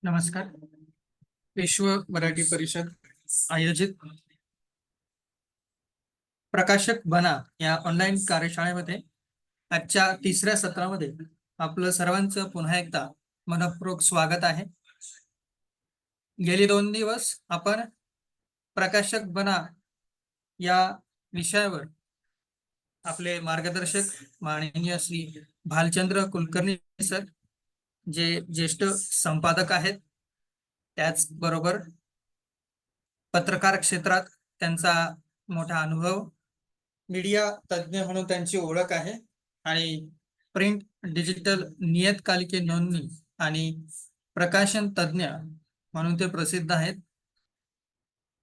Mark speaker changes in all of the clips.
Speaker 1: नमस्कार. विश्व मराठी परिषद आयोजित प्रकाशक बना या ऑनलाईन कार्यशाळेमध्ये आजच्या तिसऱ्या सत्रामध्ये आपलं सर्वांचं पुन्हा एकदा मनपूर्वक स्वागत आहे. गेली 2 दिवस आपण प्रकाशक बना या विषयावर आपले मार्गदर्शक माननीय श्री भालचंद्र कुलकर्णी सर, जे ज्येष्ठ संपादक आहेत, त्याचबरोबर पत्रकार क्षेत्रात त्यांचा मोठा अनुभव, मीडिया तज्ज्ञ म्हणून त्यांची ओळख आहे आणि प्रिंट डिजिटल नियतकालिके नोंदणी आणि प्रकाशन तज्ज्ञ म्हणून ते प्रसिद्ध आहेत.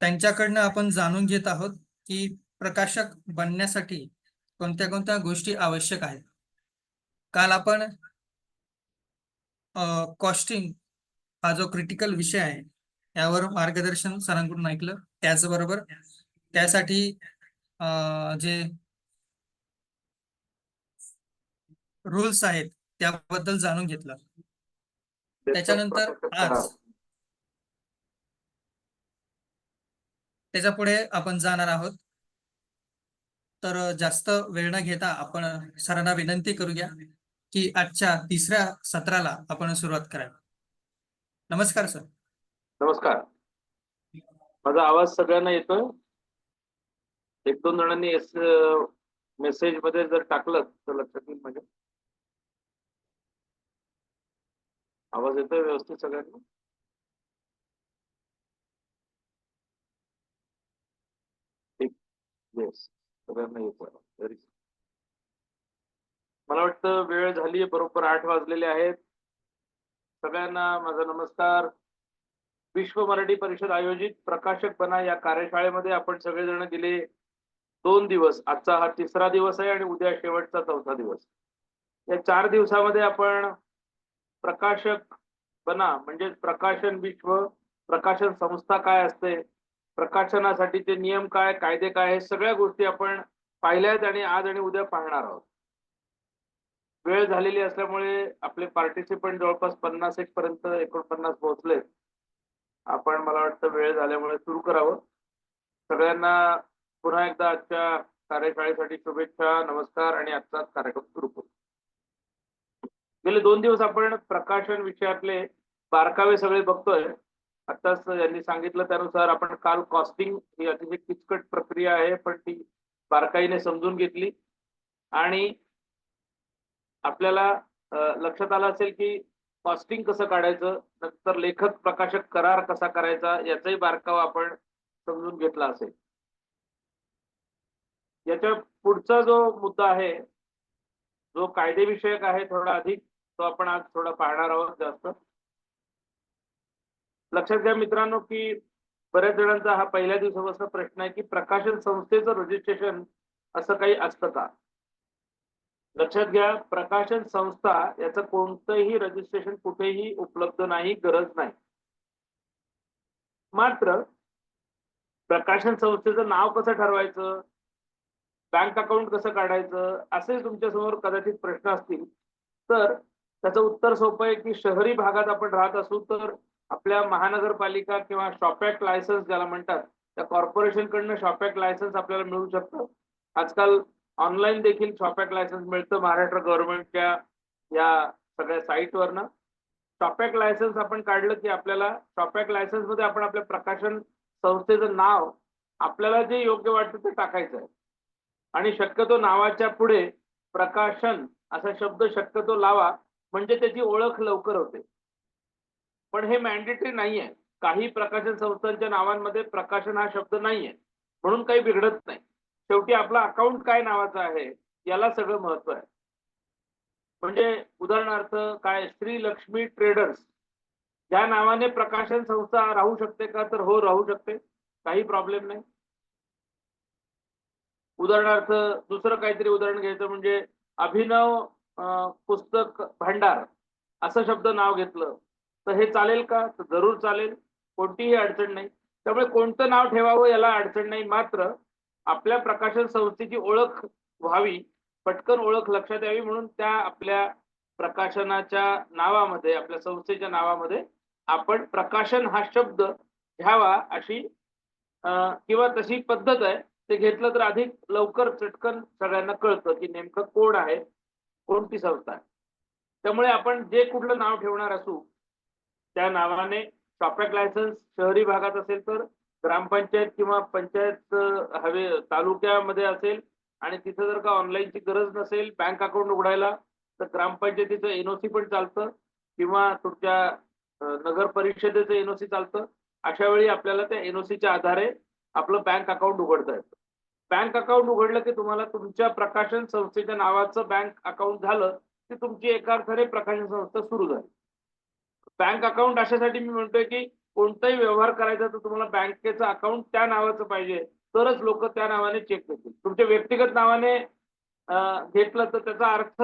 Speaker 1: त्यांच्याकडनं आपण जाणून घेत आहोत की प्रकाशक बनण्यासाठी कोणत्या कोणत्या गोष्टी आवश्यक आहेत. काल आपण कॉस्टिंग हा जो क्रिटिकल विषय आहे यावर मार्गदर्शन सरांकडून ऐकलं. त्याचबरोबर त्यासाठी जे रूल्स आहेत त्याबद्दल जाणून घेतलं. त्याच्यानंतर आज त्याच्या पुढे आपण जाणार आहोत. तर जास्त वेळ न घेता आपण सरांना विनंती करूया की आजच्या तिसऱ्या सत्राला आपण सुरुवात करावी. नमस्कार सर.
Speaker 2: नमस्कार. माझा आवाज सगळ्यांना येतोय? एक दोन जणांनी मेसेज मध्ये जर टाकलं तर लक्षात येईल. म्हणजे आवाज येतोय व्यवस्थित सगळ्यांना? येस, सगळ्यांना येतोय. मला वाटतं वेळ झाली, बरोबर 8 वाजलेले आहेत. सगळ्यांना माझा नमस्कार. विश्व मराठी परिषद आयोजित प्रकाशक बना या कार्यशाळेमध्ये आपण सगळेजण गेले 2 दिवस, आजचा हा तिसरा दिवस आहे आणि उद्या शेवटचा 4था दिवस. या 4 दिवसामध्ये आपण प्रकाशक बना म्हणजे प्रकाशन विश्व, प्रकाशन संस्था काय असते, प्रकाशनासाठीचे नियम काय, कायदे काय, हे सगळ्या गोष्टी आपण पाहिल्यात आणि आज आणि उद्या पाहणार आहोत. वेळ झालेली असल्यामुळे आपले पार्टिसिपंट जवळपास 50 पर्यंत 49 पोहोचले. आपण मला वाटतं वेळ झाल्यामुळे सुरू करावं. सगळ्यांना पुन्हा एकदा आजच्या कार्यशाळेसाठी शुभेच्छा, नमस्कार आणि आजचा कार्यक्रम सुरू करू. गेले 2 दिवस आपण प्रकाशन विषयातले बारकावे सगळे बघतोय. आताच यांनी सांगितलं त्यानुसार आपण काल कॉस्टिंग ही अतिशय किचकट प्रक्रिया आहे, पण ती बारकाईने समजून घेतली आणि आपल्याला लक्षात आलं असेल की कॉस्टिंग कसं काढायचं, नंतर लेखक प्रकाशक करार कसा करायचा याचाही बारकावा आपण समजून घेतला असेल. याच्या पुढचा जो मुद्दा आहे, जो कायदेविषयक आहे थोडा अधिक, तो आपण आज थोडा पाहणार आहोत जास्त. लक्षात घ्या मित्रांनो की बऱ्याच जणांचा हा पहिल्या दिवसापासून प्रश्न आहे की प्रकाशन संस्थेचं रजिस्ट्रेशन असं काही असतं का. लक्षात घ्या, प्रकाशन संस्था याचं कोणतंही रजिस्ट्रेशन कुठेही उपलब्ध नाही, गरज नाही. मात्र प्रकाशन संस्थेचं नाव कसं ठरवायचं, बँक अकाउंट कसं काढायचं, असे तुमच्या समोर कदाचित प्रश्न असतील. तर त्याचं उत्तर सोपं आहे की शहरी भागात आपण राहत असू तर आपल्या महानगरपालिका किंवा शॉप ऍक्ट लायसन्स ज्याला म्हणतात त्या कॉर्पोरेशन कडनं शॉप ऍक्ट लायसन्स आपल्याला मिळू शकतं. आजकाल ऑनलाईन देखील शॉप ऍक्ट लायसन्स मिळतं महाराष्ट्र गव्हर्नमेंटच्या या सगळ्या साईटवरनं. शॉप ऍक्ट लायसन्स आपण काढलं की आपल्याला शॉप ऍक्ट लायसन्स मध्ये आपण आपल्या प्रकाशन संस्थेचं नाव आपल्याला जे योग्य वाटतं ते टाकायचं आहे आणि शक्यतो नावाच्या पुढे प्रकाशन असा शब्द शक्यतो लावा, म्हणजे त्याची ओळख लवकर होते. पण हे मॅन्डेटरी नाहीये. काही प्रकाशन संस्थांच्या नावांमध्ये प्रकाशन हा शब्द नाहीये, म्हणून काही बिघडत नाही. शेवटी आपला अकाउंट काय नावाचं आहे याला सगळं महत्व आहे. म्हणजे उदाहरणार्थ काय, श्री लक्ष्मी ट्रेडर्स या नावाने प्रकाशन संस्था राहू शकते का, तर हो राहू शकते, काही प्रॉब्लेम नाही. उदाहरणार्थ दुसरं काहीतरी उदाहरण घ्यायचं म्हणजे अभिनव पुस्तक भांडार असं शब्द नाव घेतलं तर हे चालेल का, तर जरूर चालेल, कोणतीही अडचण नाही. त्यामुळे कोणतं नाव ठेवावं याला अडचण नाही. मात्र आपल्या प्रकाशन संस्थेची ओळख व्हावी, पटकन ओळख लक्षात यावी, म्हणून त्या आपल्या प्रकाशनाच्या नावामध्ये, आपल्या संस्थेच्या नावामध्ये आपण प्रकाशन हा शब्द घ्यावा अशी किंवा तशी पद्धत आहे. ते घेतलं तर अधिक लवकर चटकन सगळ्यांना कळतं की नेमकं कोण आहे, कोणती संस्था आहे. त्यामुळे आपण जे कुठलं नाव ठेवणार असू, त्या नावाने शॉपॅक लायसन्स शहरी भागात असेल तर ग्रामपंचायत किंवा पंचायत हवे तालुक्यामध्ये असेल आणि तिथं जर का ऑनलाईनची गरज नसेल बँक अकाउंट उघडायला, तर ग्रामपंचायतीचं एनओसी पण चालतं किंवा तुमच्या नगर परिषदेचं एनओसी चालतं. अशा वेळी आपल्याला त्या एनओसीच्या आधारे आपलं बँक अकाउंट उघडता येतं. बँक अकाउंट उघडलं की तुम्हाला तुमच्या प्रकाशन संस्थेच्या नावाचं बँक अकाउंट झालं की तुमची एका अर्थाने प्रकाशन संस्था सुरू झाली. बँक अकाउंट अशासाठी मी म्हणतोय की कोणताही व्यवहार करायचा तर तुम्हाला बँकेचं अकाउंट त्या नावाचं पाहिजे, तरच लोक त्या नावाने चेक देतील. तुमच्या व्यक्तिगत नावाने घेतलं तर त्याचा अर्थ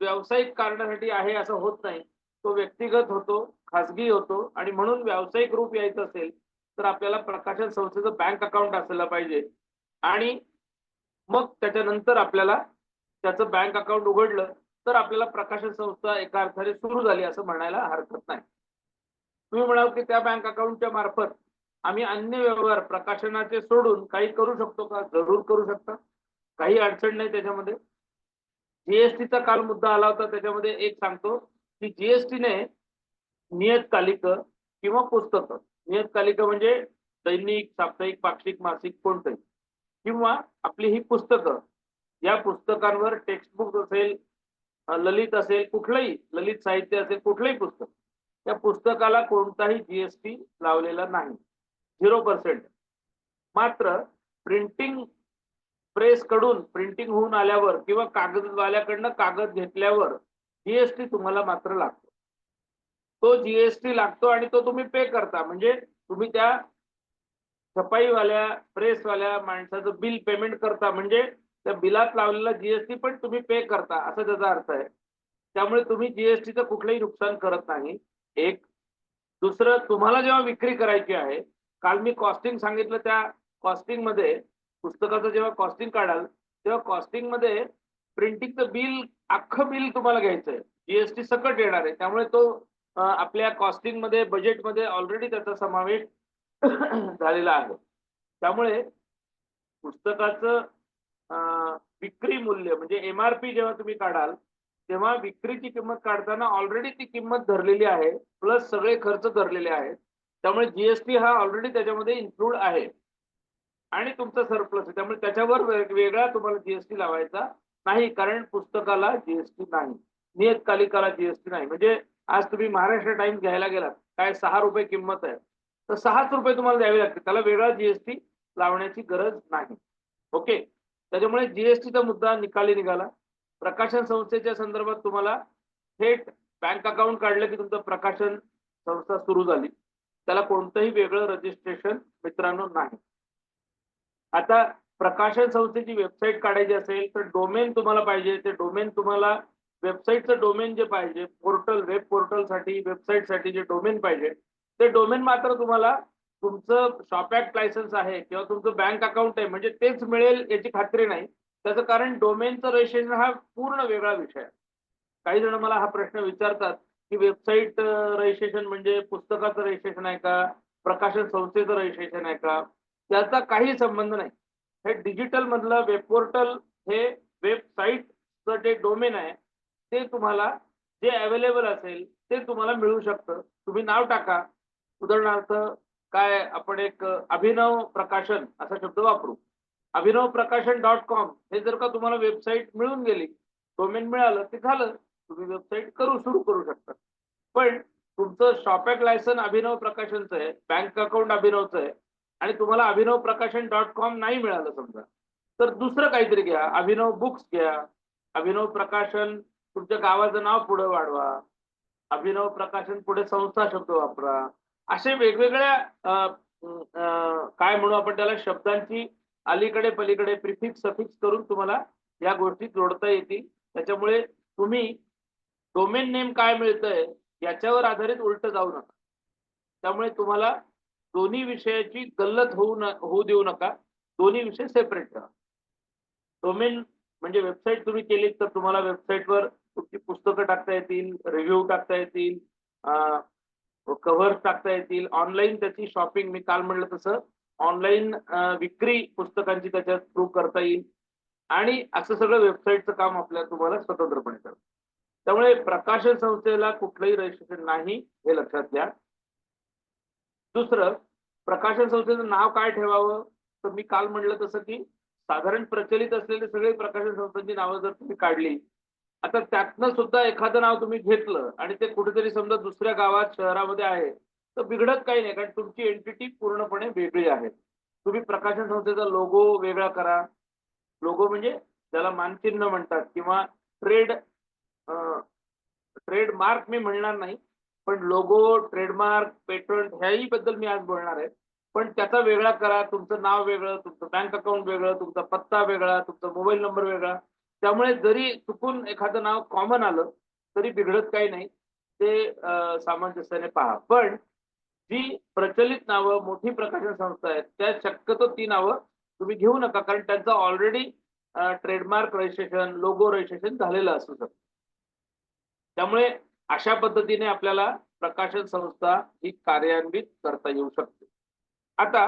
Speaker 2: व्यावसायिक कारणासाठी आहे असं होत नाही. तो व्यक्तिगत होतो, खाजगी होतो आणि म्हणून व्यावसायिक रूप यायचं असेल तर आपल्याला प्रकाशन संस्थेचं बँक अकाउंट असायला पाहिजे आणि मग त्याच्यानंतर आपल्याला त्याचं बँक अकाउंट उघडलं तर आपल्याला प्रकाशन संस्था एका अर्थाने सुरू झाली असं म्हणायला हरकत नाही. तुम्ही म्हणाल की त्या बँक अकाउंटच्या मार्फत आम्ही अन्य व्यवहार प्रकाशनाचे सोडून काही करू शकतो का? जरूर करू शकता. काही अडचण नाही त्याच्यामध्ये. जीएसटीचा काल मुद्दा आला होता त्याच्यामध्ये एक सांगतो की जीएसटीने नियतकालिक किंवा पुस्तकं, नियतकालिक म्हणजे दैनिक, साप्ताहिक, पाक्षिक, मासिक कोणतंही किंवा आपली ही पुस्तकं, या पुस्तकांवर टेक्स्टबुक असेल, ललित असेल, कुठलंही ललित साहित्य असेल, कुठलंही पुस्तक, त्या पुस्तकाला कोणताही जीएसटी लावलेला नाही. 0%. मात्र प्रिंटिंग प्रेस कडून प्रिंटिंग होऊन आल्यावर किंवा कागदवाल्याकडनं कागद घेतल्यावर जीएसटी तुम्हाला मात्र लागतो. तो जीएसटी लागतो आणि तो तुम्ही पे करता. म्हणजे तुम्ही त्या छपाईवाल्या, प्रेसवाल्या माणसाचं बिल पेमेंट करता म्हणजे त्या बिलात लावलेला जीएसटी पण तुम्ही पे करता असा त्याचा अर्थ आहे. त्यामुळे तुम्ही जीएसटीचं कुठलंही नुकसान करत नाही. एक. दुसरं तुम्हाला जेव्हा विक्री करायची आहे, काल मी कॉस्टिंग सांगितलं त्या कॉस्टिंगमध्ये पुस्तकाचं जेव्हा कॉस्टिंग काढाल, तेव्हा कॉस्टिंगमध्ये प्रिंटिंगचं बिल अख्खं बिल तुम्हाला घ्यायचंय. जीएसटी सकट येणार आहे. त्यामुळे तो आपल्या कॉस्टिंगमध्ये बजेटमध्ये ऑलरेडी त्याचा समावेश झालेला आहे. त्यामुळे पुस्तकाचं अ, विक्री मूल्य म्हणजे एम-आर-पी जेव्हा तुम्ही काढाल, तेव्हा विक्रीची किंमत काढताना ऑलरेडी ती किंमत धरलेली आहे, प्लस सगळे खर्च धरलेले आहेत. त्यामुळे जीएसटी हा ऑलरेडी त्याच्यामध्ये इन्क्लूड आहे आणि तुमचा सरप्लस आहे. त्यामुळे त्याच्यावर वेगळा तुम्हाला जीएसटी लावायचा नाही, कारण पुस्तकाला जीएसटी नाही. नियतकालिकाला जीएसटी नाही. म्हणजे आज तुम्ही महाराष्ट्र टाइम्स घ्यायला गेलात, काय ₹6 किंमत आहे, तर ₹6च तुम्हाला द्यावे लागतील. त्याला वेगळा जीएसटी लावण्याची गरज नाही. ओके. त्याच्यामुळे जीएसटीचा मुद्दा निकाली निघाला. प्रकाशन संस्थेच्या संदर्भात तुम्हाला थेट बँक अकाउंट काढलं की तुमचं प्रकाशन संस्था सुरू झाली. त्याला कोणतंही वेगळं रजिस्ट्रेशन मित्रांनो नाही. आता प्रकाशन संस्थेची वेबसाईट काढायची असेल तर डोमेन तुम्हाला पाहिजे. ते डोमेन तुम्हाला वेबसाईटचं डोमेन जे पाहिजे, पोर्टल, वेब पोर्टलसाठी, वेबसाईटसाठी जे डोमेन पाहिजे, ते डोमेन मात्र तुम्हाला तुमचं शॉपॅक्ट लायसन्स आहे किंवा तुमचं बँक अकाउंट आहे म्हणजे तेच मिळेल याची खात्री नाही. त्याचं कारण डोमेनचं रजिस्ट्रेशन हा पूर्ण वेगळा विषय आहे. काही जण मला हा प्रश्न विचारतात की वेबसाईट रजिस्ट्रेशन म्हणजे पुस्तकाचं रजिस्ट्रेशन आहे का? प्रकाशन संस्थेचं रजिस्ट्रेशन आहे का? त्याचा काही संबंध नाही. हे डिजिटल मधलं वेब पोर्टल हे वेबसाईटचं जे डोमेन आहे ते तुम्हाला जे अवेलेबल असेल ते तुम्हाला मिळू शकतं. तुम्ही नाव टाका. उदाहरणार्थ काय आपण एक अभिनव प्रकाशन असा शब्द वापरू. अभिनव प्रकाशन .com हे जर का तुम्हाला वेबसाईट मिळून गेली, डोमेन मिळालं ते झालं. तुम्ही वेबसाईट सुरू करू शकता. पण तुमचं शॉपॅक लायसन अभिनव प्रकाशनचं आहे, बँक अकाउंट अभिनवचं आहे आणि तुम्हाला अभिनव प्रकाशन .com नाही मिळालं समजा, तर दुसरं काहीतरी घ्या. अभिनव बुक्स घ्या. अभिनव प्रकाशन तुमच्या गावाचं नाव पुढे वाढवा. अभिनव प्रकाशन पुढे संस्था शब्द वापरा. असे वेगवेगळ्या काय म्हणू आपण त्याला शब्दांची अलीकडे पलीकडे प्रिफिक्स सफिक्स करून तुम्हाला या गोष्टी जोडता येतील. त्याच्यामुळे तुम्ही डोमेन नेम काय मिळतंय याच्यावर आधारित उलट जाऊ नका. त्यामुळे तुम्हाला दोन्ही विषयाची गल्लत होऊ देऊ नका. दोन्ही विषय सेपरेट करा. डोमेन म्हणजे वेबसाईट तुम्ही केलीत तर तुम्हाला वेबसाईटवर तुमची पुस्तकं टाकता येतील, रिव्ह्यू टाकता येतील, कव्हर्स टाकता येतील, ऑनलाईन त्याची शॉपिंग मी काल म्हणलं तसं ऑनलाईन विक्री पुस्तकांची त्याच्यात थ्रू करता येईल आणि असं सगळं वेबसाईटचं काम आपल्याला तुम्हाला स्वतंत्रपणे करावं. त्यामुळे प्रकाशन संस्थेला कुठलंही रजिस्ट्रेशन नाही हे लक्षात घ्या. दुसरं, प्रकाशन संस्थेचं नाव काय ठेवावं? तर मी काल म्हणलं तसं की साधारण प्रचलित असलेले सगळे प्रकाशन संस्थांची नावं जर तुम्ही काढली, आता त्यातनं सुद्धा एखादं नाव तुम्ही घेतलं आणि ते कुठेतरी समजा दुसऱ्या गावात, शहरामध्ये आहे, तर बिघडत काही नाही, कारण तुमची एंटिटी पूर्णपणे वेगळी आहे. तुम्ही प्रकाशन संस्थेचा लोगो वेगळा करा. लोगो म्हणजे त्याला मानचिन्ह म्हणतात किंवा ट्रेड ट्रेडमार्क मी म्हणणार नाही. पण लोगो, ट्रेडमार्क, पेटंट ह्याही बद्दल मी आज बोलणार आहे. पण त्याचा वेगळा करा. तुमचं नाव वेगळं, तुमचं बँक अकाउंट वेगळं, तुमचा पत्ता वेगळा, तुमचा मोबाईल नंबर वेगळा. त्यामुळे जरी चुकून एखादं नाव कॉमन आलं, तरी बिघडत काही नाही. ते सामंजस्याने पहा. पण जी प्रचलित नावं, मोठी प्रकाशन संस्था आहेत, त्या शक्यतो ती नावं तुम्ही घेऊ नका. कारण त्यांचं already trademark registration, logo registration झालेलं असू शकतं. त्यामुळे अशा पद्धतीने आपल्याला प्रकाशन संस्था ही कार्यान्वित करता येऊ शकते. आता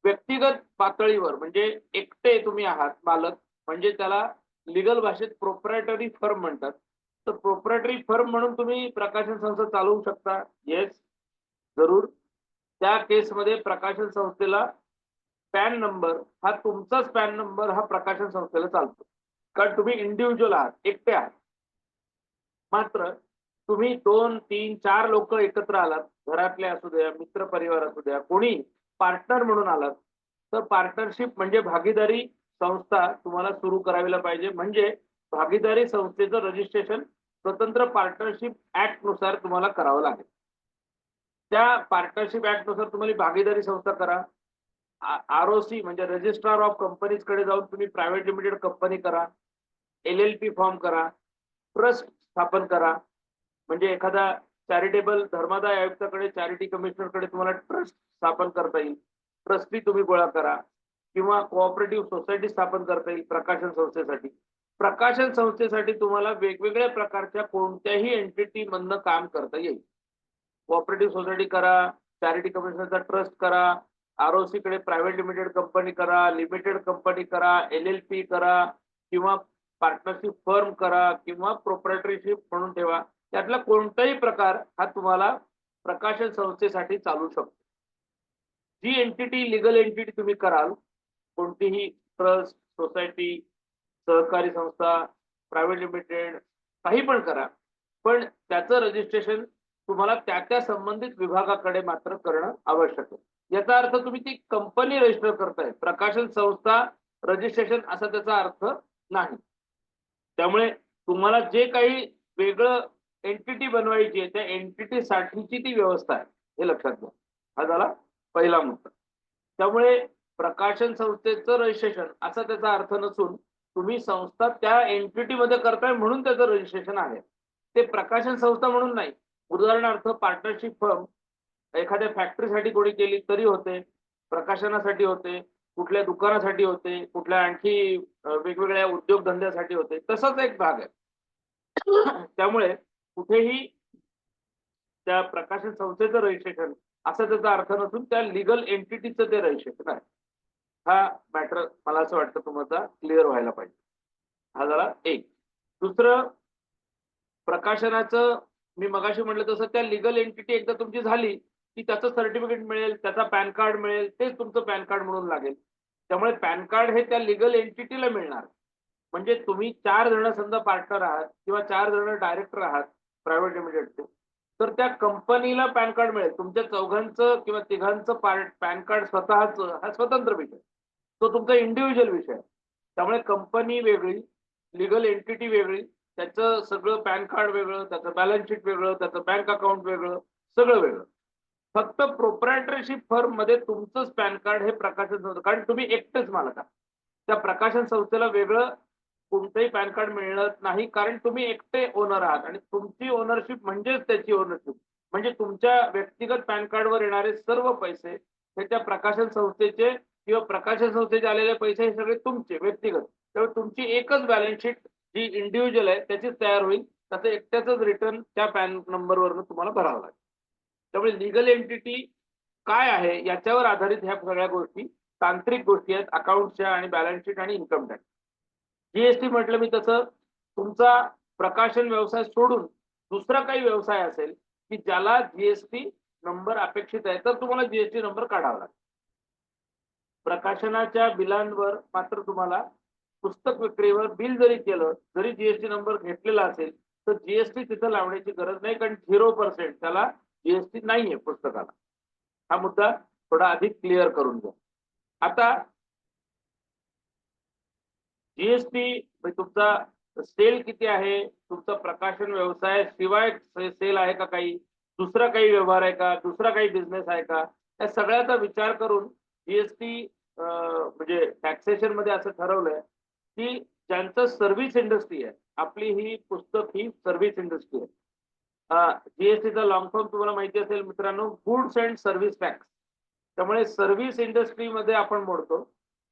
Speaker 2: व्यक्तिगत पातळीवर म्हणजे एकटे तुम्ही आहात मालक, म्हणजे त्याला लीगल भाषेत प्रोप्रायटरी फर्म म्हणतात. तर प्रोप्रायटरी फर्म म्हणून तुम्ही प्रकाशन संस्था चालवू शकता. येस, जरूर. त्या केसमध्ये प्रकाशन संस्थेला पॅन नंबर हा तुमचाच पॅन नंबर हा प्रकाशन संस्थेला चालतो. कारण तुम्ही इंडिव्हिज्युअल आहात, एकटे आहात. मात्र तुम्ही 2, 3, 4 लोक एकत्र आलात, घरातले असू द्या, मित्र परिवार असू द्या, कोणी पार्टनर म्हणून आलात, तर पार्टनरशिप म्हणजे भागीदारी संस्था तुम्हाला सुरू करायला पाहिजे. म्हणजे भागीदारी संस्थेचं रजिस्ट्रेशन स्वतंत्र पार्टनरशिप ऍक्ट नुसार तुम्हाला करावं लागेल. त्या पार्टनरशिप ऍक्ट नुसार तुम्हाला भागीदारी संस्था करा. ROC म्हणजे रजिस्ट्रार ऑफ कंपनीज कडे जाऊन तुम्ही प्रायव्हेट लिमिटेड कंपनी करा. LLP फॉर्म करा. ट्रस्ट स्थापन करा. म्हणजे एखादा चॅरिटेबल धर्मादाय आयुक्ताकडे, चॅरिटी कमिशनरकडे तुम्हाला ट्रस्ट स्थापन करता येईल. ट्रस्टी तुम्ही गोळा करा किंवा कोऑपरेटिव्ह सोसायटी स्थापन करता येईल प्रकाशन संस्थेसाठी. प्रकाशन संस्थेसाठी तुम्हाला वेगवेगळ्या प्रकारच्या कोणत्याही एंटिटी मधनं काम करता येईल. कोऑपरेटिव्ह सोसायटी करा, चॅरिटी कमिशनरचा ट्रस्ट करा, ROC कडे प्रायव्हेट लिमिटेड कंपनी करा, लिमिटेड कंपनी करा, LLP करा किंवा पार्टनरशिप फर्म करा किंवा प्रोप्रायटरीशिप म्हणून ठेवा. त्यातला कोणताही प्रकार हा तुम्हाला प्रकाशन संस्थेसाठी चालू शकतो. जी एंटिटी, लीगल एंटिटी तुम्ही कराल, कोणतीही ट्रस्ट, सोसायटी, सहकारी संस्था, प्रायव्हेट लिमिटेड, काही पण करा. पण त्याचं रजिस्ट्रेशन तुम्हाला त्या संबंधित विभागाकडे मात्र करणं आवश्यक आहे. याचा अर्थ तुम्ही ती कंपनी रजिस्टर करताय, प्रकाशन संस्था रजिस्ट्रेशन असा त्याचा अर्थ नाही. त्यामुळे तुम्हाला जे काही वेगळं एंटिटी बनवायची आहे, त्या एंटिटी साठीची ती व्यवस्था आहे, हे लक्षात घ्या. हा झाला पहिला मुद्दा. त्यामुळे प्रकाशन संस्थेचं रजिस्ट्रेशन असा त्याचा अर्थ नसून तुम्ही संस्था त्या एंटिटी मध्ये करताय म्हणून त्याचं रजिस्ट्रेशन आहे. ते प्रकाशन संस्था म्हणून नाही. उदाहरणार्थ पार्टनरशिप फर्म एखाद्या फॅक्टरीसाठी कोणी केली तरी होते, प्रकाशनासाठी होते, कुठल्या दुकानासाठी होते, कुठल्या आणखी वेगवेगळ्या उद्योगधंद्यासाठी होते. तसाच एक भाग आहे. त्यामुळे कुठेही त्या प्रकाशन संस्थेचं रजिस्ट्रेशन असा त्याचा अर्थ नसून त्या लीगल एंटिटीचं ते रजिस्ट्रेशन आहे. हा मॅटर मला असं वाटतं तुम्हाला क्लिअर व्हायला पाहिजे. हा झाला एक. दुसरं, प्रकाशनाचं मी मगाशी म्हटलं तसं त्या लीगल एंटिटी एकदा तुमची झाली की त्याचं सर्टिफिकेट मिळेल, त्याचा पॅन कार्ड मिळेल, तेच तुमचं पॅन कार्ड म्हणून लागेल. त्यामुळे पॅन कार्ड हे त्या लीगल एंटिटीला मिळणार. म्हणजे तुम्ही 4 जण समजा पार्टनर आहात किंवा 4 जण डायरेक्टर आहात प्रायव्हेट लिमिटेडचे, तर त्या कंपनीला पॅन कार्ड मिळेल. तुमच्या चौघांचं किंवा तिघांचं पॅन कार्ड स्वतःचं हा स्वतंत्र विषय, तो तुमचा इंडिव्हिज्युअल विषय आहे. त्यामुळे कंपनी वेगळी, लीगल एंटिटी वेगळी, त्याचं सगळं पॅन कार्ड वेगळं, त्याचं बॅलन्स शीट वेगळं, त्याचं बँक अकाउंट वेगळं, सगळं वेगळं. फक्त प्रोप्रायटरशिप फर्म मध्ये तुमचंच पॅन कार्ड हे प्रकाशन संस्था, कारण तुम्ही एकटेच मालक आहात. त्या प्रकाशन संस्थेला वेगळं कोणतंही पॅन कार्ड मिळत नाही, कारण तुम्ही एकटे ओनर आहात आणि तुमची ओनरशिप म्हणजेच त्याची ओनरशिप. म्हणजे तुमच्या व्यक्तिगत पॅन कार्डवर येणारे सर्व पैसे हे त्या प्रकाशन संस्थेचे किंवा प्रकाशन संस्थेचे आलेले पैसे हे सगळे तुमचे व्यक्तिगत. त्यामुळे तुमची एकच बॅलन्स शीट जी इंडिव्हिज्युअल आहे त्याचीच तयार होईल. त्याचं एकट्याच रिटर्न त्या पॅन नंबरवरून तुम्हाला भरावं लागेल. त्यामुळे लिगल एंटिटी काय आहे याच्यावर आधारित ह्या सगळ्या गोष्टी तांत्रिक गोष्टी आहेत अकाउंटच्या आणि बॅलन्स शीट आणि इन्कम टॅक्स. जीएसटी म्हटलं मी तसं तुमचा प्रकाशन व्यवसाय सोडून दुसरा काही व्यवसाय असेल की ज्याला जीएसटी नंबर अपेक्षित आहे तर तुम्हाला जीएसटी नंबर काढावा लागेल. प्रकाशनाच्या बिलांवर मात्र तुम्हाला पुस्तक विक्रीवर बिल जरी केलं जरी जीएसटी नंबर घेतलेला असेल तर जीएसटी तिथं लावण्याची गरज नाही, कारण 0% त्याला जीएसटी नाहीये पुस्तकाला. हा मुद्दा थोडा अधिक क्लिअर करून घ्या. आता जीएसटी तुमचा सेल किती आहे, तुमचा प्रकाशन व्यवसाय शिवाय सेल आहे का, काही दुसरा काही व्यवहार आहे का, दुसरा काही बिझनेस आहे का, या सगळ्याचा विचार करून जीएसटी म्हणजे टॅक्सेशन मध्ये असं ठरवलंय की ज्यांचं सर्व्हिस इंडस्ट्री आहे, आपली ही पुस्तक ही सर्व्हिस इंडस्ट्री आहे. जीएसटीचा लॉंग फॉर्म तुम्हाला माहिती असेल मित्रांनो, गुड्स अँड सर्व्हिस टॅक्स. त्यामुळे सर्व्हिस इंडस्ट्रीमध्ये आपण मोडतो.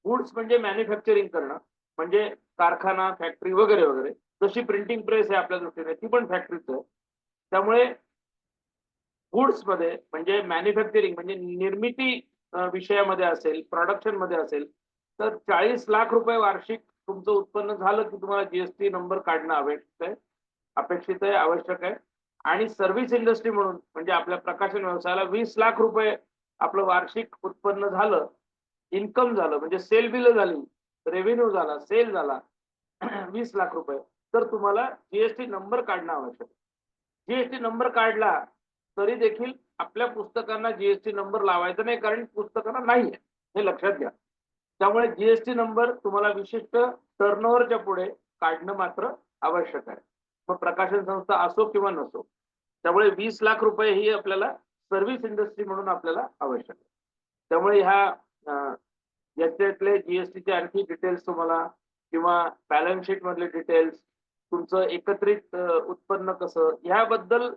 Speaker 2: गुड्स म्हणजे मॅन्युफॅक्चरिंग करणं, म्हणजे कारखाना, फॅक्टरी वगैरे वगैरे. जशी प्रिंटिंग प्रेस आहे आपल्या दृष्टीने ती पण फॅक्टरीच आहे. त्यामुळे गुड्स मध्ये म्हणजे मॅन्युफॅक्चरिंग म्हणजे निर्मिती विषयामध्ये असेल, प्रोडक्शन मध्ये असेल तर 40 लाख रुपये वार्षिक तुमचं उत्पन्न झालं की तुम्हाला जीएसटी नंबर काढणं अपेक्षित आहे, आवश्यक आहे. आणि सर्व्हिस इंडस्ट्री म्हणून म्हणजे आपल्या प्रकाशन व्यवसायाला 20 लाख रुपये आपलं वार्षिक उत्पन्न झालं, इन्कम झालं म्हणजे सेल बिल झाली, रेव्हेन्यू झाला, सेल झाला 20 लाख रुपये, तर तुम्हाला जीएसटी नंबर काढणं आवश्यक आहे. जीएसटी नंबर काढला तरी देखील आपल्या पुस्तकांना जीएसटी नंबर लावायचा नाही, कारण पुस्तकांना नाहीये, हे लक्षात घ्या. त्यामुळे जीएसटी नंबर तुम्हाला विशिष्ट टर्नओव्हरच्या पुढे काढणं मात्र आवश्यक आहे, मग प्रकाशन संस्था असो किंवा नसो. त्यामुळे 20 लाख रुपये ही आपल्याला सर्व्हिस इंडस्ट्री म्हणून आपल्याला आवश्यक आहे. त्यामुळे याच्यातले जीएसटीचे आणखी डिटेल्स तुम्हाला किंवा बॅलन्स शीट मधले डिटेल्स, तुमचं एकत्रित उत्पन्न कसं, ह्याबद्दल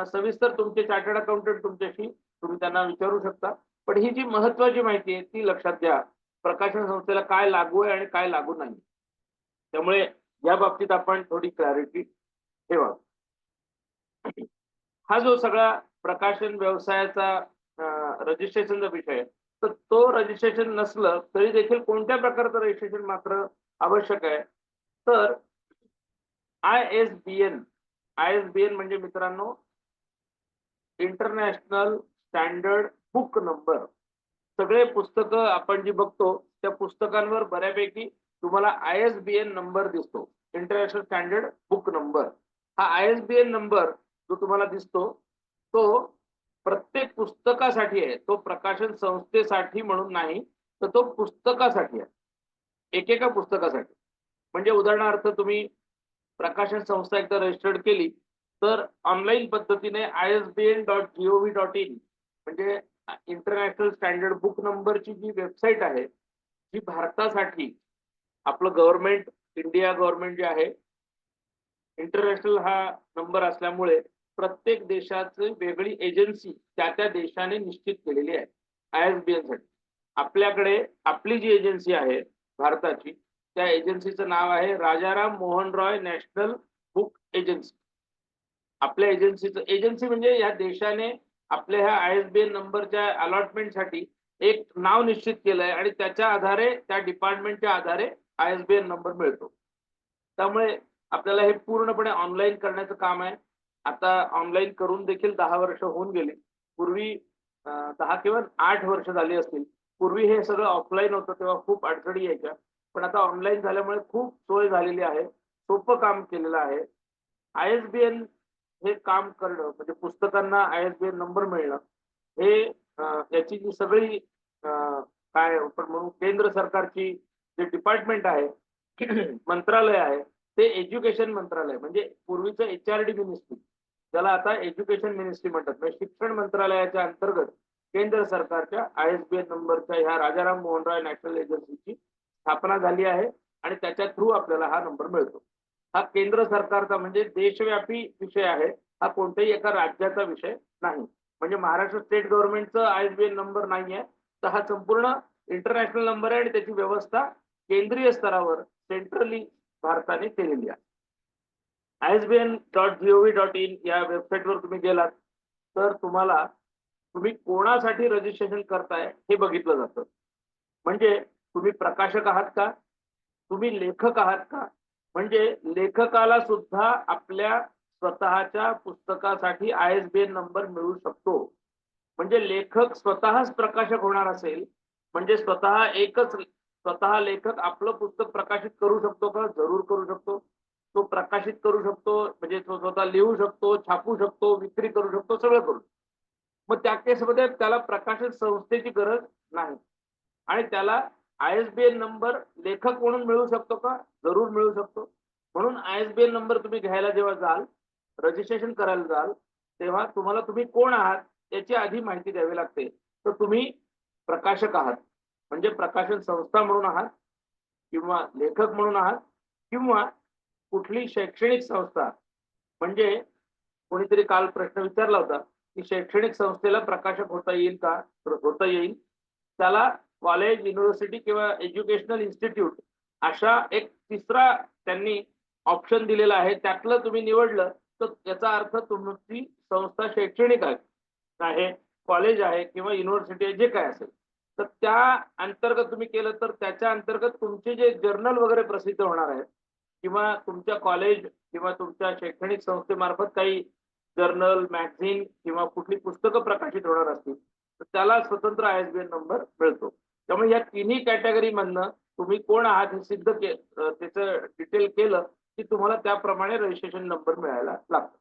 Speaker 2: सविस्तर तुमचे चार्टर्ड अकाउंटंट तुमच्याशी तुम्ही त्यांना विचारू शकता. पण ही जी महत्वाची माहिती आहे ती लक्षात घ्या, प्रकाशन संस्थेला काय लागू आहे आणि काय लागू नाही. त्यामुळे या बाबतीत आपण थोडी क्लॅरिटी ठेवा. हा जो सगळा प्रकाशन व्यवसायाचा रजिस्ट्रेशनचा विषय आहे, तर तो रजिस्ट्रेशन नसलं तरी देखील कोणत्या प्रकारचं रजिस्ट्रेशन मात्र आवश्यक आहे, तर आयएसबीएन म्हणजे मित्रांनो इंटरनॅशनल स्टँडर्ड बुक नंबर. सगळे पुस्तकं आपण जी बघतो त्या पुस्तकांवर बऱ्यापैकी तुम्हाला आयएसबीएन नंबर दिसतो, इंटरनॅशनल स्टँडर्ड बुक नंबर. हा आयएसबीएन नंबर जो तुम्हाला दिसतो तो प्रत्येक पुस्तकासाठी आहे, तो प्रकाशन संस्थेसाठी म्हणून नाही, तर तो पुस्तकासाठी आहे, एकेका पुस्तकासाठी. म्हणजे उदाहरणार्थ तुम्ही प्रकाशन संस्था एकदा रजिस्टर्ड केली तर ऑनलाईन पद्धतीने isbn.gov.in म्हणजे इंटरनॅशनल स्टँडर्ड बुक नंबरची जी वेबसाईट आहे जी भारतासाठी आपलं गव्हर्नमेंट, इंडिया गव्हर्नमेंट जे आहे, इंटरनॅशनल हा नंबर असल्यामुळे प्रत्येक देशाची वेगळी एजन्सी त्या त्या देशाने निश्चित केलेली आहे आयएसबीएन साठी. आपल्याकडे आपली जी एजन्सी आहे भारताची, त्या एजन्सीचं नाव आहे Rajaram Mohan Roy national book agency. आपल्या एजन्सी म्हणजे या देशाने आपल्या ह्या आयएसबीएन नंबरच्या अलॉटमेंटसाठी एक नाव निश्चित केलंय आणि त्याच्या आधारे त्या डिपार्टमेंटच्या आधारे आयएसबीएन नंबर मिळतो. त्यामुळे आपल्याला हे पूर्णपणे ऑनलाईन करण्याचं काम आहे. आता ऑनलाईन करून देखील 10 वर्ष होऊन गेली. पूर्वी 10 किंवा 8 वर्ष झाली असतील. पूर्वी हे सगळं ऑफलाईन होतं तेव्हा खूप अडचणी यायच्या, पण आता ऑनलाईन झाल्यामुळे खूप सोय झालेली आहे, सोपं काम केलेलं आहे. आयएसबीएन हे काम करणं म्हणजे पुस्तकांना आयएसबीएन नंबर मिळणं हे याची जी सगळी काय आपण म्हणू केंद्र सरकारची जे डिपार्टमेंट आहे मंत्रालय आहे ते एज्युकेशन मंत्रालय, म्हणजे पूर्वीचं एचआरडी मिनिस्ट्री ज्याला आता एज्युकेशन मिनिस्ट्री म्हणतात, म्हणजे शिक्षण मंत्रालयाच्या अंतर्गत केंद्र सरकारच्या आयएसबीएन नंबरच्या ह्या राजाराम मोहन रॉय नॅशनल एजन्सीची स्थापना झाली आहे आणि त्याच्या थ्रू आपल्याला हा नंबर मिळतो. हा केंद्र सरकारचा म्हणजे देशव्यापी विषय आहे, हा कोणत्याही एका राज्याचा विषय नाही. म्हणजे महाराष्ट्र स्टेट गव्हर्नमेंटचं आयएसबीएन नंबर नाहीये, तर हा संपूर्ण इंटरनॅशनल नंबर आहे आणि त्याची व्यवस्था केंद्रीय स्तरावर सेंट्रली भारताने केलेली आहे. isbn.gov.in या वेबसाईटवर तुम्ही गेलात तर तुम्हाला तुम्ही कोणासाठी रजिस्ट्रेशन करताय हे बघितलं जातं. म्हणजे तुम्ही प्रकाशक आहात का? तुम्ही लेखक आहात का? म्हणजे लेखकाला सुद्धा आपल्या स्वतःच्या पुस्तकासाठी ISBN नंबर मिळू शकतो. म्हणजे लेखक स्वतःच प्रकाशक होणार असेल, म्हणजे स्वतः लेखक आपलं पुस्तक प्रकाशित करू शकतो का? जरूर करू शकतो. तो प्रकाशित करू शकतो, म्हणजे तो स्वतः लिहू शकतो, छापू शकतो, विक्री करू शकतो, सगळं करू शकतो. मग त्या केसमध्ये त्याला प्रकाशन संस्थेची गरज नाही. आणि त्याला ISBN नंबर लेखक म्हणून मिळू शकतो का? जरूर मिळू शकतो. म्हणून ISBN नंबर तुम्ही घ्यायला जेव्हा जाल, रजिस्ट्रेशन करायला जाल, तेव्हा तुम्हाला तुम्ही कोण आहात याची आधी माहिती द्यावी लागते. तर तुम्ही प्रकाशक आहात, म्हणजे प्रकाशन संस्था म्हणून आहात किंवा लेखक म्हणून आहात किंवा कुठली शैक्षणिक संस्था, म्हणजे कोणीतरी काल प्रश्न विचारला होता, की शैक्षणिक संस्थेला प्रकाशक होता येईल का? तर होता येईल. त्याला कॉलेज, युनिव्हर्सिटी किंवा एज्युकेशनल इन्स्टिट्यूट अशा एक तिसरा त्यांनी ऑप्शन दिलेला आहे. त्यातलं तुम्ही निवडलं तर याचा अर्थ तुमची संस्था शैक्षणिक आहे, कॉलेज आहे किंवा युनिव्हर्सिटी आहे, जे काय असेल. तर त्या अंतर्गत तुम्ही केलं तर त्याच्या अंतर्गत तुमचे जे जर्नल वगैरे प्रसिद्ध होणार आहेत किंवा तुमच्या कॉलेज किंवा तुमच्या शैक्षणिक संस्थेमार्फत काही जर्नल, मॅगझिन किंवा कुठली पुस्तकं प्रकाशित होणार असतील, तर त्याला स्वतंत्र ISBN नंबर मिळतो. त्यामुळे या तिन्ही कॅटेगरीमधनं तुम्ही कोण आहात हे सिद्ध त्याचं डिटेल केलं, की तुम्हाला त्याप्रमाणे रजिस्ट्रेशन नंबर मिळायला लागतो.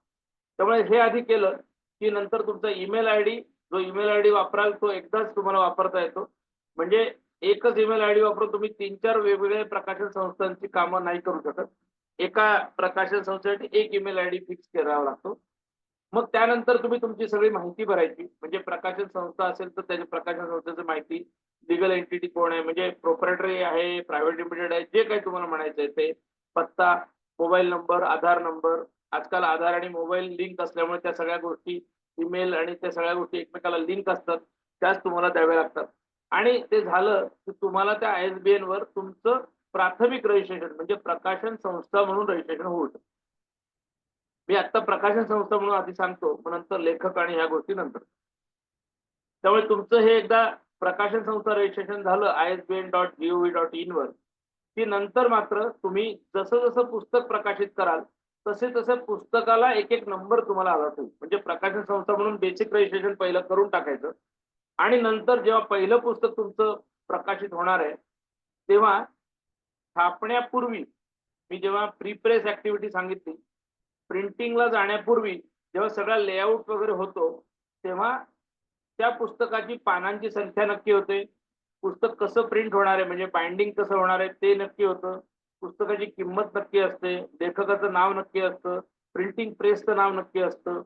Speaker 2: त्यामुळे हे आधी केलं, की नंतर तुमचा ईमेल आयडी, जो ईमेल आयडी वापराल तो एकदाच तुम्हाला वापरता येतो. म्हणजे एकच ईमेल आयडी वापरून तुम्ही 3-4 वेगवेगळ्या प्रकाशन संस्थांची कामं नाही करू शकत. एका प्रकाशन संस्थेसाठी एक ईमेल आयडी फिक्स करावा लागतो. मग त्यानंतर तुम्ही तुमची सगळी माहिती भरायची. म्हणजे प्रकाशन संस्था असेल तर त्याची प्रकाशन संस्थेची माहिती, लीगल एंटिटी कोण आहे, म्हणजे प्रोप्रायटरी आहे, प्रायव्हेट लिमिटेड आहे, जे काही तुम्हाला म्हणायचंय ते, पत्ता, मोबाईल नंबर, आधार नंबर. आजकाल आधार आणि मोबाईल लिंक असल्यामुळे त्या सगळ्या गोष्टी, ईमेल आणि त्या सगळ्या गोष्टी एकमेकाला लिंक असतात. त्याच तुम्हाला द्याव्या लागतात. आणि ते झालं की तुम्हाला त्या ISBN वर तुमचं प्राथमिक रजिस्ट्रेशन म्हणजे प्रकाशन संस्था म्हणून रजिस्ट्रेशन होऊ शकतं. मी आता प्रकाशन संस्था म्हणून आधी सांगतो, मग नंतर लेखक आणि ह्या गोष्टी नंतर. त्यामुळे तुमचं हे एकदा प्रकाशन संस्था रजिस्ट्रेशन झालं ISBN.gov.in वर, की नंतर मात्र तुम्ही जसं-जसं पुस्तक प्रकाशित कराल, तसे-तसे पुस्तकाला एक-एक नंबर तुम्हाला अलॉट होईल. म्हणजे प्रकाशन संस्था म्हणून बेसिक रजिस्ट्रेशन पहिलं करून टाकायचं आणि नंतर जेव्हा पहिलं पुस्तक तुमचं प्रकाशित होणार आहे, तेव्हा छापण्यापूर्वी मी जेव्हा प्री प्रेस ॲक्टिव्हिटी सांगितली, प्रिंटिंगला जाण्यापूर्वी जेव्हा सगळा लेआउट वगैरे होतो, तेव्हा त्या पुस्तकाची पानांची संख्या नक्की होते. पुस्तक कसं प्रिंट होणार आहे, म्हणजे बाइंडिंग कसं होणार आहे ते नक्की होतं. पुस्तकाची किंमत नक्की असते, लेखकाचं नाव नक्की असतं, प्रिंटिंग प्रेसचं नाव नक्की असतं.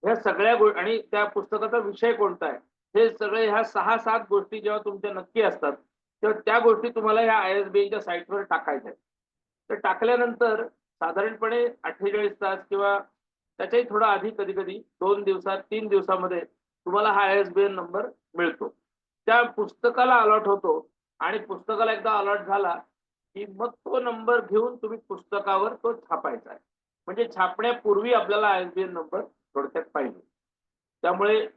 Speaker 2: ह्या सगळ्या आणि त्या पुस्तकाचा विषय कोणता आहे, हे सगळे ह्या 6-7 गोष्टी जेव्हा तुमच्या नक्की असतात, तेव्हा त्या गोष्टी तुम्हाला ह्या ISBNच्या साइटवर टाकायच्या आहेत. तर टाकल्यानंतर साधारणपणे 48 तास किंवा त्याच्याही थोडा आधी कधी-कधी 2 दिवसात, 3 दिवसामध्ये तुम्हाला हा ISBN नंबर मिळतो. त्या पुस्तकाला अलॉट होतो आणि पुस्तकाला एकदा अलॉट झाला, की मग तो नंबर घेऊन तुम्ही पुस्तकावर तो छापायचा आहे. म्हणजे छापण्यापूर्वी आपल्याला ISBN नंबर थोडक्यात पाहिजे. त्यामुळे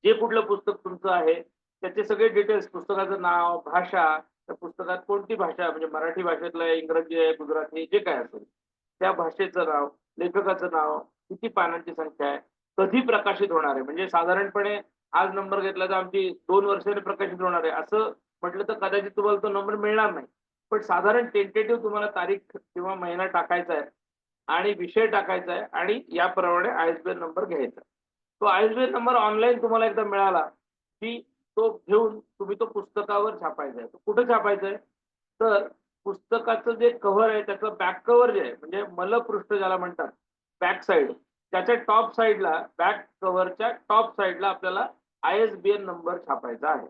Speaker 2: जे कुठलं पुस्तक तुमचं आहे, त्याचे सगळे डिटेल्स, पुस्तकाचं नाव, भाषा, त्या पुस्तकात कोणती भाषा म्हणजे मराठी भाषेतलं आहे, इंग्रजी आहे, गुजराती जे काही असेल, त्या भाषेचं नाव, लेखकाचं नाव, किती पानांची संख्या आहे, कधी प्रकाशित होणार आहे. म्हणजे साधारणपणे आज नंबर घेतला तर आमची 2 वर्षांनी प्रकाशित होणार आहे, असं म्हटलं तर कदाचित तुम्हाला तो नंबर मिळणार नाही. पण साधारण टेंटेटिव्ह तुम्हाला तारीख किंवा महिना टाकायचा आहे आणि विषय टाकायचा आहे आणि याप्रमाणे ISBN नंबर घ्यायचा. तो ISBN नंबर ऑनलाईन तुम्हाला एकदा मिळाला, की तो घेऊन तुम्ही तो पुस्तकावर छापायचा आहे. तो कुठे छापायचा आहे? तर पुस्तकाचं जे कव्हर आहे त्याचं बॅक कव्हर जे आहे म्हणजे मलपृष्ठ ज्याला म्हणतात, बॅक साइड, त्याच्या टॉप साइडला, बॅक कव्हरच्या टॉप साइडला आपल्याला ISBN नंबर छापायचा आहे.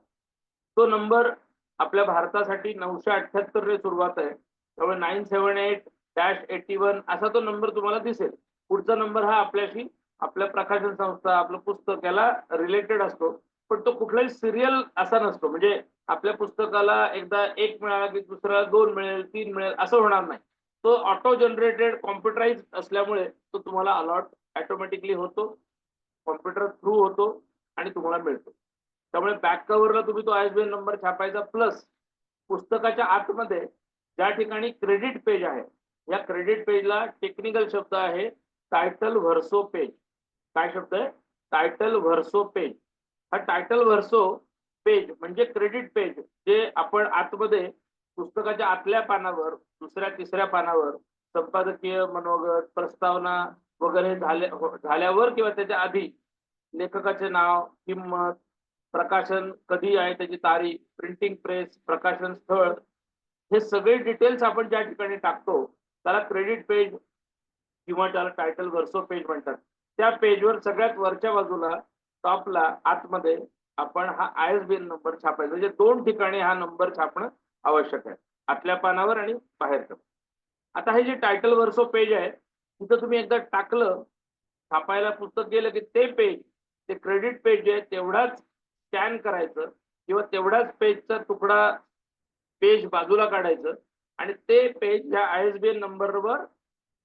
Speaker 2: तो नंबर आपल्या भारतासाठी 978 ने सुरुवात आहे. त्यामुळे 978-81 असा तो नंबर तुम्हाला दिसेल. पुढचा नंबर हा आपल्याशी, आपल्या प्रकाशन संस्था, आपलं पुस्तक याला रिलेटेड असतो. पण तो कुठलाही सीरियल असा नसतो. म्हणजे आपल्या पुस्तकाला एकदा 1 मिळाला की दुसरा 2 मिळेल, 3 मिळेल असं होणार नाही. तो ऑटो जनरेटेड कॉम्प्युटराइज्ड असल्यामुळे तो तुम्हाला अलॉट ऑटोमॅटिकली होतो. कॉम्प्युटर थ्रू होतो आणि तुम्हाला मिळतो. त्यामुळे बॅक कव्हरला तुम्ही तो आयएसबीएन नंबर छापायचा, प्लस पुस्तकाच्या आतमध्ये ज्या ठिकाणी क्रेडिट पेज आहे, या क्रेडिट पेजला टेक्निकल शब्द आहे टायटल व्हर्सो पेज. काय शब्द आहे? Title verso page. हा टायटल व्हर्सो पेज म्हणजे क्रेडिट पेज, जे आपण आतमध्ये पुस्तकाच्या आतल्या पानावर, दुसऱ्या तिसऱ्या पानावर संपादकीय मनोगत, प्रस्तावना वगैरे झाल्यावर किंवा त्याच्या आधी लेखकाचे नाव, किंमत, प्रकाशन कधी आहे, त्याची तारीख, प्रिंटिंग प्रेस, प्रकाशन स्थळ, हे सगळे डिटेल्स आपण ज्या ठिकाणी टाकतो त्याला क्रेडिट पेज किंवा त्याला टायटल व्हर्सो पेज म्हणतात. त्या पेजवर सगळ्यात वरच्या बाजूला टॉपला आतमध्ये आपण हा आयएसबीएन नंबर छापायचा. म्हणजे 2 ठिकाणी हा नंबर छापणं आवश्यक आहे, आतल्या पानावर आणि बाहेरच्या. आता हे जे टायटल व्हर्सो पेज आहे, तिथं तुम्ही एकदा टाकलं, छापायला पुस्तक गेलं की ते पेज, ते क्रेडिट पेज जे आहे तेवढाच स्कॅन करायचं किंवा तेवढाच पेजचा तुकडा पेज बाजूला काढायचं आणि ते पेज ह्या आयएसबीएन नंबरवर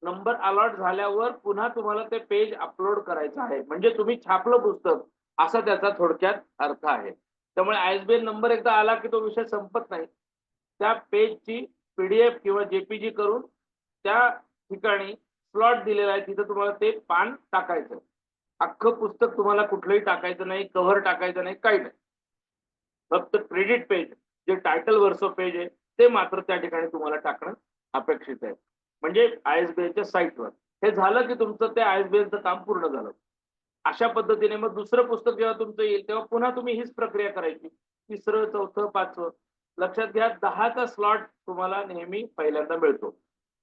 Speaker 2: नंबर अलॉट झाल्यावर पुन्हा तुम्हाला ते पेज अपलोड करायचं आहे. म्हणजे तुम्ही छापलं पुस्तक, असा त्याचा थोडक्यात अर्थ आहे. त्यामुळे आयएसबीएन नंबर एकदा आला की तो विषय संपत नाही. त्या पेजची पीडीएफ किंवा जेपीजी करून त्या ठिकाणी स्लॉट दिलेला आहे, तिथं तुम्हाला ते पान टाकायचं. अख्खं पुस्तक तुम्हाला कुठलंही टाकायचं नाही, कव्हर टाकायचं नाही, काही नाही. फक्त क्रेडिट पेज जे टायटल व्हर्सो पेज आहे ते मात्र त्या ठिकाणी तुम्हाला टाकणं अपेक्षित आहे. म्हणजे आयएसबीएनच्या साईटवर हे झालं की तुमचं ते आयएसबीएनचं काम पूर्ण झालं. अशा पद्धतीने मग दुसरं पुस्तक जेव्हा तुमचं येईल तेव्हा पुन्हा तुम्ही हीच प्रक्रिया करायची. तिसरं, चौथं, पाचवं. लक्षात घ्या, 10चा स्लॉट तुम्हाला नेहमी पहिल्यांदा मिळतो.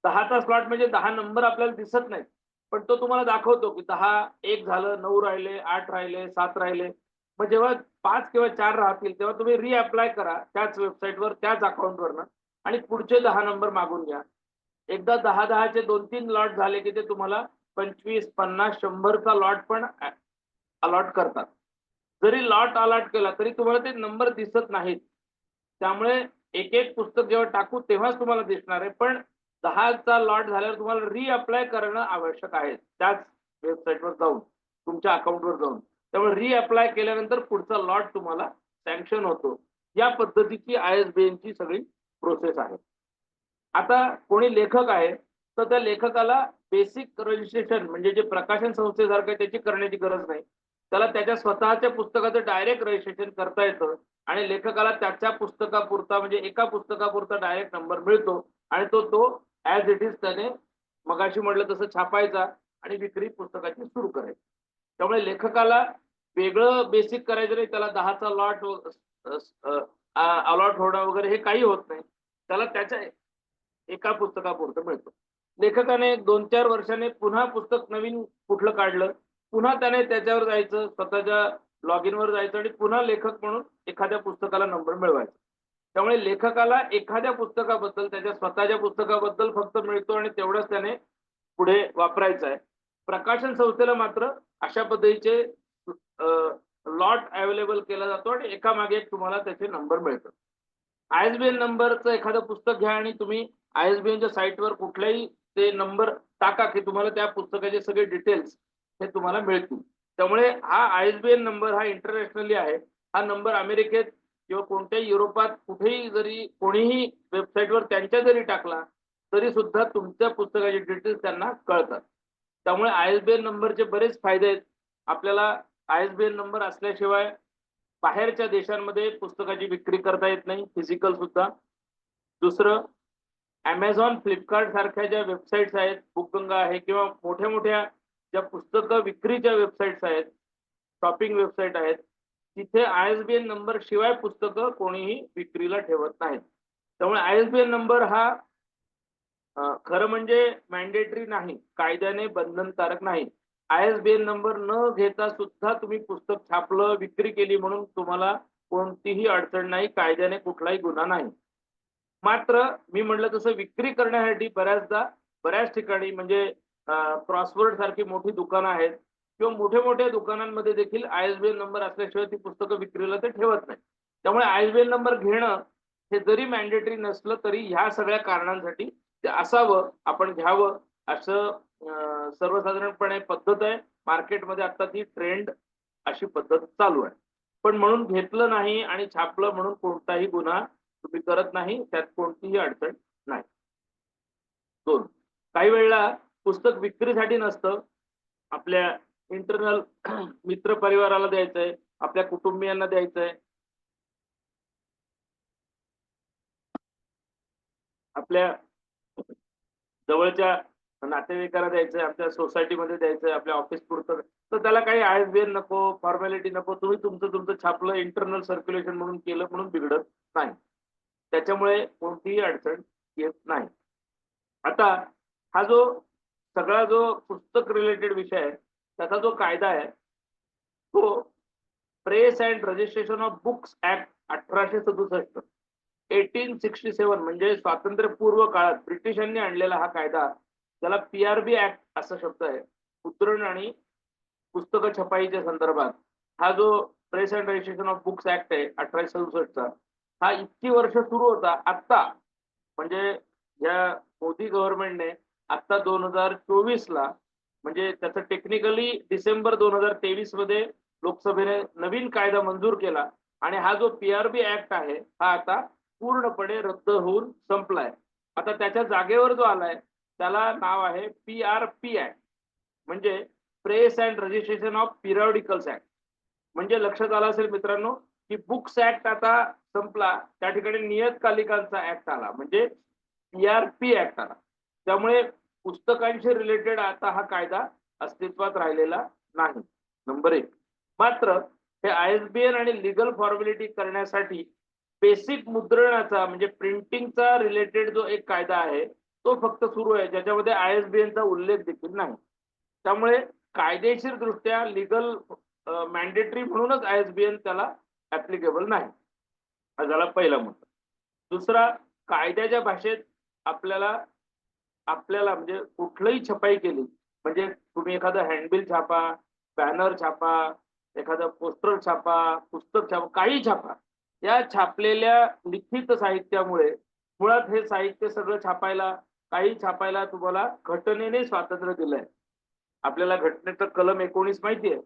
Speaker 2: 10चा स्लॉट म्हणजे 10 नंबर आपल्याला दिसत नाही, पण तो तुम्हाला दाखवतो की 10, 1 झालं, 9 राहिले, 8 राहिले, 7 राहिले. मग जेव्हा 5 किंवा 4 राहतील तेव्हा तुम्ही रिअप्लाय करा त्याच वेबसाईटवर, त्याच अकाउंटवरनं आणि पुढचे 10 नंबर मागून घ्या. एकदा 10-10चे 2-3 लॉट झाले की ते तुम्हाला 25, 50, 100चा लॉट पण अलॉट करतात. जरी लॉट अलॉट केला तरी तुम्हाला ते नंबर दिसत नाहीत. त्यामुळे एक पुस्तक जेव्हा टाकू तेव्हाच तुम्हाला दिसणार आहे. पण 10चा लॉट झाल्यावर तुम्हाला रिअप्लाय करणं आवश्यक आहे त्याच वेबसाईटवर जाऊन, तुमच्या अकाउंटवर जाऊन. त्यामुळे रिअप्लाय केल्यानंतर पुढचा लॉट तुम्हाला सँक्शन होतो. या पद्धतीची आयएसबीएनची सगळी प्रोसेस आहे. आता कोणी लेखक आहे तर त्या लेखकाला बेसिक रजिस्ट्रेशन म्हणजे जे प्रकाशन संस्थेसारखं आहे त्याची करण्याची गरज नाही. त्याला त्याच्या स्वतःच्या पुस्तकाचं डायरेक्ट रजिस्ट्रेशन करता येतं आणि लेखकाला त्याच्या पुस्तकापुरता म्हणजे एका पुस्तकापुरता डायरेक्ट नंबर मिळतो आणि तो ऍज इट इज त्याने मगाशी म्हटलं तसं छापायचा आणि विक्री पुस्तकाची सुरू करायची. त्यामुळे लेखकाला वेगळं बेसिक करायचं नाही, त्याला 10चा लॉट अलॉट होणं वगैरे हे काही होत नाही. त्याला त्याच्या एका पुस्तकापुरतं मिळतं. लेखकाने 2-4 वर्षाने पुन्हा पुस्तक नवीन कुठलं काढलं, पुन्हा त्याने त्याच्यावर जायचं, स्वतःच्या लॉग इनवर जायचं आणि पुन्हा लेखक म्हणून एखाद्या पुस्तकाला नंबर मिळवायचा. त्यामुळे लेखकाला एखाद्या पुस्तकाबद्दल, त्याच्या स्वतःच्या पुस्तकाबद्दल फक्त मिळतो आणि तेवढंच त्याने पुढे वापरायचं आहे. प्रकाशन संस्थेला मात्र अशा पद्धतीचे लॉट अवेलेबल केला जातो आणि एकामागे एक तुम्हाला त्याचे नंबर मिळतात. आयएसबीएन नंबरचं एखादं पुस्तक घ्या आणि तुम्ही आयएसबीएनच्या साईटवर कुठलाही ते नंबर टाका की तुम्हाला त्या पुस्तकाचे सगळे डिटेल्स हे तुम्हाला मिळतील. त्यामुळे हा आयएसबीएन नंबर हा इंटरनॅशनली आहे. हा नंबर अमेरिकेत किंवा कोणत्याही युरोपात कुठेही जरी कोणीही वेबसाईटवर त्यांच्या जरी टाकला तरी सुद्धा तुमच्या पुस्तकाचे डिटेल्स त्यांना कळतात. त्यामुळे आयएसबीएन नंबरचे बरेच फायदे आहेत. आपल्याला आयएसबीएन नंबर असल्याशिवाय बाहेरच्या देशांमध्ये पुस्तकाची विक्री करता येत नाही, फिजिकल सुद्धा. दुसरं, Amazon, फ्लिपकार्ट सारख्या ज्या वेबसाईट्स आहेत, बुकगंगा आहे किंवा मोठ्या-मोठ्या ज्या पुस्तकं विक्रीच्या वेबसाईट्स आहेत, शॉपिंग वेबसाईट आहेत, तिथे आयएसबीएन नंबर शिवाय पुस्तकं कोणीही विक्रीला ठेवत नाहीत. त्यामुळे आयएसबीएन नंबर हा खरं म्हणजे मॅन्डेटरी नाही, कायद्याने बंधनकारक नाही. आयएसबीएन नंबर न घेता सुद्धा तुम्ही पुस्तक छापलं, विक्री केली म्हणून तुम्हाला कोणतीही अडचण नाही, कायद्याने कुठलाही गुन्हा नाही. मात्र मी म्हटलं तसं विक्री करण्यासाठी बऱ्याच ठिकाणी म्हणजे क्रॉसवर्ड सारखी मोठी दुकानं आहेत किंवा मोठ्या-मोठ्या दुकानांमध्ये देखील आयएसबीएन नंबर असल्याशिवाय ती पुस्तकं विक्रीला ते ठेवत नाही. त्यामुळे आयएसबीएन नंबर घेणं हे जरी मॅन्डेटरी नसलं तरी ह्या सगळ्या कारणांसाठी ते असावं, आपण घ्यावं असं सर्वसाधारणपणे पद्धत आहे. मार्केटमध्ये आता ती ट्रेंड अशी पद्धत चालू आहे. पण म्हणून घेतलं नाही आणि छापलं म्हणून कोणताही गुन्हा तुम्ही करत नाही, त्यात कोणतीही अडचण नाही. 2. काही वेळेला पुस्तक विक्रीसाठी नसतं. आपल्या इंटरनल मित्र परिवाराला द्यायचंय, आपल्या कुटुंबियांना द्यायचंय. आपल्या जवळच्या नातेवाईकाला द्यायचंय, आपल्या सोसायटीमध्ये द्यायचंय, आपल्या ऑफिस पुरतं, तर त्याला काही ISBN नको, फॉर्मॅलिटी नको. तुम्ही तुमचं छापलं, इंटरनल सर्क्युलेशन म्हणून केलं म्हणून बिघडत नाही. त्याच्यामुळे कोणतीही अडचण येत नाही. आता हा जो पुस्तक रिलेटेड विषय आहे, त्याचा जो कायदा आहे, तो press and registration of books act 1867 1867 म्हणजे स्वातंत्र्यपूर्व काळात ब्रिटिशांनी आणलेला हा कायदा, त्याला PRB ऍक्ट असा शब्द आहे. मुद्रण आणि पुस्तकं छपाईच्या संदर्भात हा जो press and registration of books act आहे 1867 चा, हा इतकी वर्ष सुरू होता. आत्ता म्हणजे या मोदी गव्हर्नमेंटने आता 2024 ला, म्हणजे त्याचं टेक्निकली डिसेंबर 2023 मध्ये लोकसभेने नवीन कायदा मंजूर केला आणि हा जो PRB ऍक्ट आहे हा आता पूर्णपणे रद्द होऊन संपलाय. आता त्याच्या जागेवर जो आलाय त्याला नाव आहे PRP ऍक्ट, म्हणजे press and registration of periodicals act. म्हणजे लक्षात आलं असेल मित्रांनो की बुक्स ऍक्ट आता संपला, त्या ठिकाणी नियतकालिकांचा ऍक्ट आला, म्हणजे PRP ऍक्ट आला. त्यामुळे पुस्तकांशी रिलेटेड आता हा कायदा अस्तित्वात राहिलेला नाही. नंबर 1. मात्र हे ISBN आणि लीगल फॉर्मॅलिटी करण्यासाठी बेसिक मुद्रणाचा म्हणजे प्रिंटिंगचा रिलेटेड जो एक कायदा आहे तो फक्त सुरू आहे, ज्याच्यामध्ये ISBN चा उल्लेख देखील नाही. त्यामुळे कायदेशीर दृष्ट्या लीगल मॅन्डेटरी म्हणूनच ISBN त्याला ऍप्लिकेबल नाही. हा झाला पहिला मुद्दा. दुसरा, कायद्याच्या भाषेत आपल्याला आपल्याला म्हणजे कुठलंही छपाई केली, म्हणजे तुम्ही एखादं हँडबिल छापा, बॅनर छापा, एखादं पोस्टर छापा, पुस्तक छापा, काही छापा, या छापलेल्या लिखित साहित्यामुळे मुळात हे साहित्य सगळं छापायला, काही छापायला तुम्हाला घटनेने स्वातंत्र्य दिलंय. आपल्याला घटनेचं कलम 19 माहिती आहे,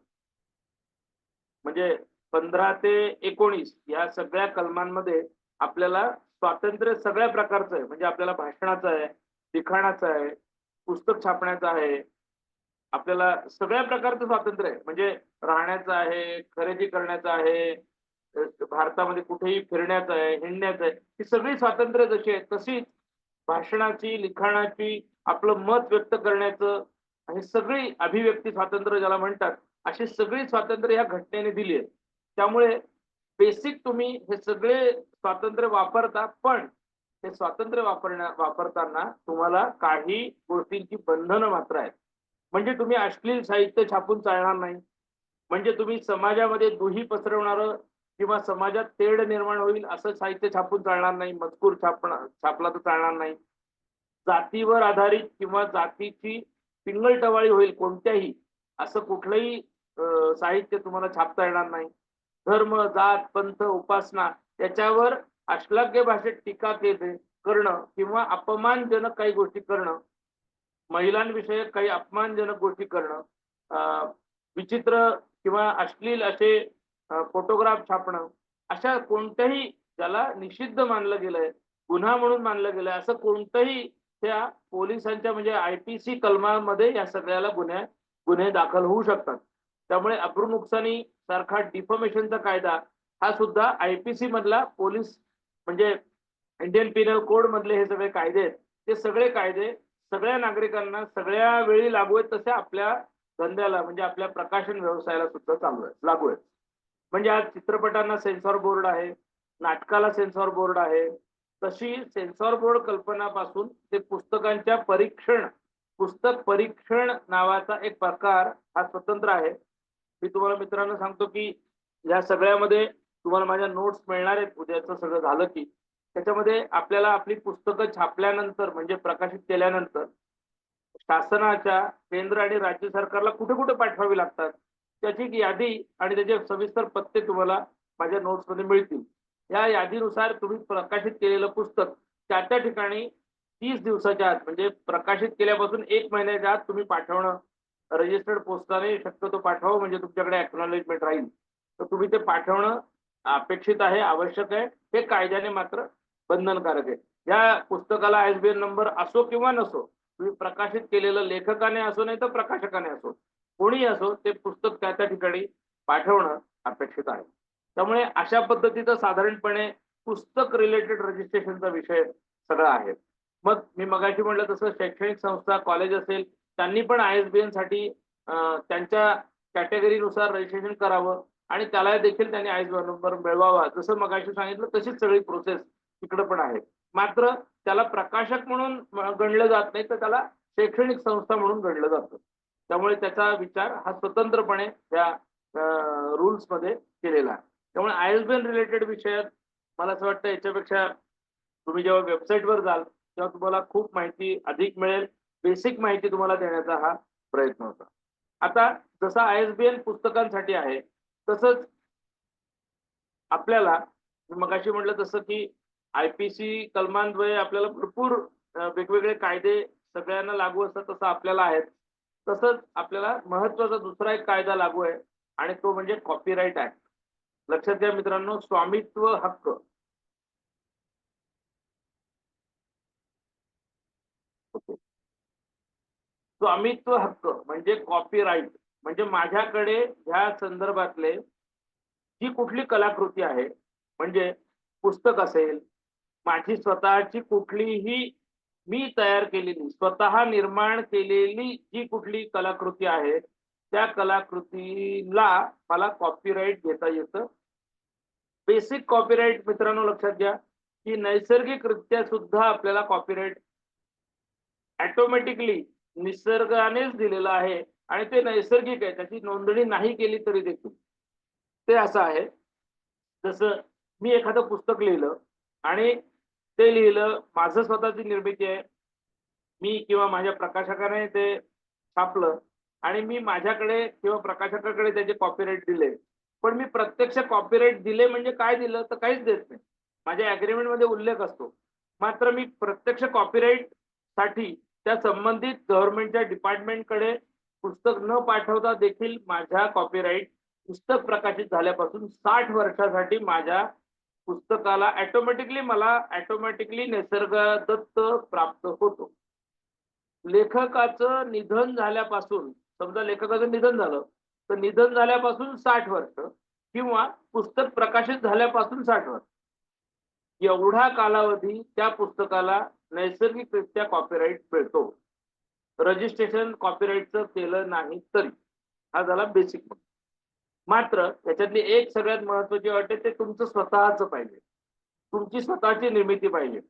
Speaker 2: म्हणजे 15 ते 19 या सगळ्या कलमांमध्ये आपल्याला स्वातंत्र्य सगळ्या प्रकारचं आहे. म्हणजे आपल्याला भाषणाचं आहे, लिखाणाचं आहे, पुस्तक छापण्याचं आहे, आपल्याला सगळ्या प्रकारचं स्वातंत्र्य आहे. म्हणजे राहण्याचं आहे, खरेदी करण्याचं आहे, भारतामध्ये कुठेही फिरण्याचं आहे, हिंडण्याचं आहे. ही सगळी स्वातंत्र्य जशी आहेत तशीच भाषणाची, लिखाणाची, आपलं मत व्यक्त करण्याचं, हे सगळी अभिव्यक्ती स्वातंत्र्य ज्याला म्हणतात, अशी सगळी स्वातंत्र्य ह्या घटनेने दिली आहे. त्यामुळे बेसिक तुम्ही हे सगळे स्वातंत्र्य वापरता, पण हे स्वातंत्र्य वापरताना तुम्हाला काही गोष्टींची बंधनं मात्र आहेत. म्हणजे तुम्ही अश्लील साहित्य छापून चालणार नाही. म्हणजे तुम्ही समाजामध्ये दुही पसरवणारं किंवा समाजात तेढ निर्माण होईल असं साहित्य छापून चालणार नाही. मजकूर छापला तर चालणार नाही. जातीवर आधारित किंवा जातीची पिंगळटवाळी होईल कोणत्याही असं कुठलंही साहित्य तुम्हाला छापता येणार नाही. धर्म, जात, पंथ, उपासना याच्यावर अश्लाघ्य भाषेत टीका करणं किंवा अपमानजनक काही गोष्टी करणं, महिलांविषयक काही अपमानजनक गोष्टी करणं, विचित्र किंवा अश्लील असे फोटोग्राफ छापणं, अशा कोणत्याही ज्याला निषिद्ध मानलं गेलंय, गुन्हा म्हणून मानलं गेलंय, असं कोणतंही त्या पोलिसांच्या म्हणजे IPC कलमामध्ये या सगळ्याला गुन्हे दाखल होऊ शकतात. त्यामुळे अब्रू नुकसानी सारखा डिफॉमेशनचा कायदा हा सुद्धा IPC मधला पोलीस म्हणजे इंडियन पिनल कोड मधले हे सगळे कायदे आहेत, ते सगळे कायदे सगळ्या नागरिकांना सगळ्या वेळी लागू आहेत, तसे आपल्या धंद्याला म्हणजे आपल्या प्रकाशन व्यवसायाला सुद्धा लागू आहेत. म्हणजे आज चित्रपटांना सेन्सॉर बोर्ड आहे, नाटकाला सेन्सॉर बोर्ड आहे, तशी सेन्सॉर बोर्ड कल्पनापासून ते पुस्तक परीक्षण नावाचा एक प्रकार हा स्वतंत्र आहे. मी तुम्हाला मित्रांनो सांगतो की या सगळ्यामध्ये तुम्हाला माझ्या नोट्स मिळणार आहेत उद्याचं सगळं झालं की. त्याच्यामध्ये आपल्याला आपली पुस्तकं छापल्यानंतर म्हणजे प्रकाशित केल्यानंतर शासनाच्या केंद्र आणि राज्य सरकारला कुठे कुठे पाठवावी लागतात त्याची एक यादी आणि त्याचे सविस्तर पत्ते तुम्हाला माझ्या नोट्समध्ये मिळतील. या यादीनुसार तुम्ही प्रकाशित केलेलं पुस्तक त्या ठिकाणी 30 दिवसाच्या आत म्हणजे प्रकाशित केल्यापासून 1 महिन्याच्या आत तुम्ही पाठवणं रजिस्टर्ड पोस्टाने शक्यतो पाठवावं, म्हणजे तुमच्याकडे अॅक्नॉलेजमेंट राहील. तर तुम्ही ते पाठवणं अपेक्षित आहे, आवश्यक आहे. हे कायद्याने मात्र बंधनकारक आहे. या पुस्तकाला आयएसबीएन नंबर असो किंवा नसो, तुम्ही प्रकाशित केलेलं लेखकाने असो नाही तर प्रकाशकाने असो, कोणीही असो, ते पुस्तक त्या त्या ठिकाणी पाठवणं अपेक्षित आहे. त्यामुळे अशा पद्धतीचं साधारणपणे पुस्तक रिलेटेड रजिस्ट्रेशनचा विषय सगळा आहे. मग मी मगाशी म्हटलं तसं शैक्षणिक संस्था, कॉलेज असेल, त्यांनी पण आयएसबीएन साठी त्यांच्या कॅटेगरीनुसार रजिस्ट्रेशन करावं आणि त्याला देखील त्यांनी आयएसबीएन नंबर मिळवावा. जसं मगाशी सांगितलं तशीच सगळी प्रोसेस तिकडे पण आहे. मात्र त्याला प्रकाशक म्हणून गणलं जात नाही, तर त्याला शैक्षणिक संस्था म्हणून गणलं जातं. त्यामुळे त्याचा विचार हा स्वतंत्रपणे या रूल्स मध्ये केलेला आहे. त्यामुळे आयएसबीएन रिलेटेड विषयात मला असं वाटतं याच्यापेक्षा तुम्ही जेव्हा वेबसाईटवर जाल तेव्हा तुम्हाला खूप माहिती अधिक मिळेल. बेसिक माहिती तुम्हाला देण्याचा हा प्रयत्न होता. आता जसा आयएसबीएन पुस्तकांसाठी आहे, तसंच आपल्याला मी मगाशी म्हटलं तसं की आयपीसी कलमान्वये आपल्याला भरपूर वेगवेगळे कायदे सगळ्यांना लागू असतात, तसं आपल्याला आहेत. तसंच आपल्याला महत्वाचा दुसरा एक कायदा लागू आहे आणि तो म्हणजे कॉपीराइट ऍक्ट. लक्षात घ्या मित्रांनो, स्वामित्व हक्क. स्वामित्व हक्क म्हणजे कॉपीराइट, म्हणजे माझ्याकडे ह्या संदर्भातले जी कुठली कलाकृती आहे, म्हणजे पुस्तक असेल, माझी स्वतःची कुठलीही मी तयार केलेली, स्वतः निर्माण केलेली जी कुठली कलाकृती आहे, त्या कलाकृतीला मला कॉपीराइट घेता येतं. बेसिक कॉपीराइट मित्रांनो लक्षात घ्या, की नैसर्गिकरित्या सुद्धा आपल्याला कॉपीराइट ऑटोमॅटिकली निसर्गानेच दिलेलं आहे आणि ते नैसर्गिक आहे. त्याची नोंदणी नाही केली तरी देखील. ते असं आहे, जसं मी एखादं पुस्तक लिहिलं आणि ते लिहिलं, माझं स्वतःची निर्मिती आहे. मी किंवा माझ्या प्रकाशकाने ते छापलं आणि मी माझ्याकडे किंवा प्रकाशकाकडे त्याचे कॉपीराइट दिले. पण मी प्रत्यक्ष कॉपीराइट दिले म्हणजे काय दिलं तर काहीच देत नाही. माझ्या अग्रीमेंटमध्ये उल्लेख असतो. मात्र मी प्रत्यक्ष कॉपीराइट साठी त्या संबंधित गव्हर्नमेंटच्या डिपार्टमेंटकडे पुस्तक न पाठवता देखील माझ्या कॉपीराइट पुस्तक प्रकाशित झाल्यापासून 60 वर्षासाठी माझ्या पुस्तकाला मला ऑटोमॅटिकली निसर्गदत्त प्राप्त होतो. लेखकाचं निधन झाल्यापासून, समजा लेखकाचं निधन झालं, तर निधन झाल्यापासून 60 वर्ष किंवा पुस्तक प्रकाशित झाल्यापासून 60 वर्ष, एवढा कालावधी त्या पुस्तकाला नैसर्गिकरित्या कॉपीराइट मिळतो. रजिस्ट्रेशन कॉपीराइटचं केलं नाही तरी. हा झाला बेसिक. मात्र त्याच्यातली एक सगळ्यात महत्वाची अट आहे, ते तुमचं स्वतःचं पाहिजे. तुमची स्वतःची निर्मिती पाहिजे.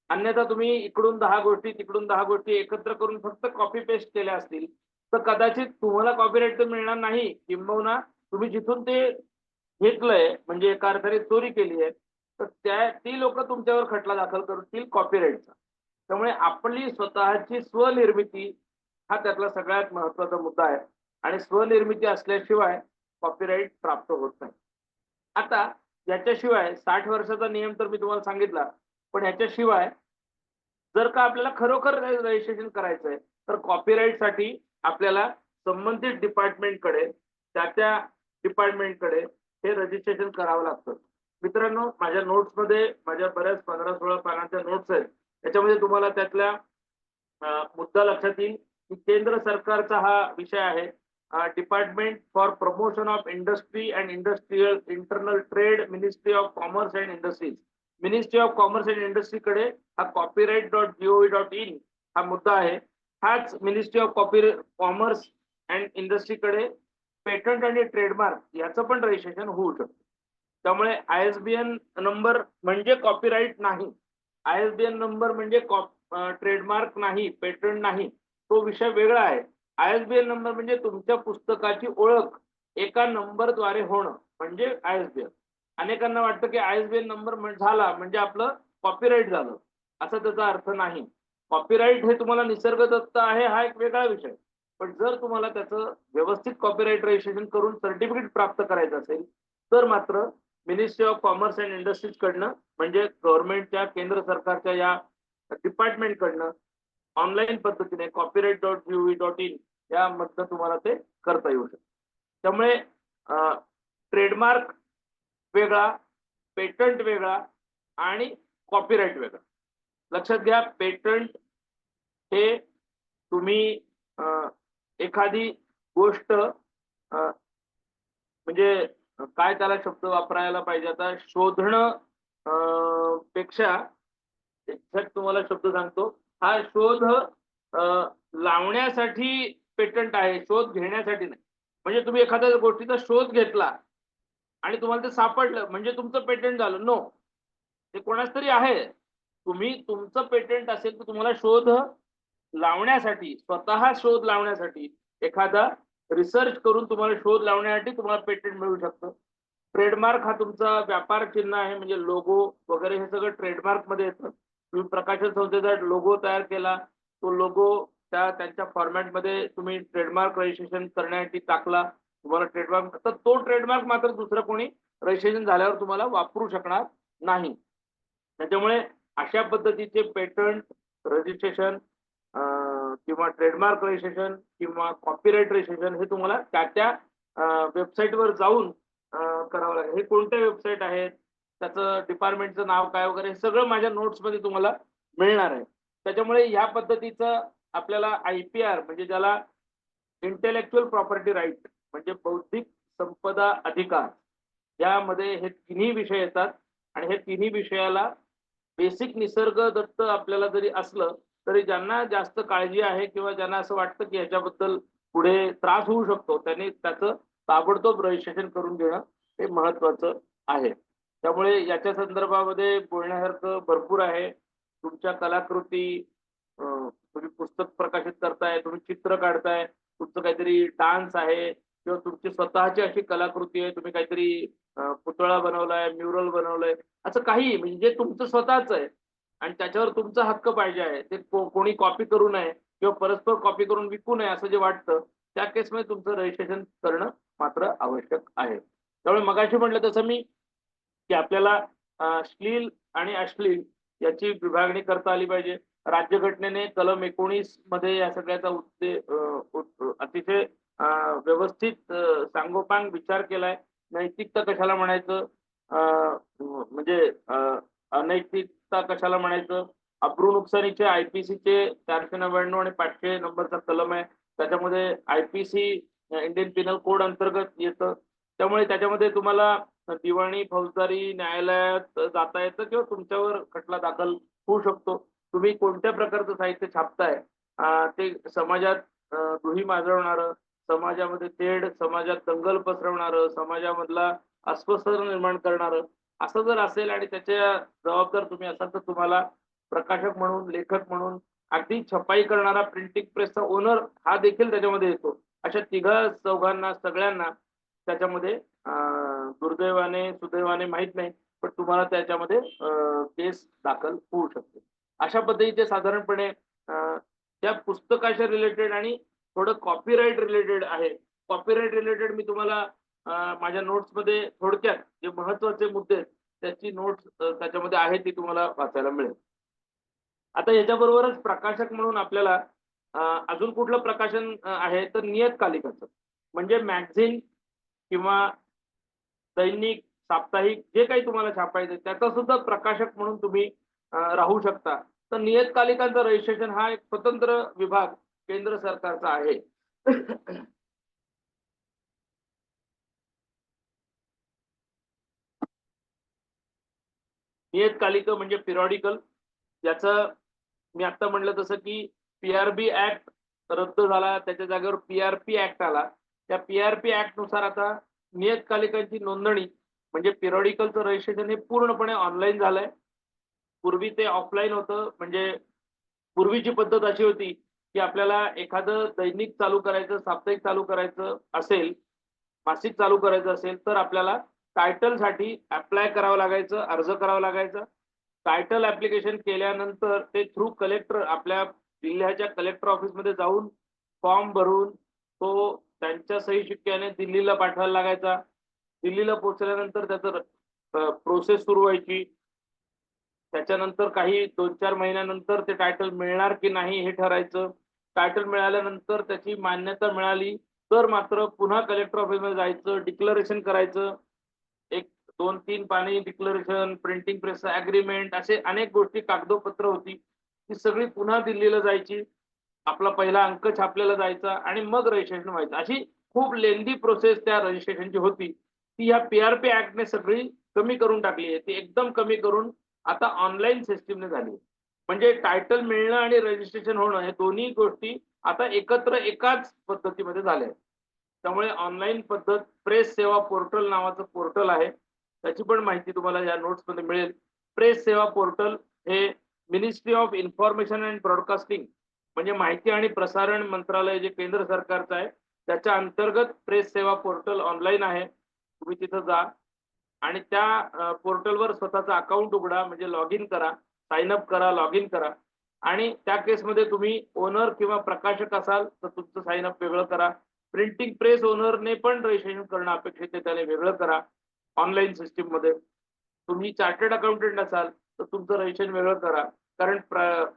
Speaker 2: अन्यथा तुम्ही इकडून 10 गोष्टी तिकडून 10 गोष्टी एकत्र करून फक्त कॉपी पेस्ट केल्या असतील, तर कदाचित तुम्हाला कॉपीराइट तर मिळणार नाही. किंबहुना तुम्ही जिथून ते घेतलंय म्हणजे एका अर्थाने चोरी केली आहे, तर ती लोक तुमच्यावर खटला दाखल करतील कॉपीराइटचा. त्यामुळे आपली स्वतःची स्वनिर्मिती हा त्यातला सगळ्यात महत्वाचा मुद्दा आहे आणि स्वनिर्मिती असल्याशिवाय कॉपीराइट प्राप्त होत नाही. आता याच्याशिवाय 60 वर्षाचा नियम तर मी तुम्हाला सांगितला, पण याच्याशिवाय जर का आपल्याला खरोखर रजिस्ट्रेशन करायचंय, तर कॉपीराइटसाठी आपल्याला संबंधित डिपार्टमेंटकडे, त्या डिपार्टमेंटकडे हे रजिस्ट्रेशन करावं लागतं. मित्रांनो, माझ्या नोट्समध्ये माझ्या बऱ्याच 15-16 पानांच्या नोट्स आहेत. त्याच्यामध्ये तुम्हाला त्यातल्या मुद्दा लक्षात येईल की केंद्र सरकारचा हा विषय आहे. Department for promotion of industry and industrial internal trade, ministry of commerce and industries. Ministry of commerce and इंडस्ट्रीकडे हा copyright.gov.in हा मुद्दा आहे. हाच मिनिस्ट्री ऑफ कॉमर्स अँड इंडस्ट्रीकडे पेटंट आणि ट्रेडमार्क याचं पण रजिस्ट्रेशन होऊ शकतं. त्यामुळे आयएसबीएन नंबर म्हणजे कॉपीराइट नाही. आयएसबीएन नंबर म्हणजे ट्रेडमार्क नाही, पेटंट नाही, तो विषय वेगळा आहे. आयएसबीएन नंबर म्हणजे तुमच्या पुस्तकाची ओळख एका नंबरद्वारे होणं म्हणजे आयएसबीएन. अनेकांना वाटतं की आयएसबीएन नंबर झाला म्हणजे आपलं कॉपीराइट झालं, असा त्याचा अर्थ नाही. कॉपीराइट हे तुम्हाला निसर्गदत्त आहे हा एक वेगळा विषय. पण जर तुम्हाला त्याचं व्यवस्थित कॉपीराइट रजिस्ट्रेशन करून सर्टिफिकेट प्राप्त करायचं असेल, तर मात्र ministry of commerce and industries कडनं म्हणजे गव्हर्नमेंटच्या केंद्र सरकारच्या या डिपार्टमेंट कडनं ऑनलाईन पद्धतीने copyright.gov.in यामधनं तुम्हाला ते करता येऊ शकतं. त्यामुळे ट्रेडमार्क वेगळा, पेटंट वेगळा आणि कॉपीराइट वेगळा. लक्षात घ्या, पेटंट हे तुम्ही एखादी गोष्ट म्हणजे काय त्याला शब्द वापरायला पाहिजे आता, शोधणं पेक्षा एक्झॅक्ट तुम्हाला शब्द सांगतो. हा शोध लावण्यासाठी पेटंट आहे, शोध घेण्यासाठी नाही. म्हणजे तुम्ही एखाद्या गोष्टीचा शोध घेतला आणि तुम्हाला ते सापडलं म्हणजे तुमचं पेटंट झालं. नो. ते कोणाच तरी आहे. तुम्ही तुमचं पेटंट असेल तर तुम्हाला शोध लावण्यासाठी, स्वतः शोध लावण्यासाठी, एखादा रिसर्च करून तुम्हाला शोध लावण्यासाठी तुम्हाला पेटंट मिळू शकतं. ट्रेडमार्क हा तुमचा व्यापार चिन्ह आहे, म्हणजे लोगो वगैरे हे सगळं ट्रेडमार्कमध्ये येतं. तुम्ही प्रकाशन संस्थेचा लोगो तयार केला, तो लोगो त्यांच्या फॉर्मॅटमध्ये तुम्ही ट्रेडमार्क रजिस्ट्रेशन करण्यासाठी टाकला, तुम्हाला ट्रेडमार्क, तर तो ट्रेडमार्क मात्र दुसरं कोणी रजिस्ट्रेशन झाल्यावर तुम्हाला वापरू शकणार नाही. त्याच्यामुळे अशा पद्धतीचे पेटंट रजिस्ट्रेशन किंवा ट्रेडमार्क रजिस्ट्रेशन किंवा कॉपीराइट रजिस्ट्रेशन हे तुम्हाला त्या वेबसाईटवर जाऊन करावं लागेल. हे कोणत्या वेबसाईट आहेत, त्याचं डिपार्टमेंटचं नाव काय वगैरे हे सगळं माझ्या नोट्समध्ये तुम्हाला मिळणार आहे. त्याच्यामुळे ह्या पद्धतीचं आपल्याला IPR म्हणजे ज्याला इंटेलेक्चुअल प्रॉपर्टी राईट म्हणजे बौद्धिक संपदा अधिकार, यामध्ये हे तिन्ही विषय येतात आणि हे तिन्ही विषयाला बेसिक निसर्ग दत्त आपल्याला जरी असलं तरी ज्यांना जास्त काळजी आहे किंवा ज्यांना असं वाटतं की ह्याच्याबद्दल पुढे त्रास होऊ शकतो, त्यांनी त्याचं ताबडतोब रजिस्ट्रेशन करून घेणं हे महत्वाचं आहे. त्यामुळे याच्या संदर्भामध्ये बोलण्यासारखं भरपूर आहे. तुमच्या कलाकृती, तुम्ही पुस्तक प्रकाशित करताय, तुम्ही चित्र काढताय, तुमचं काहीतरी डान्स आहे किंवा तुमची स्वतःची अशी कलाकृती आहे, तुम्ही काहीतरी पुतळा बनवलाय, म्युरल बनवलंय, असं काही म्हणजे जे तुमचं स्वतःच आहे आणि त्याच्यावर तुमचा हक्क पाहिजे आहे, ते कोणी कॉपी करू नये किंवा परस्पर कॉपी करून विकू नये असं जे वाटतं, त्या केसमध्ये तुमचं रजिस्ट्रेशन करणं मात्र आवश्यक आहे. त्यामुळे मगाशी म्हटलं तसं मी की आपल्याला श्लील आणि अश्लील याची विभागणी करता आली पाहिजे. राज्यघटनेने कलम 19 मध्ये या सगळ्याचा अतिशय व्यवस्थित सांगोपांग विचार केलाय. नैतिकता कशाला म्हणायचं, म्हणजे अनैतिकता कशाला म्हणायचं, अब्रू नुकसानीचे IPCचे 499 आणि 500 नंबरचा कलम आहे. त्याच्यामध्ये IPC इंडियन पिनल कोड अंतर्गत येतं. त्यामुळे त्याच्यामध्ये तुम्हाला दिवाणी, फौजदारी न्यायालयात जाता येतं किंवा तुमच्यावर खटला दाखल होऊ शकतो. तुम्ही कोणत्या प्रकारचं साहित्य छापताय, ते समाजात दुही माजवणारं, समाजामध्ये तेढ, समाजात दंगल पसरवणारं, समाजामधला अस्वस्थता निर्माण करणारं असं जर असेल आणि त्याच्या जबाबदार तुम्ही असाल तर तुम्हाला प्रकाशक म्हणून, लेखक म्हणून, अगदी छपाई करणारा प्रिंटिंग प्रेसचा ओनर हा देखील त्याच्यामध्ये येतो. अशा तिघा-चौघांना सगळ्यांना त्याच्यामध्ये दुर्दैवाने, सुदैवाने माहित नाही, पण तुम्हाला त्याच्यामध्ये केस दाखल होऊ शकते. अशा पद्धतीचे साधारणपणे त्या पुस्तकाच्या रिलेटेड आणि थोडं कॉपीराइट रिलेटेड आहे. कॉपीराइट रिलेटेड मी तुम्हाला माझ्या नोट्समध्ये थोडक्यात जे महत्त्वाचे मुद्दे आहेत त्याची नोट्स त्याच्यामध्ये आहे ती तुम्हाला वाचायला मिळेल. आता याच्याबरोबरच प्रकाशक म्हणून आपल्याला अजून कुठलं प्रकाशन आहे तर नियतकालिकाचं, म्हणजे मॅगझिन किंवा दैनिक, साप्ताहिक जे काही तुम्हाला छापायचं त्याचा सुद्धा प्रकाशक म्हणून तुम्ही राहू शकता. तर नियतकालिकांचं रजिस्ट्रेशन हा एक स्वतंत्र विभाग केंद्र सरकारचा आहे. नियतकालिक म्हणजे पिरियॉडिकल, याचं मी आता म्हणलं तसं की PRB ऍक्ट रद्द झाला, त्याच्या जागेवर PRP ऍक्ट आला. त्या PRP ऍक्ट नुसार आता नियतकालिकांची नोंदणी म्हणजे पिरियॉडिकलचं रजिस्ट्रेशन हे पूर्णपणे ऑनलाईन झालंय. पूर्वी ते ऑफलाईन होतं. म्हणजे पूर्वीची पद्धत अशी होती की आपल्याला एखादं दैनिक चालू करायचं, साप्ताहिक चालू करायचं असेल, मासिक चालू करायचं असेल तर आपल्याला टायटलसाठी अप्लाय करावं लागायचं, अर्ज करावा लागायचा. टायटल ॲप्लिकेशन केल्यानंतर ते थ्रू कलेक्टर आपल्या जिल्ह्याच्या कलेक्टर ऑफिसमध्ये जाऊन फॉर्म भरून तो त्यांच्या सही शिक्क्याने दिल्लीला पाठवायला लागायचा. दिल्लीला पोहोचल्यानंतर त्याचं प्रोसेस सुरू व्हायची. त्याच्यानंतर काही 2-4 महिन्यानंतर ते टायटल मिळणार की नाही हे ठरायचं. टायटल मिळाल्यानंतर त्याची मान्यता मिळाली तर मात्र पुन्हा कलेक्टर ऑफिसमध्ये जायचं, डिक्लरेशन करायचं. एक 2-3 पानी डिक्लरेशन, प्रिंटिंग प्रेस अग्रीमेंट, असे अनेक गोष्टी कागदोपत्र होती. ती सगळी पुन्हा दिल्लीला जायची. आपला पहिला अंक छापलेला जायचा आणि मग रजिस्ट्रेशन व्हायचं. अशी खूप लेंदी प्रोसेस त्या रजिस्ट्रेशनची होती. ती या पी-आर-पी ऍक्टने सगळी कमी करून टाकली आहे. ती एकदम कमी करून आता ऑनलाईन सिस्टीमने झाली. म्हणजे टायटल मिळणं आणि रजिस्ट्रेशन होणं हे दोन्ही गोष्टी आता एकत्र एकाच पद्धतीमध्ये झाल्या आहेत. त्यामुळे ऑनलाईन पद्धत प्रेस सेवा पोर्टल नावाचं पोर्टल आहे. त्याची पण माहिती तुम्हाला या नोट्समध्ये मिळेल. प्रेस सेवा पोर्टल हे ministry of information and broadcasting म्हणजे माहिती आणि प्रसारण मंत्रालय जे केंद्र सरकारचं आहे त्याच्या अंतर्गत प्रेस सेवा पोर्टल ऑनलाईन आहे. तुम्ही तिथं जा आणि त्या पोर्टलवर स्वतःचा अकाउंट उघडा, म्हणजे लॉग इन करा, साइन अप करा, लॉग इन करा आणि त्या केसमध्ये तुम्ही ओनर किंवा प्रकाशक असाल तर तुमचं साइन अप वेगळं करा. प्रिंटिंग प्रेस ओनरने पण रजिस्ट्रेशन करणं अपेक्षित आहे, त्याने वेगळं करा ऑनलाईन सिस्टीम मध्ये. तुम्ही चार्टर्ड अकाउंटंट असाल तर तुमचं रजिस्ट्रेशन वेगळं करा, कारण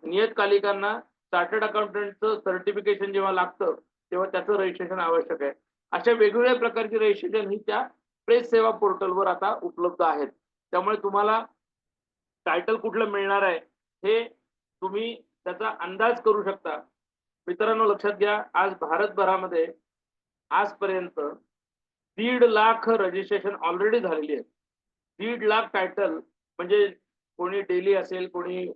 Speaker 2: नियतकालिकांना चार्टर्ड अकाउंटंटचं सर्टिफिकेशन जेव्हा लागतं तेव्हा त्याचं रजिस्ट्रेशन आवश्यक आहे. अशा वेगवेगळ्या प्रकारची रजिस्ट्रेशन ही त्या प्रेस सेवा पोर्टलवर आता उपलब्ध आहेत. त्यामुळे तुम्हाला टायटल कुठलं मिळणार आहे हे तुम्ही त्याचा अंदाज करू शकता. मित्रांनो लक्षात घ्या, आज भारतभरामध्ये आजपर्यंत 1.5 लाख रजिस्ट्रेशन ऑलरेडी झालेली आहेत. 1.5 लाख टायटल म्हणजे कोणी डेली असेल, कोणी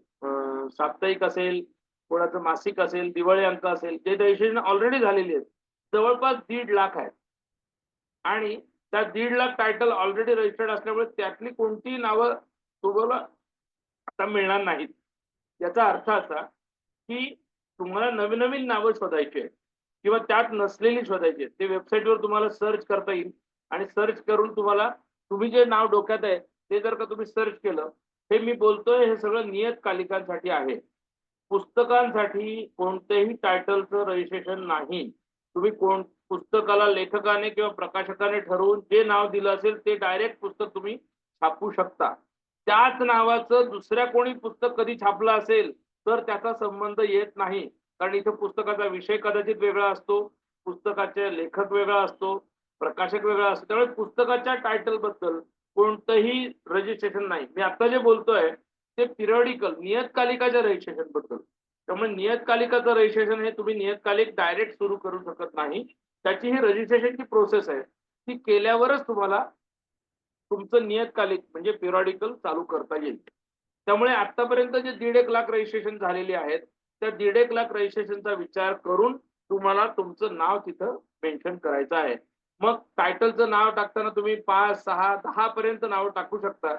Speaker 2: साप्ताहिक असेल, कोणाचं मासिक असेल, दिवाळी अंक असेल, जे रजिस्ट्रेशन ऑलरेडी झालेली आहेत जवळपास 1.5 लाख आहेत. आणि त्या 1.5 लाख टायटल ऑलरेडी रजिस्टर्ड असल्यामुळे त्यातली कोणती नावं तुम्हाला आता मिळणार नाहीत. याचा अर्थ असा की तुम्हाला नवीन नवीन नावं शोधायची आहेत किंवा त्यात नसलेली शोधायची आहेत. ते वेबसाईटवर तुम्हाला सर्च करता येईल आणि सर्च करून तुम्हाला तुम्ही जे नाव डोक्यात आहे ते जर का तुम्ही सर्च केलं, हे मी बोलतोय हे सगळं नियतकालिकांसाठी आहे. पुस्तकांसाठी कोणत्याही टायटलचं रजिस्ट्रेशन नाही. तुम्ही पुस्तकाला लेखकाने किंवा प्रकाशकाने ठरवून जे नाव दिलं असेल ते डायरेक्ट पुस्तक तुम्ही छापू शकता. त्याच नावाचं दुसऱ्या कोणी पुस्तक कधी छापलं असेल तर त्याचा संबंध येत नाही, कारण इथे पुस्तकाचा विषय कदाचित वेगळा असतो, पुस्तकाचे लेखक वेगळा असतो, प्रकाशक वेगळा असतो. त्यामुळे पुस्तकाच्या टायटल बद्दल कोणतंही रजिस्ट्रेशन नाही. मी आता जे बोलतोय ते पिरियडिकल नियतकालिकाच्या रजिस्ट्रेशन बद्दल. त्यामुळे नियतकालिकाचं रजिस्ट्रेशन हे तुम्ही नियतकालिक डायरेक्ट सुरू करू शकत नाही. त्याची ही रजिस्ट्रेशनची प्रोसेस आहे, ती केल्यावरच तुम्हाला तुमचं नियतकालिक म्हणजे पिरियडिकल चालू करता येईल. त्यामुळे आतापर्यंत जे 1.5 लाख रजिस्ट्रेशन झालेली आहेत त्या 1.5 लाख रजिस्ट्रेशनचा विचार करून तुम्हाला तुमचं नाव तिथं मेन्शन करायचं आहे. मग टायटलचं नाव टाकताना तुम्ही 5, 6, 10 पर्यंत नाव टाकू शकता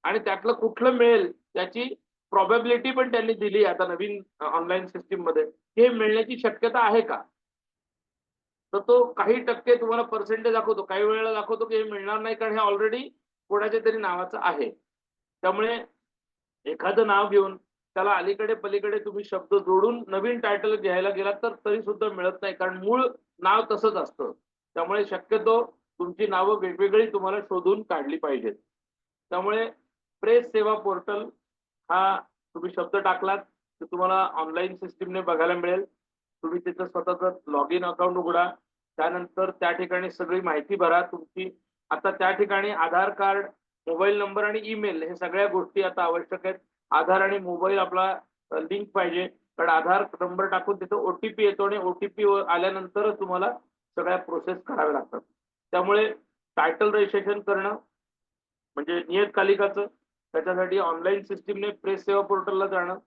Speaker 2: आणि त्यातलं कुठलं मिळेल त्याची प्रोबॅबिलिटी पण त्यांनी दिली आता नवीन ऑनलाईन सिस्टीम मध्ये. हे मिळण्याची शक्यता आहे का, तर तो काही टक्के तुम्हाला पर्सेंटेज दाखवतो, काही वेळेला दाखवतो की हे मिळणार नाही कारण हे ऑलरेडी कोणाच्या तरी नावाचं आहे. त्यामुळे एखादं नाव घेऊन त्याला अलीकडे पलीकडे तुम्ही शब्द जोडून नवीन टायटल घ्यायला गेलात तर तरी सुद्धा मिळत नाही, कारण मूळ नाव तसंच असतं. त्यामुळे शक्यतो तुमची नावं वेगवेगळी तुम्हाला शोधून काढली पाहिजेत. त्यामुळे प्रेस सेवा पोर्टल हा तुम्ही शब्द टाकलात तर तुम्हाला ऑनलाईन सिस्टीमने बघायला मिळेल. तुम्ही तिथं स्वतःचं लॉग इन अकाउंट उघडा, त्यानंतर त्या ठिकाणी सगळी माहिती भरा तुमची. आता त्या ठिकाणी आधार कार्ड, मोबाईल नंबर आणि ईमेल हे सगळ्या गोष्टी आता आवश्यक आहेत. आधार आणि मोबाईल आपला लिंक पाहिजे, कारण आधार नंबर टाकून तिथं ओटीपी येतो आणि ओटीपी आल्यानंतरच तुम्हाला सगळ्या प्रोसेस कराव्या लागतात. त्यामुळे टायटल रजिस्ट्रेशन करणं म्हणजे नियतकालिकाचं, त्याच्यासाठी ऑनलाईन सिस्टीमने प्रेस सेवा पोर्टलला जाणं.